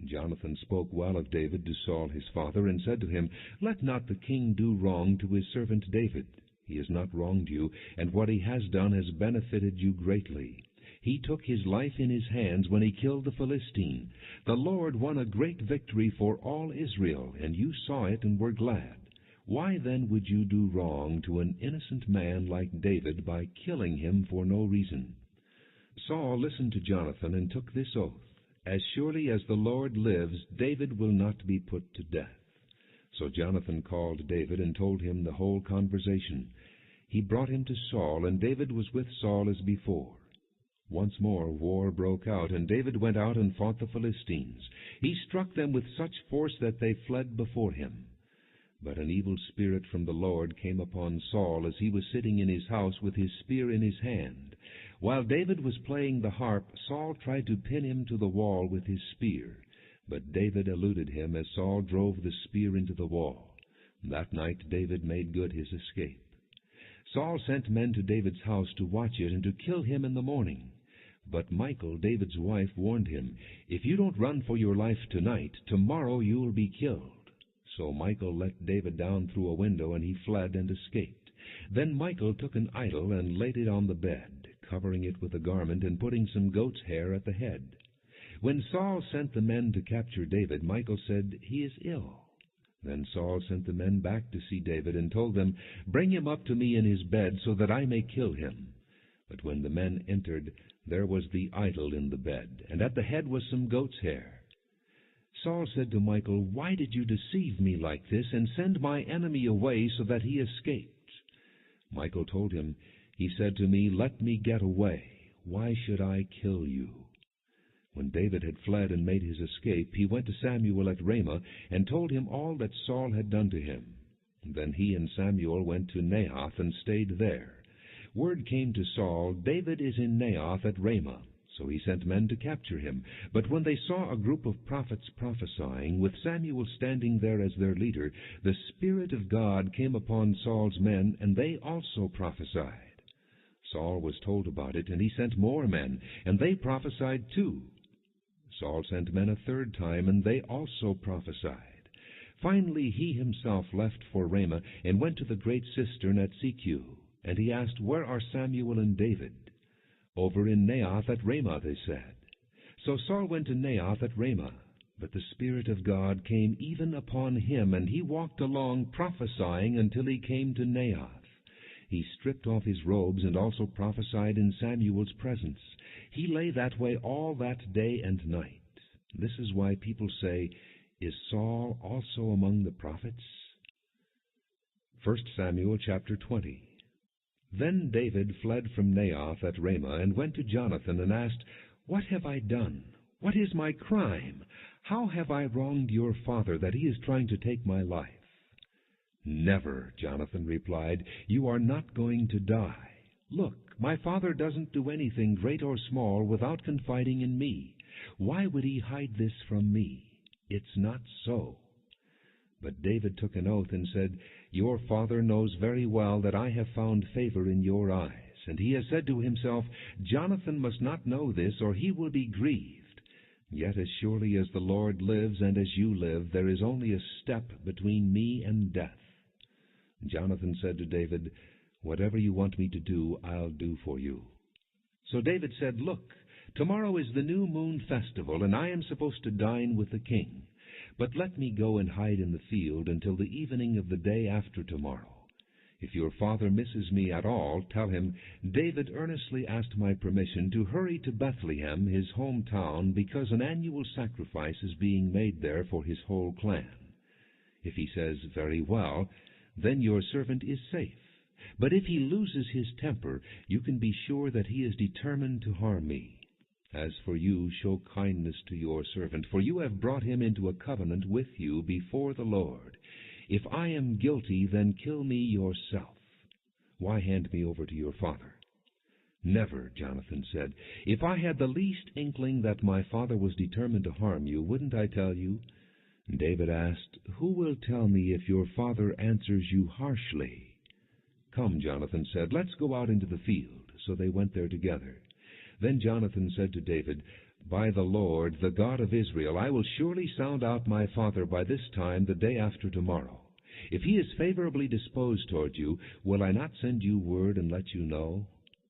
Jonathan spoke well of David to Saul his father, and said to him, "Let not the king do wrong to his servant David. He has not wronged you, and what he has done has benefited you greatly. He took his life in his hands when he killed the Philistine. The Lord won a great victory for all Israel, and you saw it and were glad. Why then would you do wrong to an innocent man like David by killing him for no reason?" Saul listened to Jonathan and took this oath, "As surely as the Lord lives, David will not be put to death." So Jonathan called David and told him the whole conversation. He brought him to Saul, and David was with Saul as before. Once more war broke out, and David went out and fought the Philistines. He struck them with such force that they fled before him. But an evil spirit from the Lord came upon Saul as he was sitting in his house with his spear in his hand. While David was playing the harp, Saul tried to pin him to the wall with his spear. But David eluded him as Saul drove the spear into the wall. That night David made good his escape. Saul sent men to David's house to watch it and to kill him in the morning. But Michal, David's wife, warned him, "If you don't run for your life tonight, tomorrow you will be killed." So Michal let David down through a window, and he fled and escaped. Then Michal took an idol and laid it on the bed, covering it with a garment and putting some goat's hair at the head. When Saul sent the men to capture David, Michal said, "He is ill." Then Saul sent the men back to see David and told them, "Bring him up to me in his bed so that I may kill him." But when the men entered, there was the idol in the bed, and at the head was some goat's hair. Saul said to Michal, "Why did you deceive me like this and send my enemy away so that he escaped?" Michal told him, "He said to me, 'Let me get away. Why should I kill you?'" When David had fled and made his escape, he went to Samuel at Ramah and told him all that Saul had done to him. Then he and Samuel went to Naioth and stayed there. Word came to Saul, "David is in Naioth at Ramah." So he sent men to capture him. But when they saw a group of prophets prophesying, with Samuel standing there as their leader, the Spirit of God came upon Saul's men, and they also prophesied. Saul was told about it, and he sent more men, and they prophesied too. Saul sent men a third time, and they also prophesied. Finally he himself left for Ramah and went to the great cistern at Secu. And he asked, "Where are Samuel and David?" "Over in Naioth at Ramah," they said. So Saul went to Naioth at Ramah. But the Spirit of God came even upon him, and he walked along prophesying until he came to Naioth. He stripped off his robes and also prophesied in Samuel's presence. He lay that way all that day and night. This is why people say, "Is Saul also among the prophets?" 1 Samuel chapter 20. Then David fled from Naioth at Ramah and went to Jonathan and asked, "What have I done? What is my crime? How have I wronged your father that he is trying to take my life?" "Never," Jonathan replied. "You are not going to die. Look, my father doesn't do anything great or small without confiding in me. Why would he hide this from me? It's not so." But David took an oath and said, "Your father knows very well that I have found favor in your eyes, and he has said to himself, 'Jonathan must not know this, or he will be grieved.' Yet as surely as the Lord lives and as you live, there is only a step between me and death." Jonathan said to David, "Whatever you want me to do, I'll do for you." So David said, "Look, tomorrow is the new moon festival, and I am supposed to dine with the king. But let me go and hide in the field until the evening of the day after tomorrow. If your father misses me at all, tell him, 'David earnestly asked my permission to hurry to Bethlehem, his hometown, because an annual sacrifice is being made there for his whole clan.' If he says, 'Very well,' then your servant is safe. But if he loses his temper, you can be sure that he is determined to harm me. As for you, show kindness to your servant, for you have brought him into a covenant with you before the Lord. If I am guilty, then kill me yourself. Why hand me over to your father?" "Never," Jonathan said. "If I had the least inkling that my father was determined to harm you, wouldn't I tell you?" David asked, "Who will tell me if your father answers you harshly?" "Come," Jonathan said, "let's go out into the field." So they went there together. Then Jonathan said to David, "By the Lord, the God of Israel, I will surely sound out my father by this time the day after tomorrow. If he is favorably disposed toward you, will I not send you word and let you know?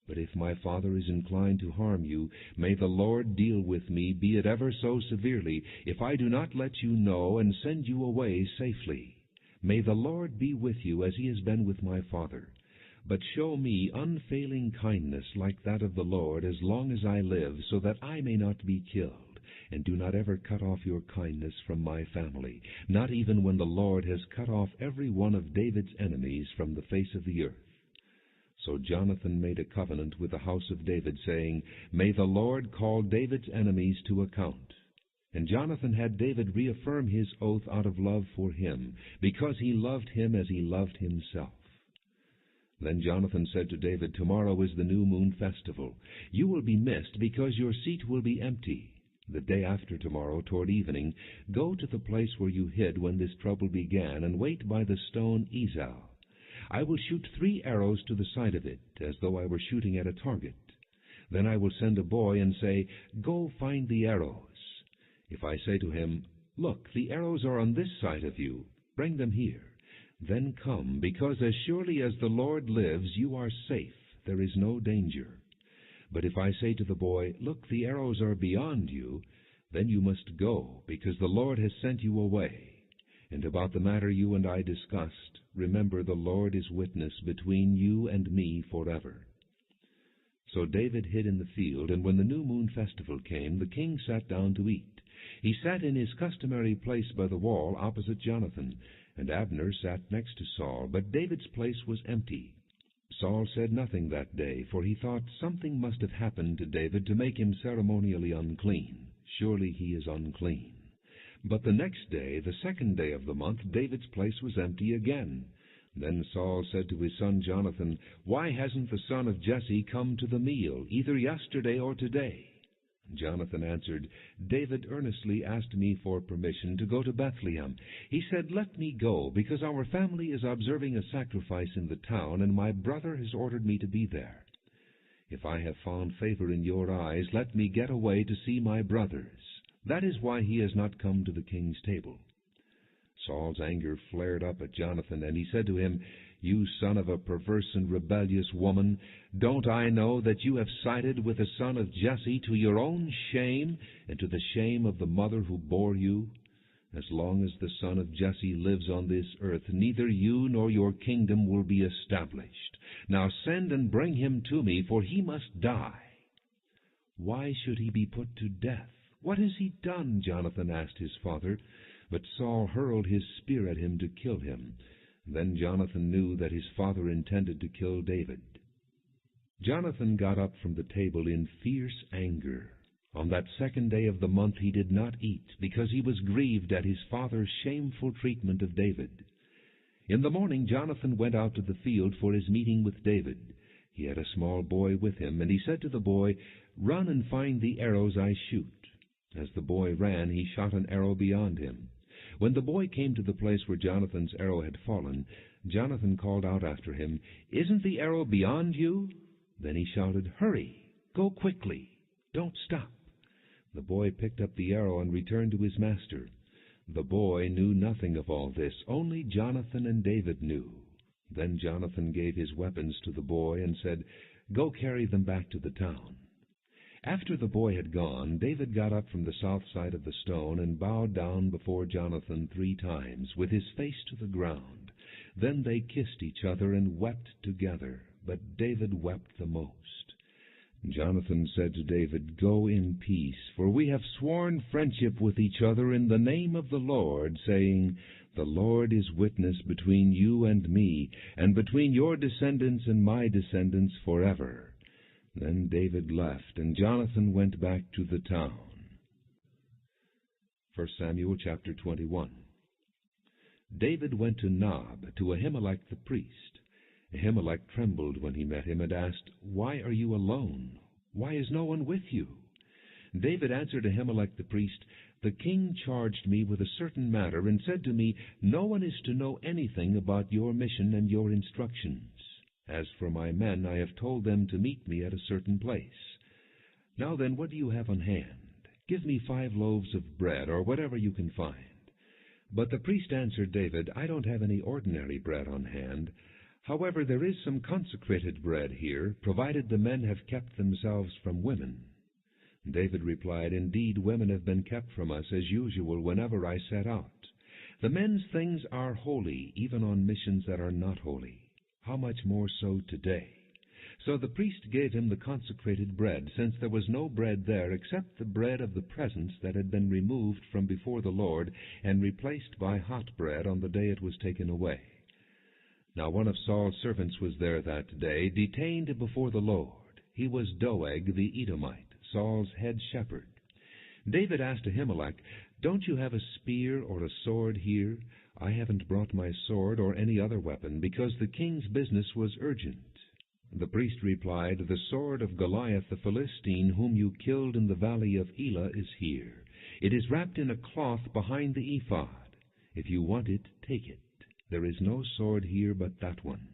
But if my father is inclined to harm you, may the Lord deal with me, be it ever so severely, if I do not let you know and send you away safely. May the Lord be with you as he has been with my father. But show me unfailing kindness like that of the Lord as long as I live, so that I may not be killed, and do not ever cut off your kindness from my family, not even when the Lord has cut off every one of David's enemies from the face of the earth." So Jonathan made a covenant with the house of David, saying, "May the Lord call David's enemies to account." And Jonathan had David reaffirm his oath out of love for him, because he loved him as he loved himself. Then Jonathan said to David, "Tomorrow is the new moon festival. You will be missed, because your seat will be empty. The day after tomorrow, toward evening, go to the place where you hid when this trouble began, and wait by the stone Ezel. I will shoot 3 arrows to the side of it, as though I were shooting at a target. Then I will send a boy and say, 'Go find the arrows.' If I say to him, 'Look, the arrows are on this side of you, bring them here,' then come, because as surely as the Lord lives, you are safe, there is no danger. But if I say to the boy, 'Look, the arrows are beyond you,' then you must go, because the Lord has sent you away. And about the matter you and I discussed, remember the Lord is witness between you and me forever." So David hid in the field, and when the new moon festival came, the king sat down to eat. He sat in his customary place by the wall opposite Jonathan, and Abner sat next to Saul, but David's place was empty. Saul said nothing that day, for he thought something must have happened to David to make him ceremonially unclean. Surely he is unclean. But the next day, the 2nd day of the month, David's place was empty again. Then Saul said to his son Jonathan, "Why hasn't the son of Jesse come to the meal, either yesterday or today?" Jonathan answered, "David earnestly asked me for permission to go to Bethlehem. He said, 'Let me go, because our family is observing a sacrifice in the town, and my brother has ordered me to be there. If I have found favor in your eyes, let me get away to see my brothers. That is why he has not come to the king's table.'" Saul's anger flared up at Jonathan, and he said to him, "You son of a perverse and rebellious woman, don't I know that you have sided with the son of Jesse to your own shame and to the shame of the mother who bore you? As long as the son of Jesse lives on this earth, neither you nor your kingdom will be established. Now send and bring him to me, for he must die." "Why should he be put to death? What has he done?" Jonathan asked his father. But Saul hurled his spear at him to kill him. Then Jonathan knew that his father intended to kill David. Jonathan got up from the table in fierce anger. On that 2nd day of the month he did not eat, because he was grieved at his father's shameful treatment of David. In the morning Jonathan went out to the field for his meeting with David. He had a small boy with him, and he said to the boy, "Run and find the arrows I shoot." As the boy ran, he shot an arrow beyond him. When the boy came to the place where Jonathan's arrow had fallen, Jonathan called out after him, "Isn't the arrow beyond you?" Then he shouted, "Hurry! Go quickly! Don't stop!" The boy picked up the arrow and returned to his master. The boy knew nothing of all this, only Jonathan and David knew. Then Jonathan gave his weapons to the boy and said, "Go carry them back to the town." After the boy had gone, David got up from the south side of the stone and bowed down before Jonathan 3 times, with his face to the ground. Then they kissed each other and wept together, but David wept the most. Jonathan said to David, "Go in peace, for we have sworn friendship with each other in the name of the Lord, saying, 'The Lord is witness between you and me, and between your descendants and my descendants forever.'" Then David left, and Jonathan went back to the town. 1 Samuel chapter 21. David went to Nob, to Ahimelech the priest. Ahimelech trembled when he met him and asked, "Why are you alone? Why is no one with you?" David answered Ahimelech the priest, "The king charged me with a certain matter and said to me, 'No one is to know anything about your mission and your instructions.' As for my men, I have told them to meet me at a certain place. Now then, what do you have on hand? Give me 5 loaves of bread, or whatever you can find." But the priest answered David, "I don't have any ordinary bread on hand. However, there is some consecrated bread here, provided the men have kept themselves from women." David replied, "Indeed, women have been kept from us as usual whenever I set out. The men's things are holy, even on missions that are not holy. How much more so today? So the priest gave him the consecrated bread, since there was no bread there except the bread of the presence that had been removed from before the Lord and replaced by hot bread on the day it was taken away. Now one of Saul's servants was there that day, detained before the Lord. He was Doeg the Edomite, Saul's head shepherd. David asked Ahimelech, "Don't you have a spear or a sword here? I haven't brought my sword or any other weapon, because the king's business was urgent." The priest replied, "The sword of Goliath the Philistine, whom you killed in the valley of Elah, is here. It is wrapped in a cloth behind the ephod. If you want it, take it. There is no sword here but that one."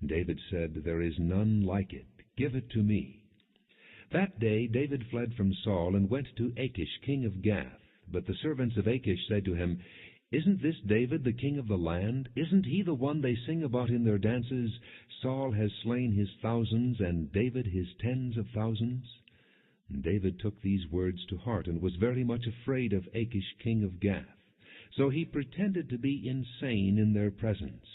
David said, "There is none like it. Give it to me." That day David fled from Saul and went to Achish, king of Gath. But the servants of Achish said to him, "Isn't this David the king of the land? Isn't he the one they sing about in their dances? Saul has slain his thousands, and David his tens of thousands." And David took these words to heart, and was very much afraid of Achish, king of Gath. So he pretended to be insane in their presence.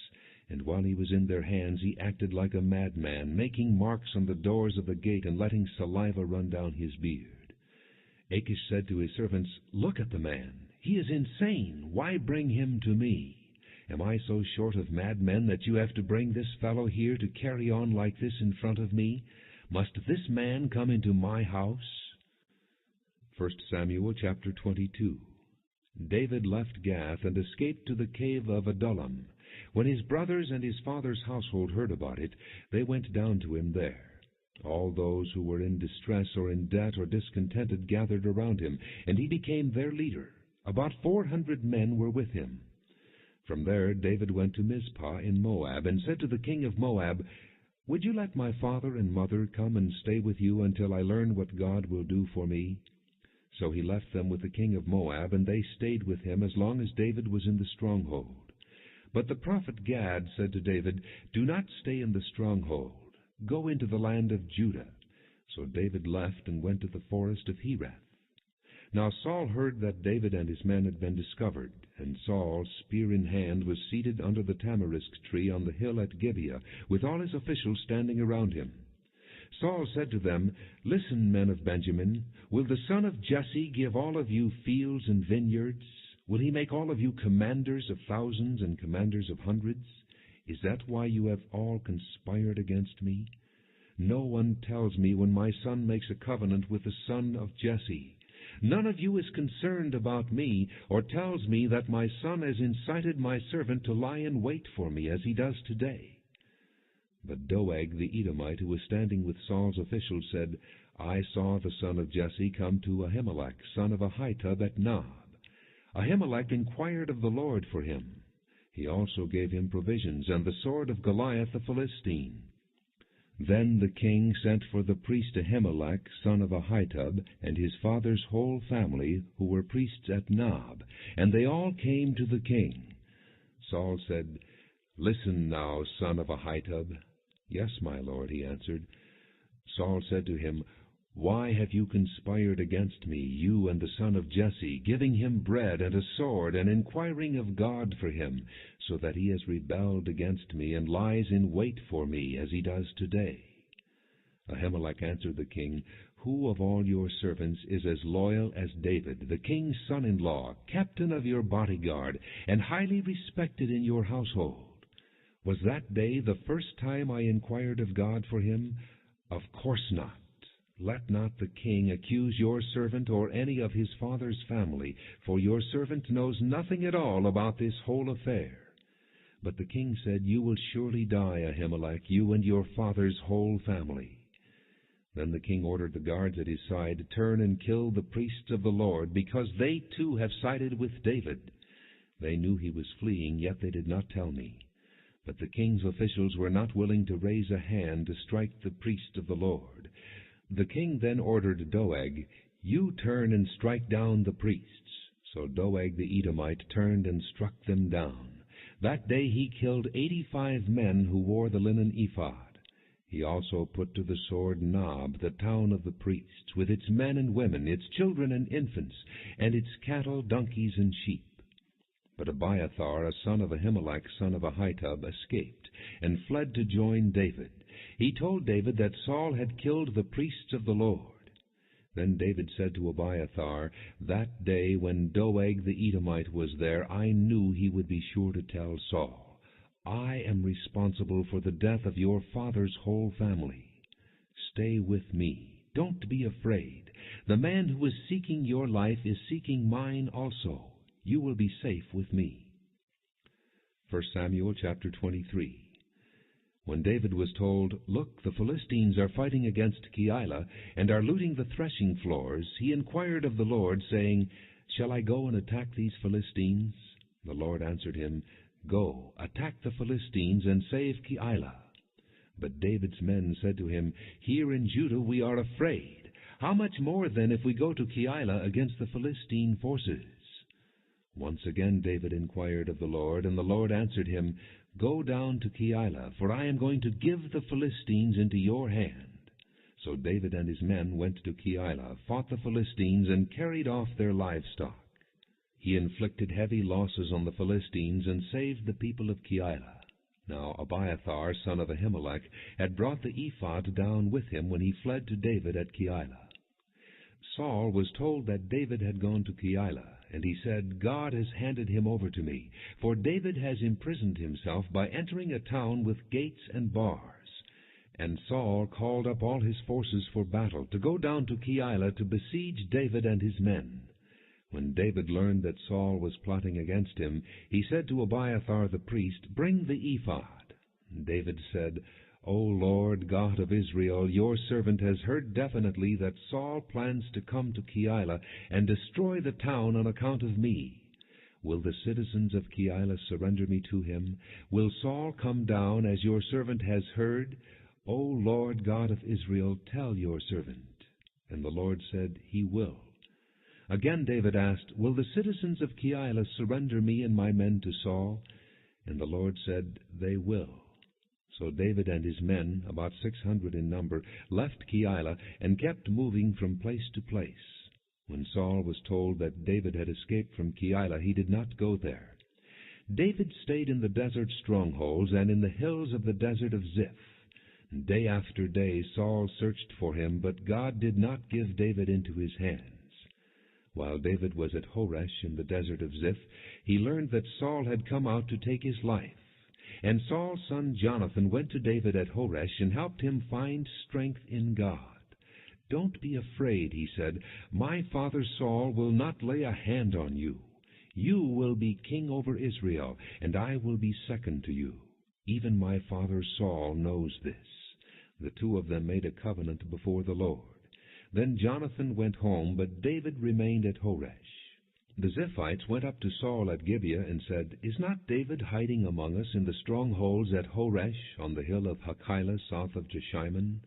And while he was in their hands, he acted like a madman, making marks on the doors of the gate and letting saliva run down his beard. Achish said to his servants, "Look at the man. He is insane. Why bring him to me? Am I so short of madmen that you have to bring this fellow here to carry on like this in front of me? Must this man come into my house?" 1 Samuel chapter 22. David left Gath and escaped to the cave of Adullam. When his brothers and his father's household heard about it, they went down to him there. All those who were in distress or in debt or discontented gathered around him, and he became their leader. About 400 men were with him. From there David went to Mizpah in Moab, and said to the king of Moab, "Would you let my father and mother come and stay with you until I learn what God will do for me?" So he left them with the king of Moab, and they stayed with him as long as David was in the stronghold. But the prophet Gad said to David, "Do not stay in the stronghold. Go into the land of Judah." So David left and went to the forest of Herath. Now Saul heard that David and his men had been discovered, and Saul, spear in hand, was seated under the tamarisk tree on the hill at Gibeah, with all his officials standing around him. Saul said to them, "Listen, men of Benjamin, will the son of Jesse give all of you fields and vineyards? Will he make all of you commanders of thousands and commanders of hundreds? Is that why you have all conspired against me? No one tells me when my son makes a covenant with the son of Jesse. None of you is concerned about me, or tells me that my son has incited my servant to lie in wait for me, as he does today." But Doeg the Edomite, who was standing with Saul's officials, said, "I saw the son of Jesse come to Ahimelech, son of Ahitub, at Nob. Ahimelech inquired of the Lord for him. He also gave him provisions, and the sword of Goliath the Philistine." Then the king sent for the priest Ahimelech, son of Ahitub, and his father's whole family, who were priests at Nob, and they all came to the king. Saul said, "Listen now, son of Ahitub." "Yes, my lord," he answered. Saul said to him, "Why have you conspired against me, you and the son of Jesse, giving him bread and a sword, and inquiring of God for him, so that he has rebelled against me, and lies in wait for me, as he does today?" Ahimelech answered the king, "Who of all your servants is as loyal as David, the king's son-in-law, captain of your bodyguard, and highly respected in your household? Was that day the first time I inquired of God for him? Of course not. Let not the king accuse your servant or any of his father's family, for your servant knows nothing at all about this whole affair." But the king said, "You will surely die, Ahimelech, you and your father's whole family." Then the king ordered the guards at his side, "Turn and kill the priests of the Lord, because they too have sided with David." They knew he was fleeing, yet they did not tell me. But the king's officials were not willing to raise a hand to strike the priests of the Lord. The king then ordered Doeg, "You turn and strike down the priests." So Doeg the Edomite turned and struck them down. That day he killed 85 men who wore the linen ephod. He also put to the sword Nob, the town of the priests, with its men and women, its children and infants, and its cattle, donkeys, and sheep. But Abiathar, a son of Ahimelech, son of Ahitub, escaped, and fled to join David. He told David that Saul had killed the priests of the Lord. Then David said to Abiathar, "That day when Doeg the Edomite was there, I knew he would be sure to tell Saul, 'I am responsible for the death of your father's whole family. Stay with me. Don't be afraid. The man who is seeking your life is seeking mine also. You will be safe with me.'" 1 Samuel chapter 23. When David was told, "Look, the Philistines are fighting against Keilah, and are looting the threshing floors," he inquired of the Lord, saying, "Shall I go and attack these Philistines?" The Lord answered him, "Go, attack the Philistines, and save Keilah." But David's men said to him, "Here in Judah we are afraid. How much more then if we go to Keilah against the Philistine forces?" Once again David inquired of the Lord, and the Lord answered him, "Go down to Keilah, for I am going to give the Philistines into your hand." So David and his men went to Keilah, fought the Philistines, and carried off their livestock. He inflicted heavy losses on the Philistines and saved the people of Keilah. Now Abiathar, son of Ahimelech, had brought the ephod down with him when he fled to David at Keilah. Saul was told that David had gone to Keilah, and he said, "God has handed him over to me, for David has imprisoned himself by entering a town with gates and bars." And Saul called up all his forces for battle, to go down to Keilah to besiege David and his men. When David learned that Saul was plotting against him, he said to Abiathar the priest, "Bring the ephod." David said, "O Lord God of Israel, your servant has heard definitely that Saul plans to come to Keilah and destroy the town on account of me. Will the citizens of Keilah surrender me to him? Will Saul come down, as your servant has heard? O Lord God of Israel, tell your servant." And the Lord said, "He will." Again David asked, "Will the citizens of Keilah surrender me and my men to Saul?" And the Lord said, "They will." So David and his men, about 600 in number, left Keilah and kept moving from place to place. When Saul was told that David had escaped from Keilah, he did not go there. David stayed in the desert strongholds and in the hills of the desert of Ziph. Day after day Saul searched for him, but God did not give David into his hands. While David was at Horesh in the desert of Ziph, he learned that Saul had come out to take his life. And Saul's son Jonathan went to David at Horesh and helped him find strength in God. "Don't be afraid," he said. "My father Saul will not lay a hand on you. You will be king over Israel, and I will be second to you. Even my father Saul knows this." The two of them made a covenant before the Lord. Then Jonathan went home, but David remained at Horesh. The Ziphites went up to Saul at Gibeah and said, "Is not David hiding among us in the strongholds at Horesh on the hill of Hachilah south of Jeshimon?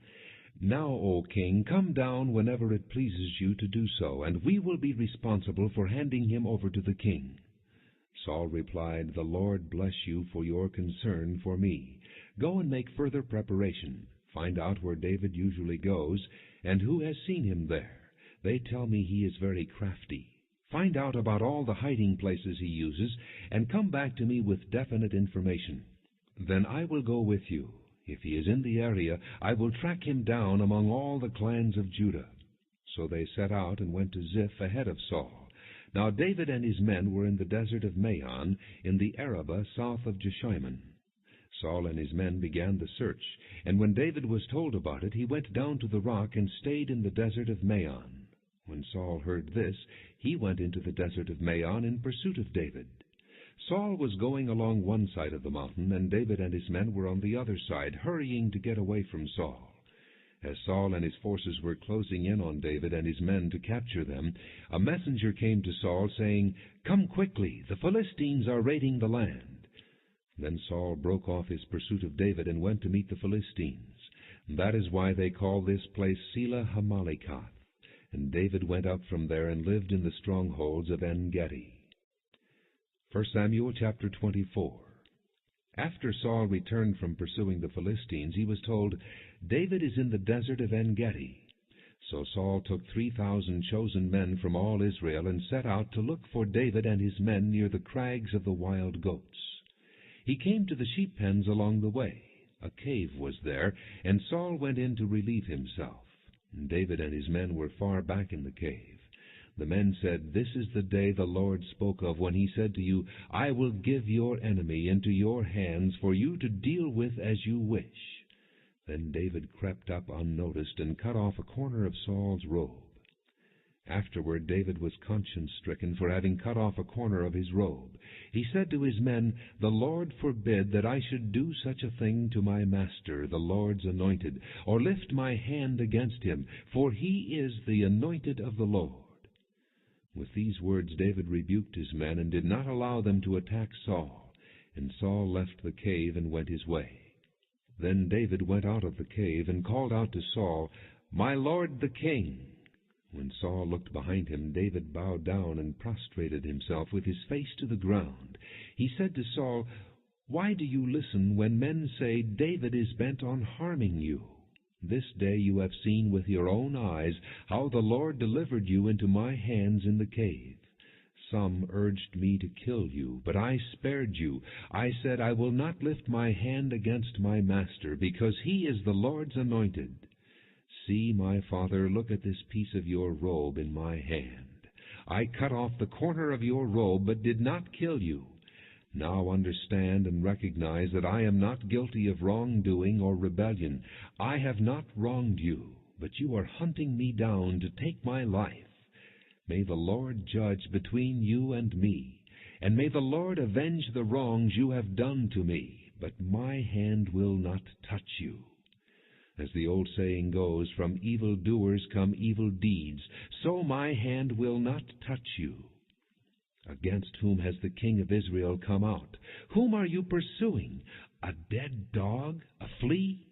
Now, O king, come down whenever it pleases you to do so, and we will be responsible for handing him over to the king." Saul replied, "The Lord bless you for your concern for me. Go and make further preparation. Find out where David usually goes, and who has seen him there. They tell me he is very crafty. Find out about all the hiding places he uses, and come back to me with definite information. Then I will go with you. If he is in the area, I will track him down among all the clans of Judah." So they set out and went to Ziph ahead of Saul. Now David and his men were in the desert of Maon, in the Arabah south of Jeshimon. Saul and his men began the search, and when David was told about it, he went down to the rock and stayed in the desert of Maon. When Saul heard this, he went into the desert of Maon in pursuit of David. Saul was going along one side of the mountain, and David and his men were on the other side, hurrying to get away from Saul. As Saul and his forces were closing in on David and his men to capture them, a messenger came to Saul, saying, "Come quickly, the Philistines are raiding the land." Then Saul broke off his pursuit of David and went to meet the Philistines. That is why they call this place Selah Hamalekath. And David went up from there and lived in the strongholds of En-Gedi. 1 Samuel chapter 24. After Saul returned from pursuing the Philistines, he was told, "David is in the desert of En-Gedi." So Saul took 3,000 chosen men from all Israel and set out to look for David and his men near the crags of the wild goats. He came to the sheep pens along the way. A cave was there, and Saul went in to relieve himself. David and his men were far back in the cave. The men said, "This is the day the Lord spoke of when he said to you, 'I will give your enemy into your hands for you to deal with as you wish.'" Then David crept up unnoticed and cut off a corner of Saul's robe. Afterward David was conscience-stricken for having cut off a corner of his robe. He said to his men, "The Lord forbid that I should do such a thing to my master, the Lord's anointed, or lift my hand against him, for he is the anointed of the Lord." With these words David rebuked his men and did not allow them to attack Saul, and Saul left the cave and went his way. Then David went out of the cave and called out to Saul, "My lord the king." When Saul looked behind him, David bowed down and prostrated himself with his face to the ground. He said to Saul, "Why do you listen when men say, 'David is bent on harming you'? This day you have seen with your own eyes how the Lord delivered you into my hands in the cave. Some urged me to kill you, but I spared you. I said, 'I will not lift my hand against my master, because he is the Lord's anointed.' See, my father, look at this piece of your robe in my hand. I cut off the corner of your robe, but did not kill you. Now understand and recognize that I am not guilty of wrongdoing or rebellion. I have not wronged you, but you are hunting me down to take my life. May the Lord judge between you and me, and may the Lord avenge the wrongs you have done to me, but my hand will not touch you. As the old saying goes, from evil doers come evil deeds, so my hand will not touch you. Against whom has the king of Israel come out? Whom are you pursuing? A dead dog? A flea?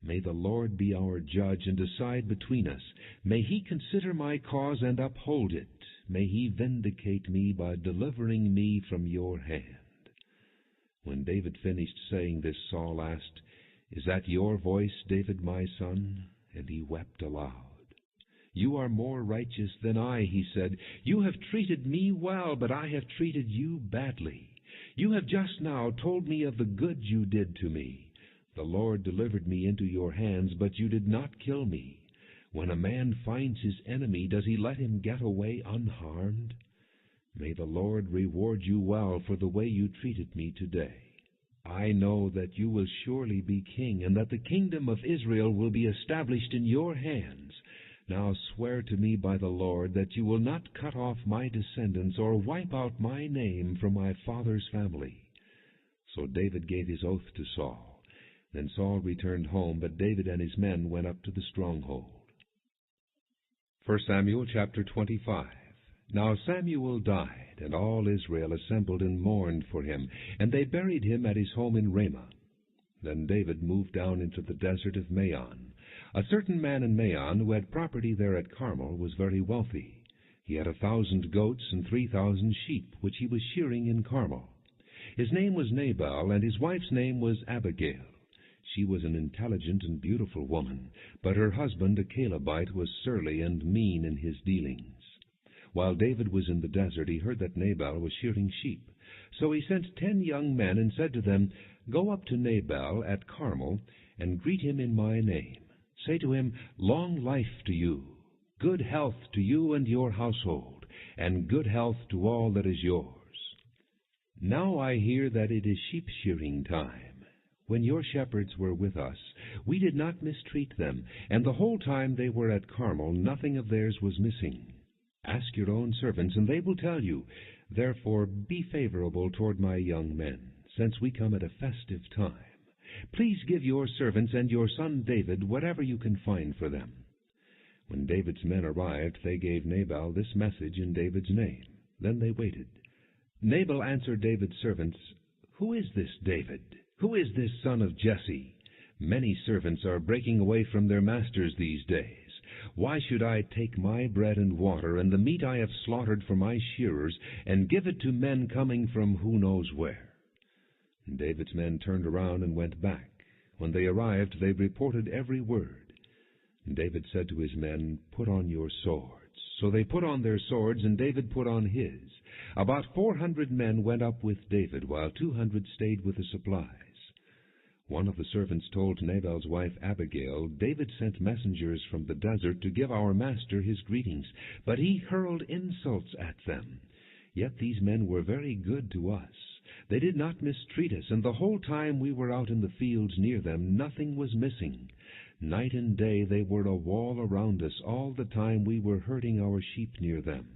May the Lord be our judge and decide between us. May he consider my cause and uphold it. May he vindicate me by delivering me from your hand." When David finished saying this, Saul asked, "Is that your voice, David, my son?" And he wept aloud. "You are more righteous than I," he said. "You have treated me well, but I have treated you badly. You have just now told me of the good you did to me. The Lord delivered me into your hands, but you did not kill me. When a man finds his enemy, does he let him get away unharmed? May the Lord reward you well for the way you treated me today. I know that you will surely be king, and that the kingdom of Israel will be established in your hands. Now swear to me by the Lord that you will not cut off my descendants or wipe out my name from my father's family." So David gave his oath to Saul. Then Saul returned home, but David and his men went up to the stronghold. 1 Samuel chapter 25. Now Samuel died, and all Israel assembled and mourned for him, and they buried him at his home in Ramah. Then David moved down into the desert of Maon. A certain man in Maon, who had property there at Carmel, was very wealthy. He had 1,000 goats and 3,000 sheep, which he was shearing in Carmel. His name was Nabal, and his wife's name was Abigail. She was an intelligent and beautiful woman, but her husband, a Calebite, was surly and mean in his dealings. While David was in the desert, he heard that Nabal was shearing sheep. So he sent 10 young men and said to them, "Go up to Nabal at Carmel and greet him in my name. Say to him, 'Long life to you, good health to you and your household, and good health to all that is yours. Now I hear that it is sheep-shearing time. When your shepherds were with us, we did not mistreat them, and the whole time they were at Carmel nothing of theirs was missing. Ask your own servants, and they will tell you. Therefore be favorable toward my young men, since we come at a festive time. Please give your servants and your son David whatever you can find for them." When David's men arrived, they gave Nabal this message in David's name. Then they waited. Nabal answered David's servants, "Who is this David? Who is this son of Jesse? Many servants are breaking away from their masters these days. Why should I take my bread and water and the meat I have slaughtered for my shearers and give it to men coming from who knows where?" And David's men turned around and went back. When they arrived, they reported every word. And David said to his men, "Put on your swords." So they put on their swords, and David put on his. About 400 men went up with David, while 200 stayed with the supplies. One of the servants told Nabal's wife Abigail, "David sent messengers from the desert to give our master his greetings, but he hurled insults at them. Yet these men were very good to us. They did not mistreat us, and the whole time we were out in the fields near them, nothing was missing. Night and day they were a wall around us all the time we were herding our sheep near them.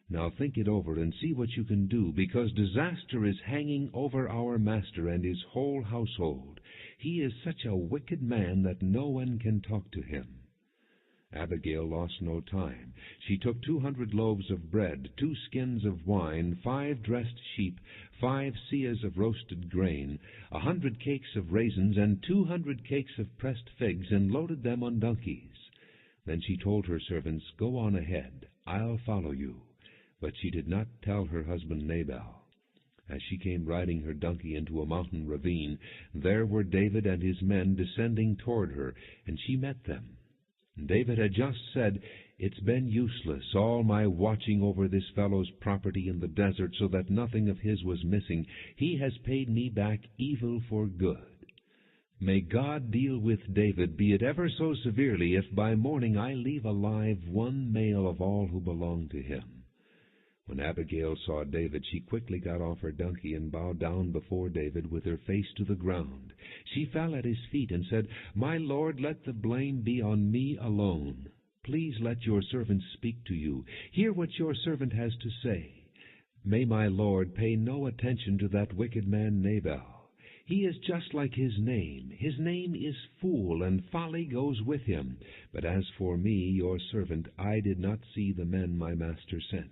Now think it over and see what you can do, because disaster is hanging over our master and his whole household. He is such a wicked man that no one can talk to him." Abigail lost no time. She took 200 loaves of bread, 2 skins of wine, 5 dressed sheep, 5 seahs of roasted grain, 100 cakes of raisins, and 200 cakes of pressed figs, and loaded them on donkeys. Then she told her servants, "Go on ahead, I'll follow you." But she did not tell her husband Nabal. As she came riding her donkey into a mountain ravine, there were David and his men descending toward her, and she met them. David had just said, "It's been useless, all my watching over this fellow's property in the desert so that nothing of his was missing. He has paid me back evil for good. May God deal with David, be it ever so severely, if by morning I leave alive one male of all who belong to him." When Abigail saw David, she quickly got off her donkey and bowed down before David with her face to the ground. She fell at his feet and said, "My lord, let the blame be on me alone. Please let your servant speak to you. Hear what your servant has to say. May my lord pay no attention to that wicked man Nabal. He is just like his name. His name is Fool, and folly goes with him. But as for me, your servant, I did not see the men my master sent.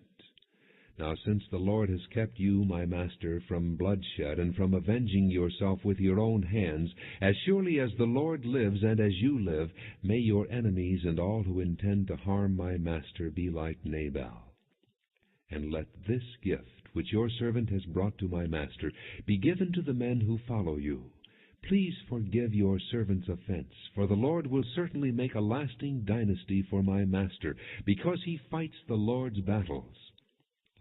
Now since the Lord has kept you, my master, from bloodshed and from avenging yourself with your own hands, as surely as the Lord lives and as you live, may your enemies and all who intend to harm my master be like Nabal. And let this gift, which your servant has brought to my master, be given to the men who follow you. Please forgive your servant's offense, for the Lord will certainly make a lasting dynasty for my master, because he fights the Lord's battles.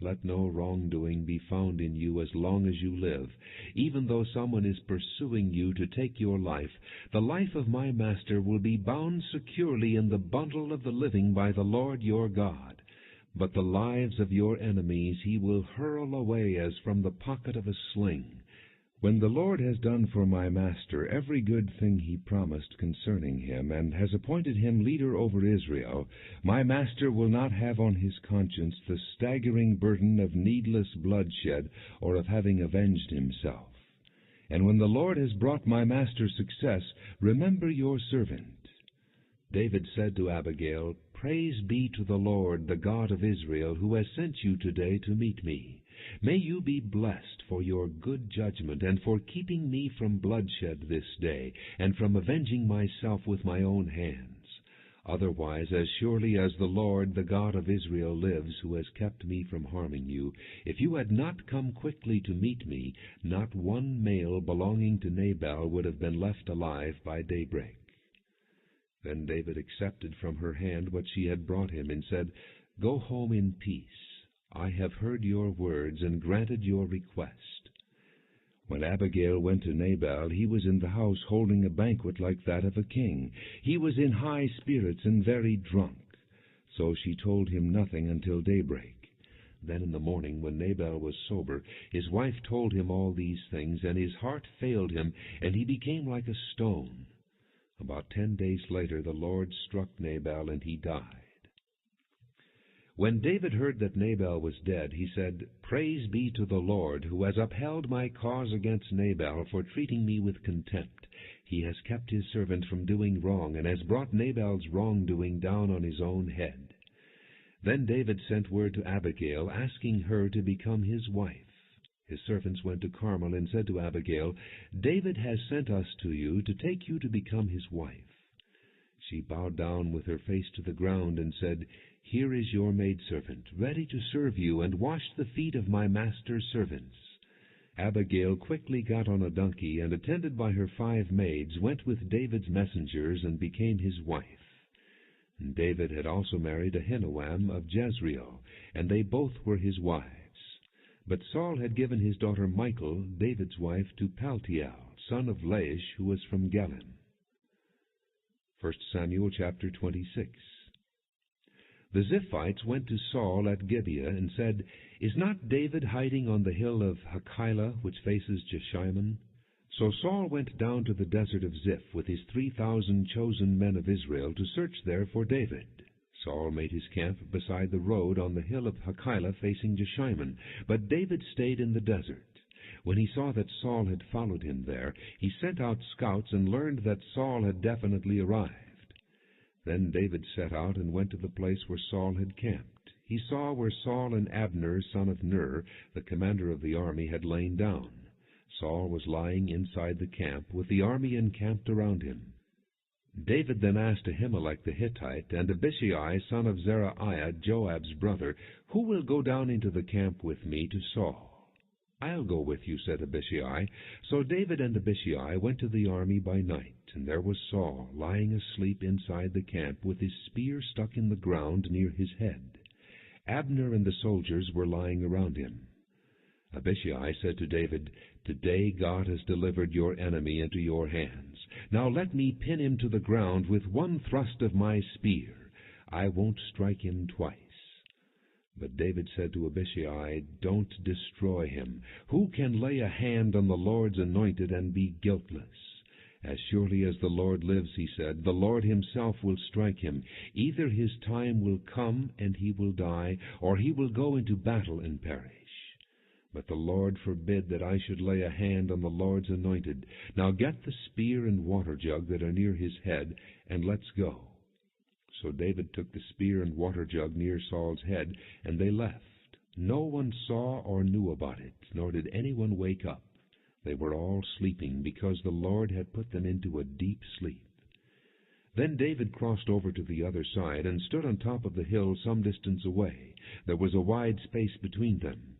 Let no wrongdoing be found in you as long as you live. Even though someone is pursuing you to take your life, the life of my master will be bound securely in the bundle of the living by the Lord your God. But the lives of your enemies he will hurl away as from the pocket of a sling. When the Lord has done for my master every good thing he promised concerning him, and has appointed him leader over Israel, my master will not have on his conscience the staggering burden of needless bloodshed or of having avenged himself. And when the Lord has brought my master success, remember your servant." David said to Abigail, "Praise be to the Lord, the God of Israel, who has sent you today to meet me. May you be blessed for your good judgment and for keeping me from bloodshed this day, and from avenging myself with my own hands. Otherwise, as surely as the Lord, the God of Israel, lives, who has kept me from harming you, if you had not come quickly to meet me, not one male belonging to Nabal would have been left alive by daybreak." Then David accepted from her hand what she had brought him, and said, "Go home in peace. I have heard your words and granted your request." When Abigail went to Nabal, he was in the house holding a banquet like that of a king. He was in high spirits and very drunk. So she told him nothing until daybreak. Then in the morning, when Nabal was sober, his wife told him all these things, and his heart failed him, and he became like a stone. About 10 days later the Lord struck Nabal, and he died. When David heard that Nabal was dead, he said, "Praise be to the Lord, who has upheld my cause against Nabal for treating me with contempt. He has kept his servant from doing wrong, and has brought Nabal's wrongdoing down on his own head." Then David sent word to Abigail, asking her to become his wife. His servants went to Carmel and said to Abigail, "David has sent us to you to take you to become his wife." She bowed down with her face to the ground and said, "Here is your maidservant, ready to serve you and wash the feet of my master's servants." Abigail quickly got on a donkey, and attended by her 5 maids, went with David's messengers and became his wife. And David had also married Ahinoam of Jezreel, and they both were his wives. But Saul had given his daughter Michal, David's wife, to Paltiel, son of Laish, who was from Galim. 1 Samuel chapter 26. The Ziphites went to Saul at Gibeah and said, Is not David hiding on the hill of Hachilah, which faces Jeshimon? So Saul went down to the desert of Ziph with his 3,000 chosen men of Israel to search there for David. Saul made his camp beside the road on the hill of Hachilah facing Jeshimon, but David stayed in the desert. When he saw that Saul had followed him there, he sent out scouts and learned that Saul had definitely arrived. Then David set out and went to the place where Saul had camped. He saw where Saul and Abner, son of Ner, the commander of the army, had lain down. Saul was lying inside the camp, with the army encamped around him. David then asked Ahimelech the Hittite and Abishai, son of Zeruiah, Joab's brother, Who will go down into the camp with me to Saul? I'll go with you, said Abishai. So David and Abishai went to the army by night, and there was Saul lying asleep inside the camp with his spear stuck in the ground near his head. Abner and the soldiers were lying around him. Abishai said to David, Today God has delivered your enemy into your hands. Now let me pin him to the ground with one thrust of my spear. I won't strike him twice. But David said to Abishai, Don't destroy him. Who can lay a hand on the Lord's anointed and be guiltless? As surely as the Lord lives, he said, the Lord himself will strike him. Either his time will come and he will die, or he will go into battle and perish. But the Lord forbid that I should lay a hand on the Lord's anointed. Now get the spear and water jug that are near his head, and let's go. So David took the spear and water jug near Saul's head, and they left. No one saw or knew about it, nor did anyone wake up. They were all sleeping, because the Lord had put them into a deep sleep. Then David crossed over to the other side, and stood on top of the hill some distance away. There was a wide space between them.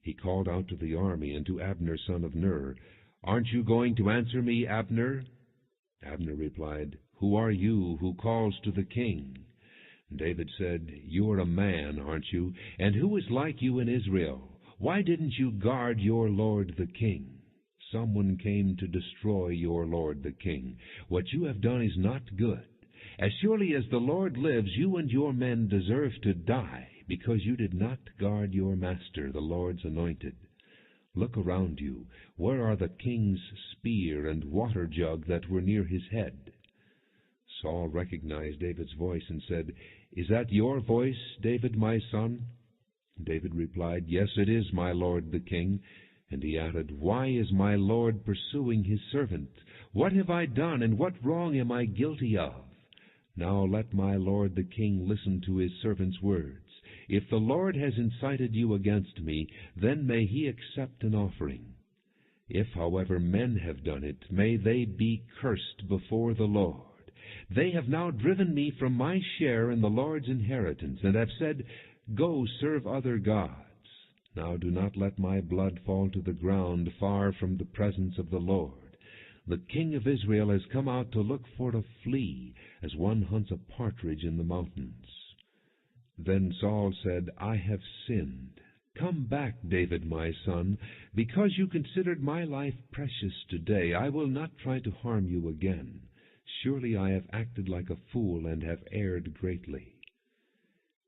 He called out to the army and to Abner, son of Ner, Aren't you going to answer me, Abner? Abner replied, Who are you who calls to the king? David said, You are a man, aren't you? And who is like you in Israel? Why didn't you guard your lord the king? Someone came to destroy your lord the king. What you have done is not good. As surely as the Lord lives, you and your men deserve to die, because you did not guard your master, the Lord's anointed. Look around you. Where are the king's spear and water jug that were near his head? Saul recognized David's voice and said, Is that your voice, David, my son? David replied, Yes, it is, my lord the king. And he added, Why is my lord pursuing his servant? What have I done, and what wrong am I guilty of? Now let my lord the king listen to his servant's words. If the Lord has incited you against me, then may he accept an offering. If, however, men have done it, may they be cursed before the Lord. They have now driven me from my share in the Lord's inheritance, and have said, Go serve other gods. Now do not let my blood fall to the ground far from the presence of the Lord. The king of Israel has come out to look for a flea, as one hunts a partridge in the mountains. Then Saul said, I have sinned. Come back, David, my son. Because you considered my life precious today, I will not try to harm you again. Surely I have acted like a fool and have erred greatly.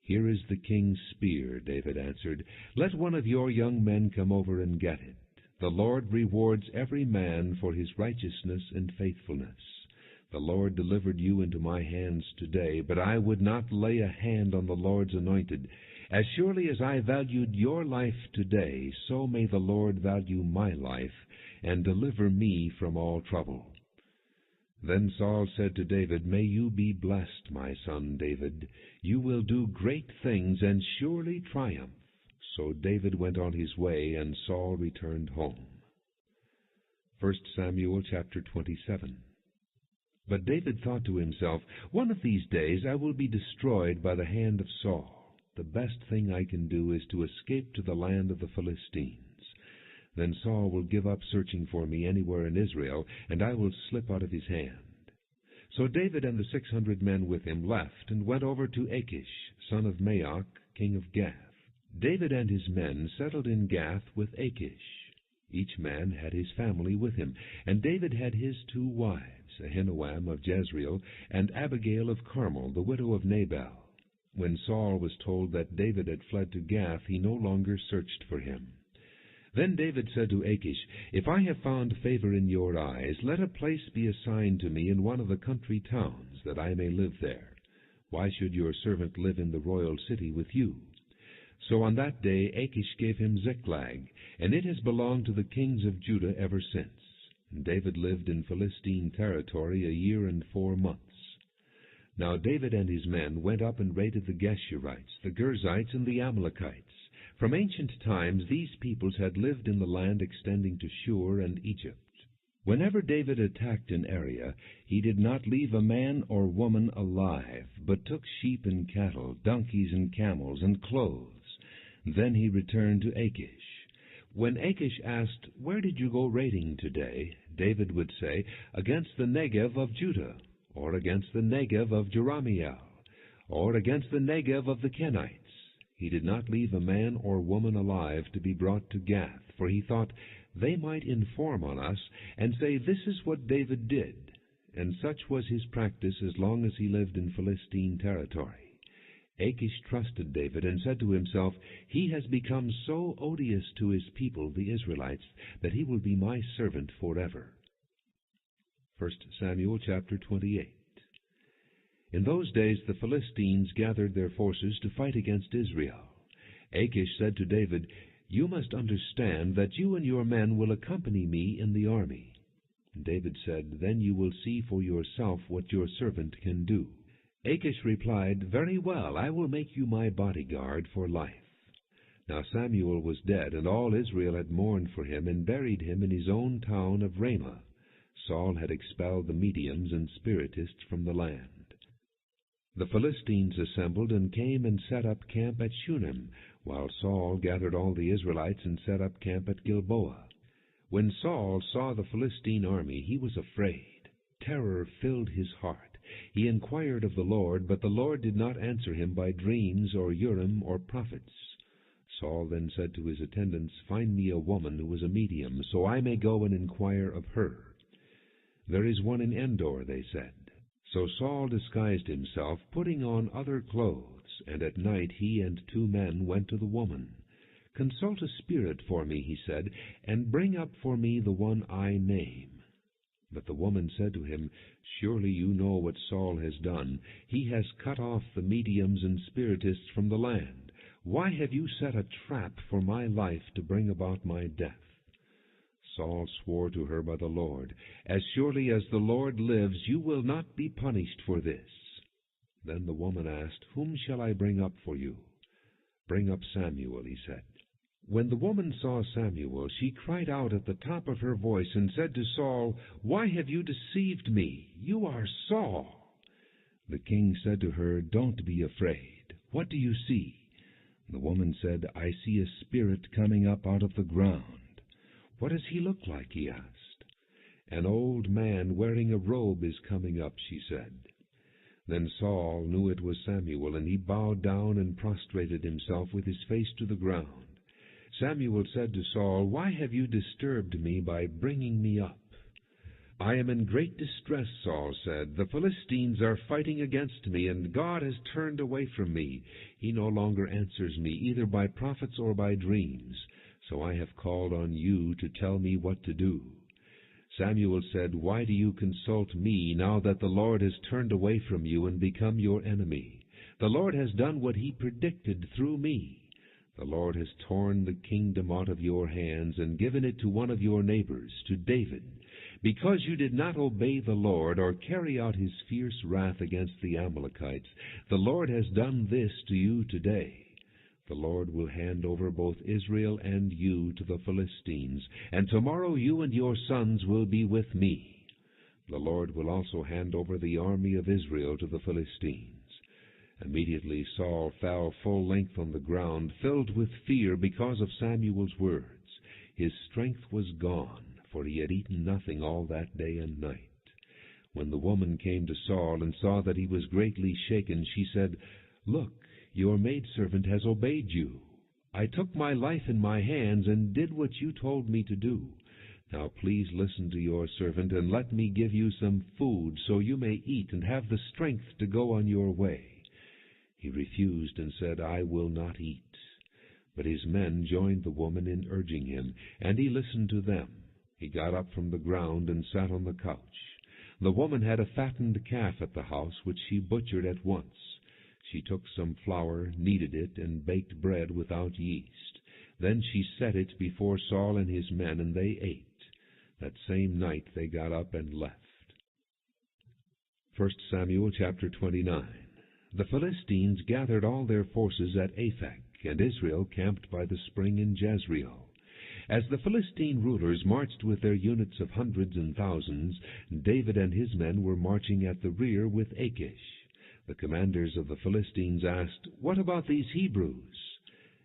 Here is the king's spear, David answered. Let one of your young men come over and get it. The Lord rewards every man for his righteousness and faithfulness. The Lord delivered you into my hands today, but I would not lay a hand on the Lord's anointed. As surely as I valued your life today, so may the Lord value my life, and deliver me from all trouble. Then Saul said to David, May you be blessed, my son David. You will do great things and surely triumph. So David went on his way, and Saul returned home. 1 Samuel chapter 27. But David thought to himself, One of these days I will be destroyed by the hand of Saul. The best thing I can do is to escape to the land of the Philistines. Then Saul will give up searching for me anywhere in Israel, and I will slip out of his hand. So David and the 600 men with him left, and went over to Achish, son of Maoch, king of Gath. David and his men settled in Gath with Achish. Each man had his family with him, and David had his 2 wives, Ahinoam of Jezreel, and Abigail of Carmel, the widow of Nabal. When Saul was told that David had fled to Gath, he no longer searched for him. Then David said to Achish, "If I have found favor in your eyes, let a place be assigned to me in one of the country towns, that I may live there. Why should your servant live in the royal city with you?" So on that day Achish gave him Ziklag, and it has belonged to the kings of Judah ever since. And David lived in Philistine territory 1 year and 4 months. Now David and his men went up and raided the Geshurites, the Girzites, and the Amalekites. From ancient times these peoples had lived in the land extending to Shur and Egypt. Whenever David attacked an area, he did not leave a man or woman alive, but took sheep and cattle, donkeys and camels, and clothes. Then he returned to Achish. When Achish asked, "Where did you go raiding today?" David would say, "Against the Negev of Judah, or against the Negev of Jerahmeel, or against the Negev of the Kenites." He did not leave a man or woman alive to be brought to Gath, for he thought, "They might inform on us, and say, 'This is what David did.'" And such was his practice as long as he lived in Philistine territory. Achish trusted David and said to himself, "He has become so odious to his people, the Israelites, that he will be my servant forever." 1 Samuel chapter 28. In those days the Philistines gathered their forces to fight against Israel. Achish said to David, "You must understand that you and your men will accompany me in the army." David said, "Then you will see for yourself what your servant can do." Achish replied, "Very well, I will make you my bodyguard for life." Now Samuel was dead, and all Israel had mourned for him, and buried him in his own town of Ramah. Saul had expelled the mediums and spiritists from the land. The Philistines assembled and came and set up camp at Shunem, while Saul gathered all the Israelites and set up camp at Gilboa. When Saul saw the Philistine army, he was afraid. Terror filled his heart. He inquired of the Lord, but the Lord did not answer him by dreams or Urim or prophets. Saul then said to his attendants, "Find me a woman who is a medium, so I may go and inquire of her." "There is one in Endor," they said. So Saul disguised himself, putting on other clothes, and at night he and 2 men went to the woman. "Consult a spirit for me," he said, "and bring up for me the one I name." But the woman said to him, "Surely you know what Saul has done. He has cut off the mediums and spiritists from the land. Why have you set a trap for my life to bring about my death?" Saul swore to her by the Lord, "As surely as the Lord lives, you will not be punished for this." Then the woman asked, "Whom shall I bring up for you?" "Bring up Samuel," he said. When the woman saw Samuel, she cried out at the top of her voice and said to Saul, "Why have you deceived me? You are Saul." The king said to her, "Don't be afraid. What do you see?" The woman said, "I see a spirit coming up out of the ground." "What does he look like?" he asked. "An old man wearing a robe is coming up," she said. Then Saul knew it was Samuel, and he bowed down and prostrated himself with his face to the ground. Samuel said to Saul, "Why have you disturbed me by bringing me up?" "I am in great distress," Saul said. "The Philistines are fighting against me, and God has turned away from me. He no longer answers me, either by prophets or by dreams. So I have called on you to tell me what to do." Samuel said, "Why do you consult me, now that the Lord has turned away from you and become your enemy? The Lord has done what he predicted through me. The Lord has torn the kingdom out of your hands and given it to one of your neighbors, to David. Because you did not obey the Lord or carry out his fierce wrath against the Amalekites, the Lord has done this to you today. The Lord will hand over both Israel and you to the Philistines, and tomorrow you and your sons will be with me. The Lord will also hand over the army of Israel to the Philistines." Immediately Saul fell full length on the ground, filled with fear because of Samuel's words. His strength was gone, for he had eaten nothing all that day and night. When the woman came to Saul and saw that he was greatly shaken, she said, "Look, your maidservant has obeyed you. I took my life in my hands and did what you told me to do. Now please listen to your servant, and let me give you some food, so you may eat and have the strength to go on your way." He refused and said, "I will not eat." But his men joined the woman in urging him, and he listened to them. He got up from the ground and sat on the couch. The woman had a fattened calf at the house, which she butchered at once. She took some flour, kneaded it, and baked bread without yeast. Then she set it before Saul and his men, and they ate. That same night they got up and left. 1 Samuel chapter 29. The Philistines gathered all their forces at Aphek, and Israel camped by the spring in Jezreel. As the Philistine rulers marched with their units of hundreds and thousands, David and his men were marching at the rear with Achish. The commanders of the Philistines asked, "What about these Hebrews?"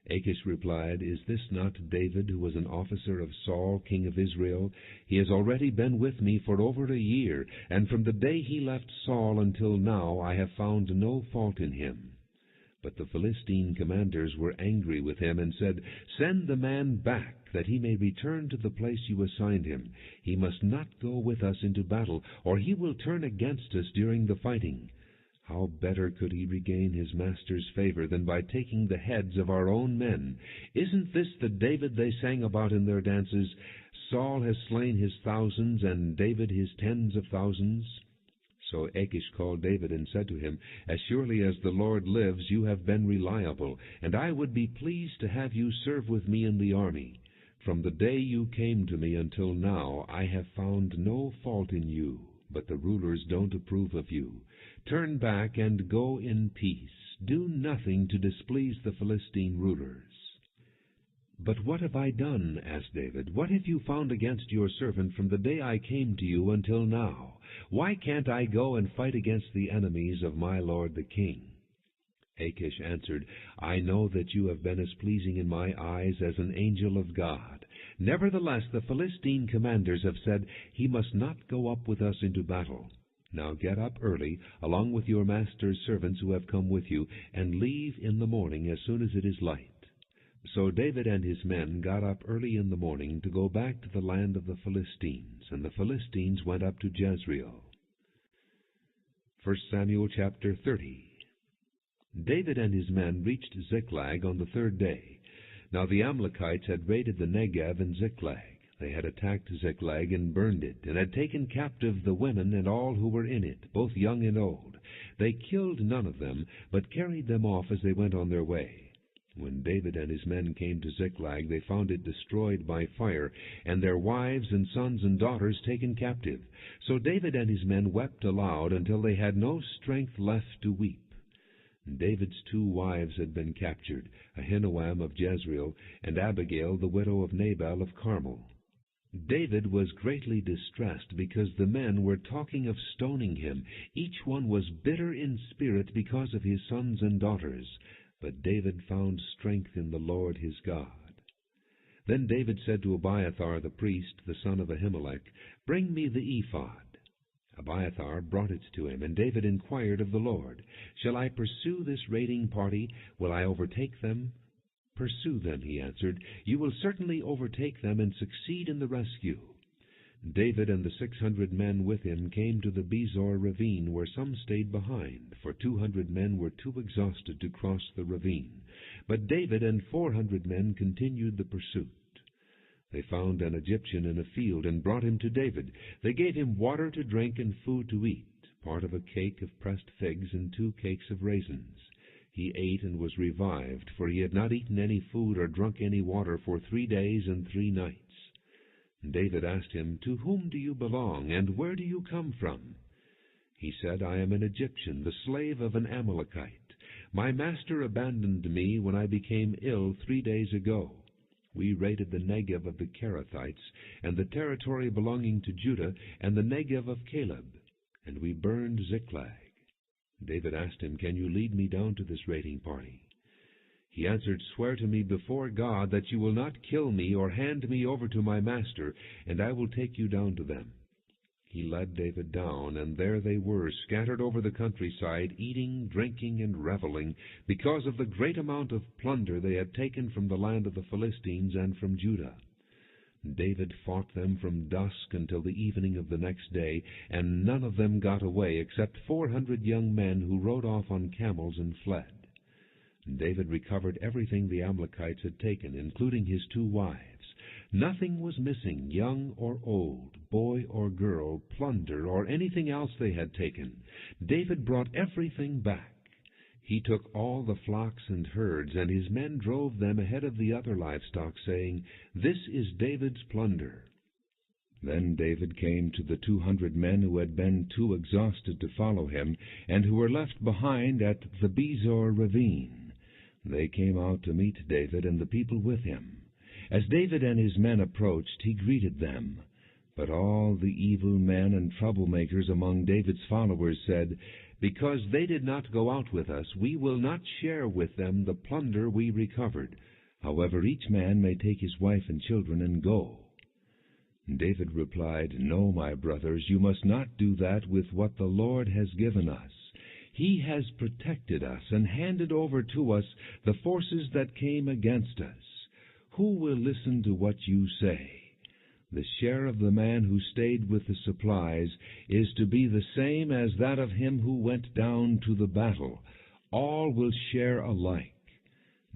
Achish replied, "Is this not David, who was an officer of Saul, king of Israel? He has already been with me for over a year, and from the day he left Saul until now I have found no fault in him." But the Philistine commanders were angry with him and said, "Send the man back, that he may return to the place you assigned him. He must not go with us into battle, or he will turn against us during the fighting." How better could he regain his master's favor than by taking the heads of our own men? Isn't this the David they sang about in their dances? Saul has slain his thousands, and David his tens of thousands. So Achish called David and said to him, "As surely as the Lord lives, you have been reliable, and I would be pleased to have you serve with me in the army. From the day you came to me until now, I have found no fault in you, but the rulers don't approve of you. Turn back and go in peace. Do nothing to displease the Philistine rulers." "But what have I done?" asked David. "What have you found against your servant from the day I came to you until now? Why can't I go and fight against the enemies of my lord the king?" Achish answered, "I know that you have been as pleasing in my eyes as an angel of God. Nevertheless, the Philistine commanders have said, 'He must not go up with us into battle.' Now get up early, along with your master's servants who have come with you, and leave in the morning as soon as it is light." So David and his men got up early in the morning to go back to the land of the Philistines, and the Philistines went up to Jezreel. 1 Samuel chapter 30. David and his men reached Ziklag on the third day. Now the Amalekites had raided the Negev and Ziklag. They had attacked Ziklag and burned it, and had taken captive the women and all who were in it, both young and old. They killed none of them, but carried them off as they went on their way. When David and his men came to Ziklag, they found it destroyed by fire, and their wives and sons and daughters taken captive. So David and his men wept aloud until they had no strength left to weep. David's 2 wives had been captured, Ahinoam of Jezreel, and Abigail, the widow of Nabal of Carmel. David was greatly distressed because the men were talking of stoning him. Each one was bitter in spirit because of his sons and daughters. But David found strength in the Lord his God. Then David said to Abiathar the priest, the son of Ahimelech, "Bring me the ephod." Abiathar brought it to him, and David inquired of the Lord, "Shall I pursue this raiding party? Will I overtake them?" "Pursue them," he answered. "You will certainly overtake them and succeed in the rescue." David and the 600 men with him came to the Bezor ravine, where some stayed behind, for 200 men were too exhausted to cross the ravine. But David and 400 men continued the pursuit. They found an Egyptian in a field and brought him to David. They gave him water to drink and food to eat, part of a cake of pressed figs and 2 cakes of raisins. He ate and was revived, for he had not eaten any food or drunk any water for 3 days and 3 nights. David asked him, "To whom do you belong, and where do you come from?" He said, "I am an Egyptian, the slave of an Amalekite. My master abandoned me when I became ill 3 days ago. We raided the Negev of the Kerethites, and the territory belonging to Judah, and the Negev of Caleb, and we burned Ziklag." David asked him, "Can you lead me down to this raiding party?" He answered, "Swear to me before God that you will not kill me or hand me over to my master, and I will take you down to them." He led David down, and there they were, scattered over the countryside, eating, drinking, and reveling, because of the great amount of plunder they had taken from the land of the Philistines and from Judah. David fought them from dusk until the evening of the next day, and none of them got away, except 400 young men who rode off on camels and fled. David recovered everything the Amalekites had taken, including his 2 wives. Nothing was missing, young or old, boy or girl, plunder, or anything else they had taken. David brought everything back. He took all the flocks and herds, and his men drove them ahead of the other livestock, saying, "This is David's plunder." Then David came to the 200 men who had been too exhausted to follow him, and who were left behind at the Bezor ravine. They came out to meet David and the people with him. As David and his men approached, he greeted them. But all the evil men and troublemakers among David's followers said, "Because they did not go out with us, we will not share with them the plunder we recovered. However, each man may take his wife and children and go." David replied, "No, my brothers, you must not do that with what the Lord has given us. He has protected us and handed over to us the forces that came against us. Who will listen to what you say? The share of the man who stayed with the supplies is to be the same as that of him who went down to the battle. All will share alike."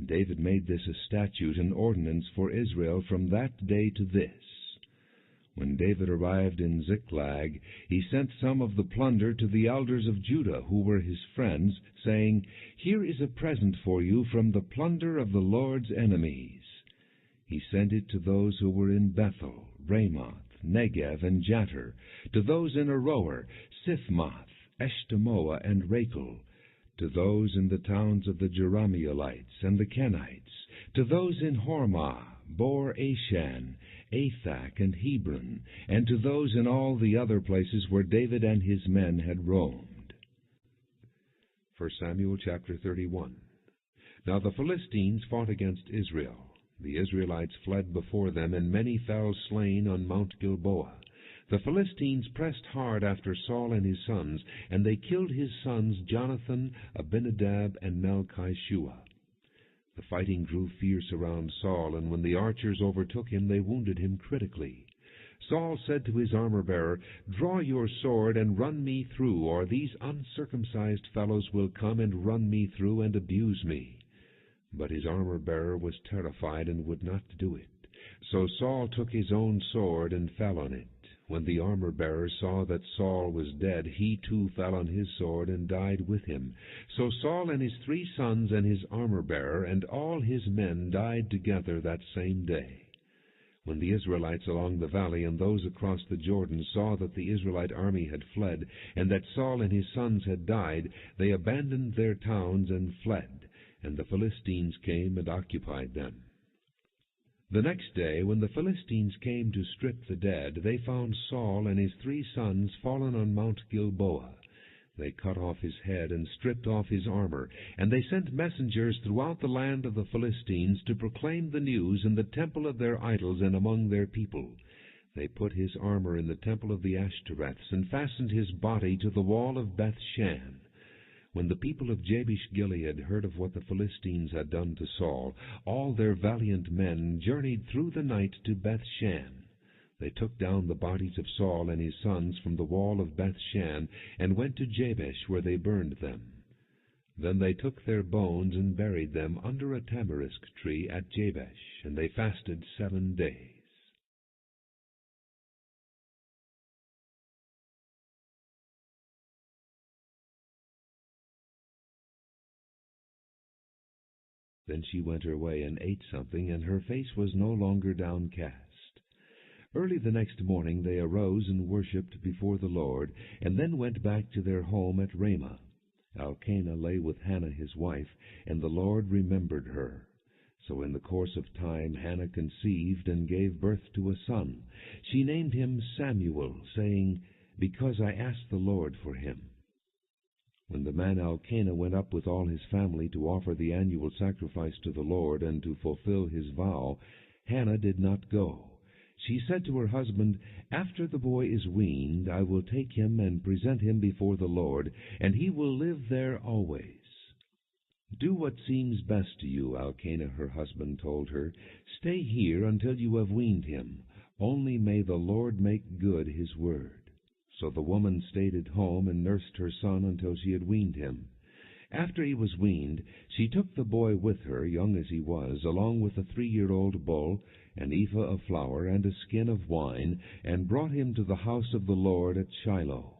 David made this a statute and ordinance for Israel from that day to this. When David arrived in Ziklag, he sent some of the plunder to the elders of Judah, who were his friends, saying, "Here is a present for you from the plunder of the Lord's enemies." He sent it to those who were in Bethel, Ramoth, Negev, and Jattir, to those in Aroer, Sifmoth, Eshtemoa, and Rachel, to those in the towns of the Jerahmeelites and the Kenites, to those in Hormah, Bor Ashan, Athak, and Hebron, and to those in all the other places where David and his men had roamed. 1 Samuel chapter 31. Now the Philistines fought against Israel. The Israelites fled before them, and many fell slain on Mount Gilboa. The Philistines pressed hard after Saul and his sons, and they killed his sons Jonathan, Abinadab, and Malchishua. The fighting grew fierce around Saul, and when the archers overtook him, they wounded him critically. Saul said to his armor-bearer, "Draw your sword and run me through, or these uncircumcised fellows will come and run me through and abuse me." But his armor-bearer was terrified and would not do it. So Saul took his own sword and fell on it. When the armor-bearer saw that Saul was dead, he too fell on his sword and died with him. So Saul and his 3 sons and his armor-bearer and all his men died together that same day. When the Israelites along the valley and those across the Jordan saw that the Israelite army had fled, and that Saul and his sons had died, they abandoned their towns and fled, and the Philistines came and occupied them. The next day, when the Philistines came to strip the dead, they found Saul and his 3 sons fallen on Mount Gilboa. They cut off his head and stripped off his armor, and they sent messengers throughout the land of the Philistines to proclaim the news in the temple of their idols and among their people. They put his armor in the temple of the Ashtoreths and fastened his body to the wall of Beth-shan. When the people of Jabesh-Gilead heard of what the Philistines had done to Saul, all their valiant men journeyed through the night to Beth-shan. They took down the bodies of Saul and his sons from the wall of Beth-shan and went to Jabesh, where they burned them. Then they took their bones and buried them under a tamarisk tree at Jabesh, and they fasted 7 days. Then she went her way and ate something, and her face was no longer downcast. Early the next morning they arose and worshipped before the Lord, and then went back to their home at Ramah. Elkanah lay with Hannah his wife, and the Lord remembered her. So in the course of time Hannah conceived and gave birth to a son. She named him Samuel, saying, "Because I asked the Lord for him." When the man Elkanah went up with all his family to offer the annual sacrifice to the Lord and to fulfill his vow, Hannah did not go. she said to her husband, "After the boy is weaned, I will take him and present him before the Lord, and he will live there always." "Do what seems best to you," Elkanah her husband told her. "Stay here until you have weaned him. Only may the Lord make good his word." So the woman stayed at home and nursed her son until she had weaned him. After he was weaned, she took the boy with her, young as he was, along with a 3-year-old bull, an ephah of flour, and a skin of wine, and brought him to the house of the Lord at Shiloh.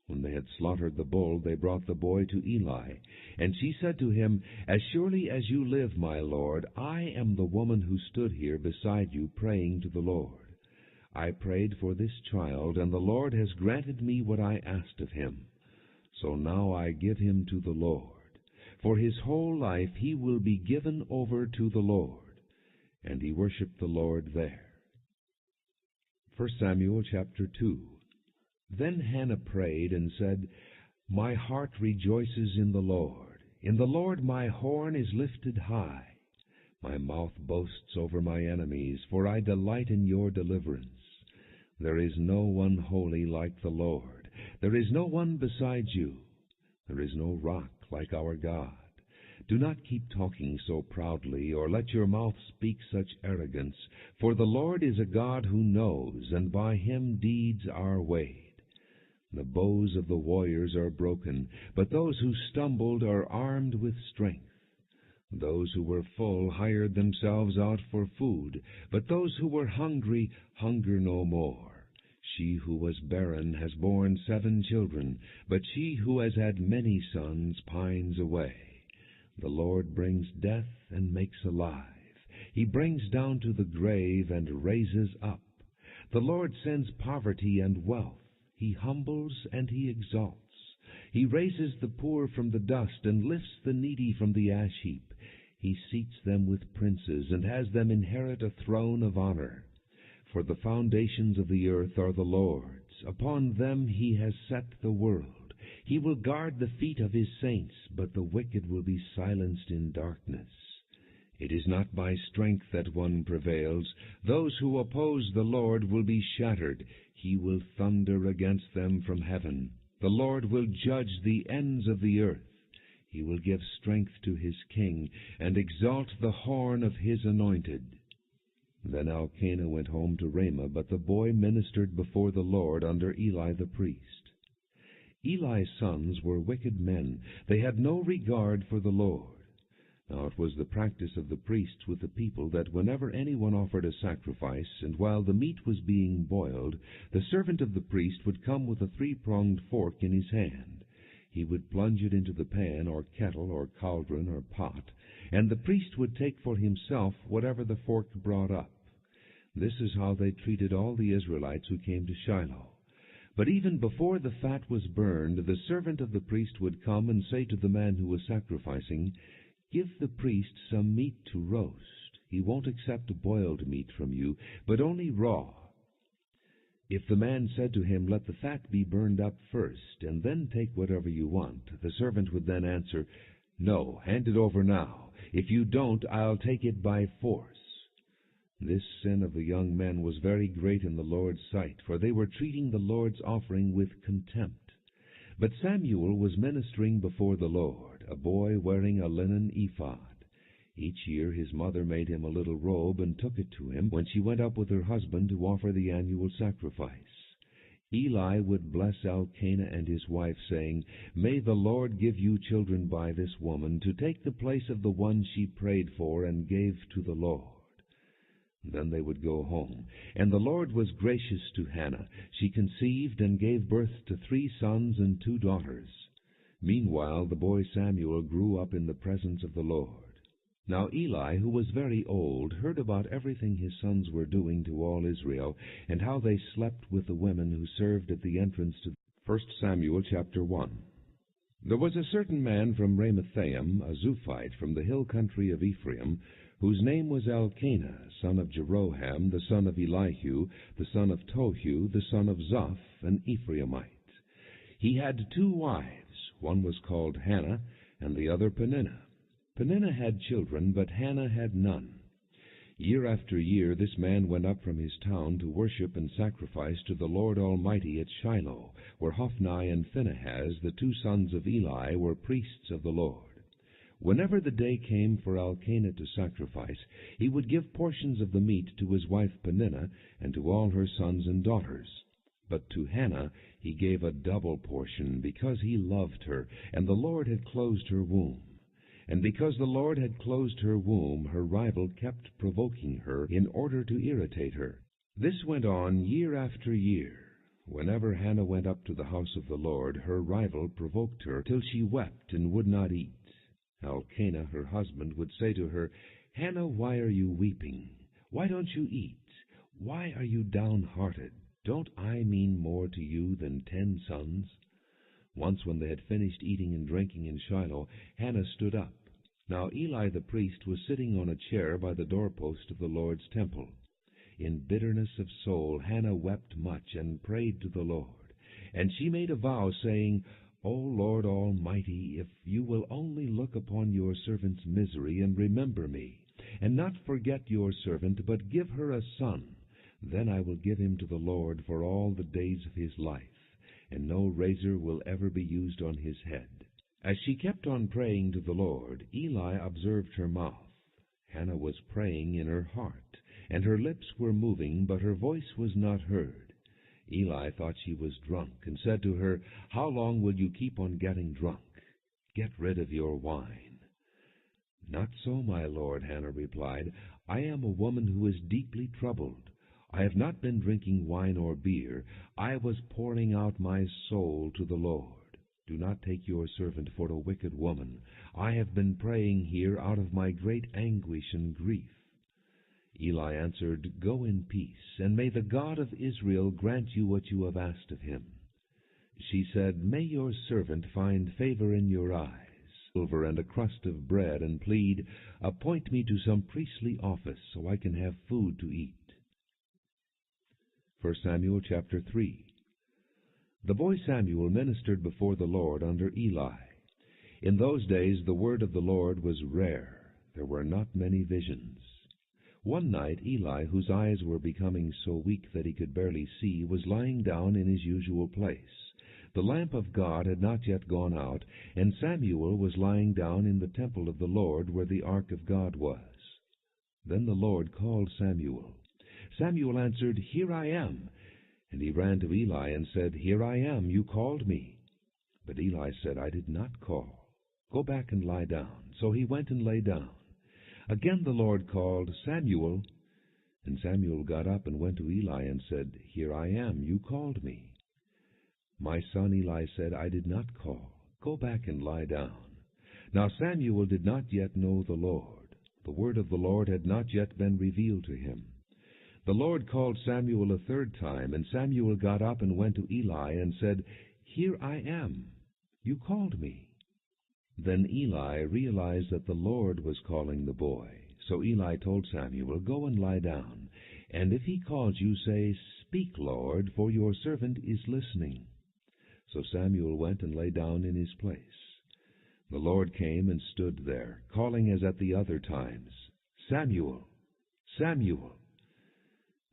When they had slaughtered the bull, they brought the boy to Eli. And she said to him, "As surely as you live, my lord, I am the woman who stood here beside you praying to the Lord. I prayed for this child, and the Lord has granted me what I asked of him. So now I give him to the Lord. For his whole life he will be given over to the Lord." And he worshipped the Lord there. 1 Samuel chapter 2. Then Hannah prayed and said, "My heart rejoices in the Lord. In the Lord my horn is lifted high. My mouth boasts over my enemies, for I delight in your deliverance. There is no one holy like the Lord. There is no one besides you. There is no rock like our God. Do not keep talking so proudly, or let your mouth speak such arrogance, for the Lord is a God who knows, and by him deeds are weighed. The bows of the warriors are broken, but those who stumbled are armed with strength. Those who were full hired themselves out for food, but those who were hungry hunger no more. She who was barren has borne 7 children, but she who has had many sons pines away. The Lord brings death and makes alive. He brings down to the grave and raises up. The Lord sends poverty and wealth. He humbles and he exalts. He raises the poor from the dust and lifts the needy from the ash heap. He seats them with princes and has them inherit a throne of honor. For the foundations of the earth are the Lord's. Upon them he has set the world. He will guard the feet of his saints, but the wicked will be silenced in darkness. It is not by strength that one prevails. Those who oppose the Lord will be shattered. He will thunder against them from heaven. The Lord will judge the ends of the earth. He will give strength to his king, and exalt the horn of his anointed. Then Elkanah went home to Ramah, but the boy ministered before the Lord under Eli the priest. Eli's sons were wicked men. They had no regard for the Lord. Now it was the practice of the priests with the people that whenever anyone offered a sacrifice, and while the meat was being boiled, the servant of the priest would come with a 3-pronged fork in his hand. He would plunge it into the pan or kettle or cauldron or pot, and the priest would take for himself whatever the fork brought up. This is how they treated all the Israelites who came to Shiloh. But even before the fat was burned, the servant of the priest would come and say to the man who was sacrificing, "Give the priest some meat to roast. He won't accept boiled meat from you, but only raw." If the man said to him, "Let the fat be burned up first, and then take whatever you want," the servant would then answer, "No, hand it over now. If you don't, I'll take it by force." This sin of the young men was very great in the Lord's sight, for they were treating the Lord's offering with contempt. But Samuel was ministering before the Lord, a boy wearing a linen ephod. Each year his mother made him a little robe and took it to him when she went up with her husband to offer the annual sacrifice. Eli would bless Elkanah and his wife, saying, "May the Lord give you children by this woman, to take the place of the one she prayed for and gave to the Lord." Then they would go home. And the Lord was gracious to Hannah. She conceived and gave birth to 3 sons and 2 daughters. Meanwhile the boy Samuel grew up in the presence of the Lord. Now Eli, who was very old, heard about everything his sons were doing to all Israel, and how they slept with the women who served at the entrance to 1 Samuel chapter 1. There was a certain man from Ramathaim, a Zuphite from the hill country of Ephraim, whose name was Elkanah, son of Jeroham, the son of Elihu, the son of Tohu, the son of Zoph, an Ephraimite. He had 2 wives. One was called Hannah, and the other Peninnah. Peninnah had children, but Hannah had none. Year after year this man went up from his town to worship and sacrifice to the Lord Almighty at Shiloh, where Hophni and Phinehas, the two sons of Eli, were priests of the Lord. Whenever the day came for Elkanah to sacrifice, he would give portions of the meat to his wife Peninnah and to all her sons and daughters. But to Hannah he gave a double portion, because he loved her, and the Lord had closed her womb. And because the Lord had closed her womb, her rival kept provoking her in order to irritate her. This went on year after year. Whenever Hannah went up to the house of the Lord, her rival provoked her till she wept and would not eat. Elkanah, her husband, would say to her, "Hannah, why are you weeping? Why don't you eat? Why are you downhearted? Don't I mean more to you than 10 sons?" Once when they had finished eating and drinking in Shiloh, Hannah stood up. Now Eli the priest was sitting on a chair by the doorpost of the Lord's temple. In bitterness of soul Hannah wept much and prayed to the Lord. And she made a vow, saying, "O Lord Almighty, if you will only look upon your servant's misery and remember me, and not forget your servant, but give her a son, then I will give him to the Lord for all the days of his life, and no razor will ever be used on his head." As she kept on praying to the Lord, Eli observed her mouth. Hannah was praying in her heart, and her lips were moving, but her voice was not heard. Eli thought she was drunk, and said to her, "How long will you keep on getting drunk? Get rid of your wine." "Not so, my lord," Hannah replied. "I am a woman who is deeply troubled. I have not been drinking wine or beer. I was pouring out my soul to the Lord. Do not take your servant for a wicked woman. I have been praying here out of my great anguish and grief." Eli answered, "Go in peace, and may the God of Israel grant you what you have asked of him." She said, "May your servant find favor in your eyes, silver and a crust of bread, and plead, 'Appoint me to some priestly office, so I can have food to eat.'" 1 Samuel chapter 3. The boy Samuel ministered before the Lord under Eli. In those days the word of the Lord was rare. There were not many visions. One night Eli, whose eyes were becoming so weak that he could barely see, was lying down in his usual place. The lamp of God had not yet gone out, and Samuel was lying down in the temple of the Lord, where the ark of God was. Then the Lord called Samuel. Samuel answered, "Here I am." And he ran to Eli and said, "Here I am, you called me." But Eli said, "I did not call. Go back and lie down." So he went and lay down. Again the Lord called, "Samuel." And Samuel got up and went to Eli and said, "Here I am, you called me." "My son," Eli said, "I did not call. Go back and lie down." Now Samuel did not yet know the Lord. The word of the Lord had not yet been revealed to him. The Lord called Samuel a third time, and Samuel got up and went to Eli and said, "Here I am. You called me." Then Eli realized that the Lord was calling the boy. So Eli told Samuel, "Go and lie down, and if he calls you, say, 'Speak, Lord, for your servant is listening.'" So Samuel went and lay down in his place. The Lord came and stood there, calling as at the other times, "Samuel, Samuel."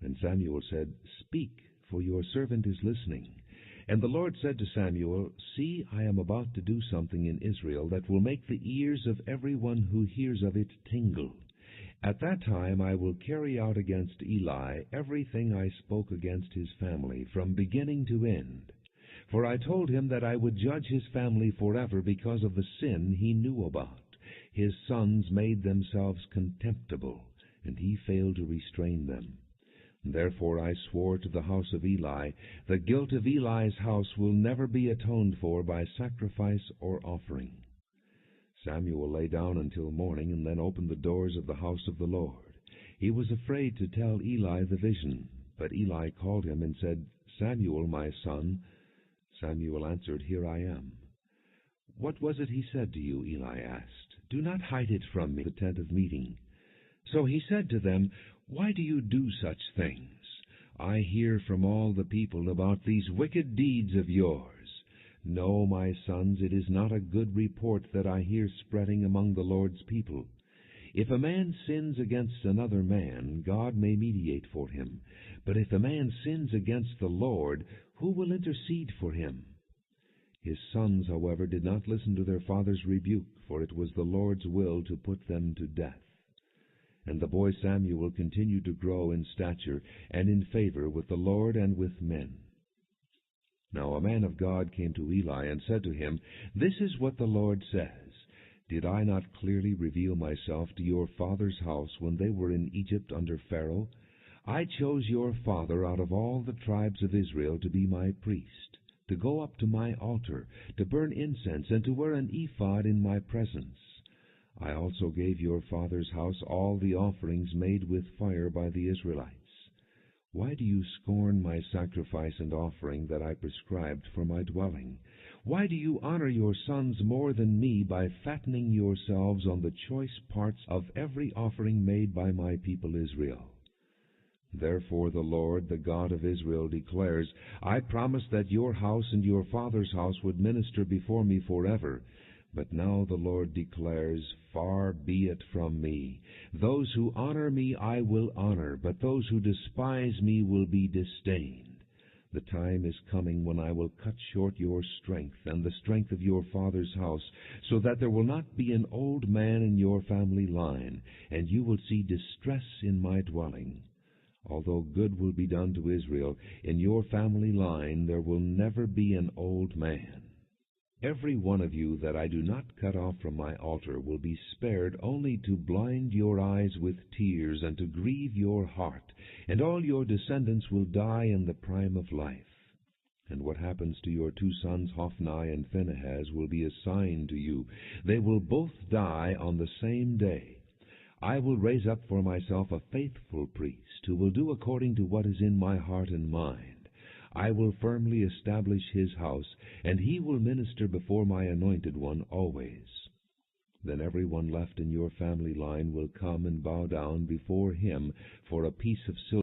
And Samuel said, "Speak, for your servant is listening." And the Lord said to Samuel, "See, I am about to do something in Israel that will make the ears of everyone who hears of it tingle. At that time I will carry out against Eli everything I spoke against his family, from beginning to end. For I told him that I would judge his family forever because of the sin he knew about. His sons made themselves contemptible, and he failed to restrain them. Therefore I swore to the house of Eli, the guilt of Eli's house will never be atoned for by sacrifice or offering." Samuel lay down until morning, and then opened the doors of the house of the Lord. He was afraid to tell Eli the vision, but Eli called him and said, "Samuel, my son." Samuel answered, "Here I am." "What was it he said to you?" Eli asked. "Do not hide it from me, the tent of meeting." So he said to them, "Why do you do such things? I hear from all the people about these wicked deeds of yours. No, my sons, it is not a good report that I hear spreading among the Lord's people. If a man sins against another man, God may mediate for him. But if a man sins against the Lord, who will intercede for him? His sons, however, did not listen to their father's rebuke, for it was the Lord's will to put them to death. And the boy Samuel continued to grow in stature and in favor with the Lord and with men. Now a man of God came to Eli and said to him, "This is what the Lord says. Did I not clearly reveal myself to your father's house when they were in Egypt under Pharaoh? I chose your father out of all the tribes of Israel to be my priest, to go up to my altar, to burn incense, and to wear an ephod in my presence. I also gave your father's house all the offerings made with fire by the Israelites. Why do you scorn my sacrifice and offering that I prescribed for my dwelling? Why do you honor your sons more than me by fattening yourselves on the choice parts of every offering made by my people Israel? Therefore the Lord, the God of Israel, declares, I promised that your house and your father's house would minister before me forever. But now the Lord declares, Far be it from me. Those who honor me I will honor, but those who despise me will be disdained. The time is coming when I will cut short your strength and the strength of your father's house, so that there will not be an old man in your family line, and you will see distress in my dwelling. Although good will be done to Israel, in your family line there will never be an old man. Every one of you that I do not cut off from my altar will be spared only to blind your eyes with tears and to grieve your heart, and all your descendants will die in the prime of life. And what happens to your two sons Hophni and Phinehas will be a sign to you. They will both die on the same day. I will raise up for myself a faithful priest, who will do according to what is in my heart and mind. I will firmly establish his house, and he will minister before my anointed one always. Then everyone left in your family line will come and bow down before him for a piece of silver.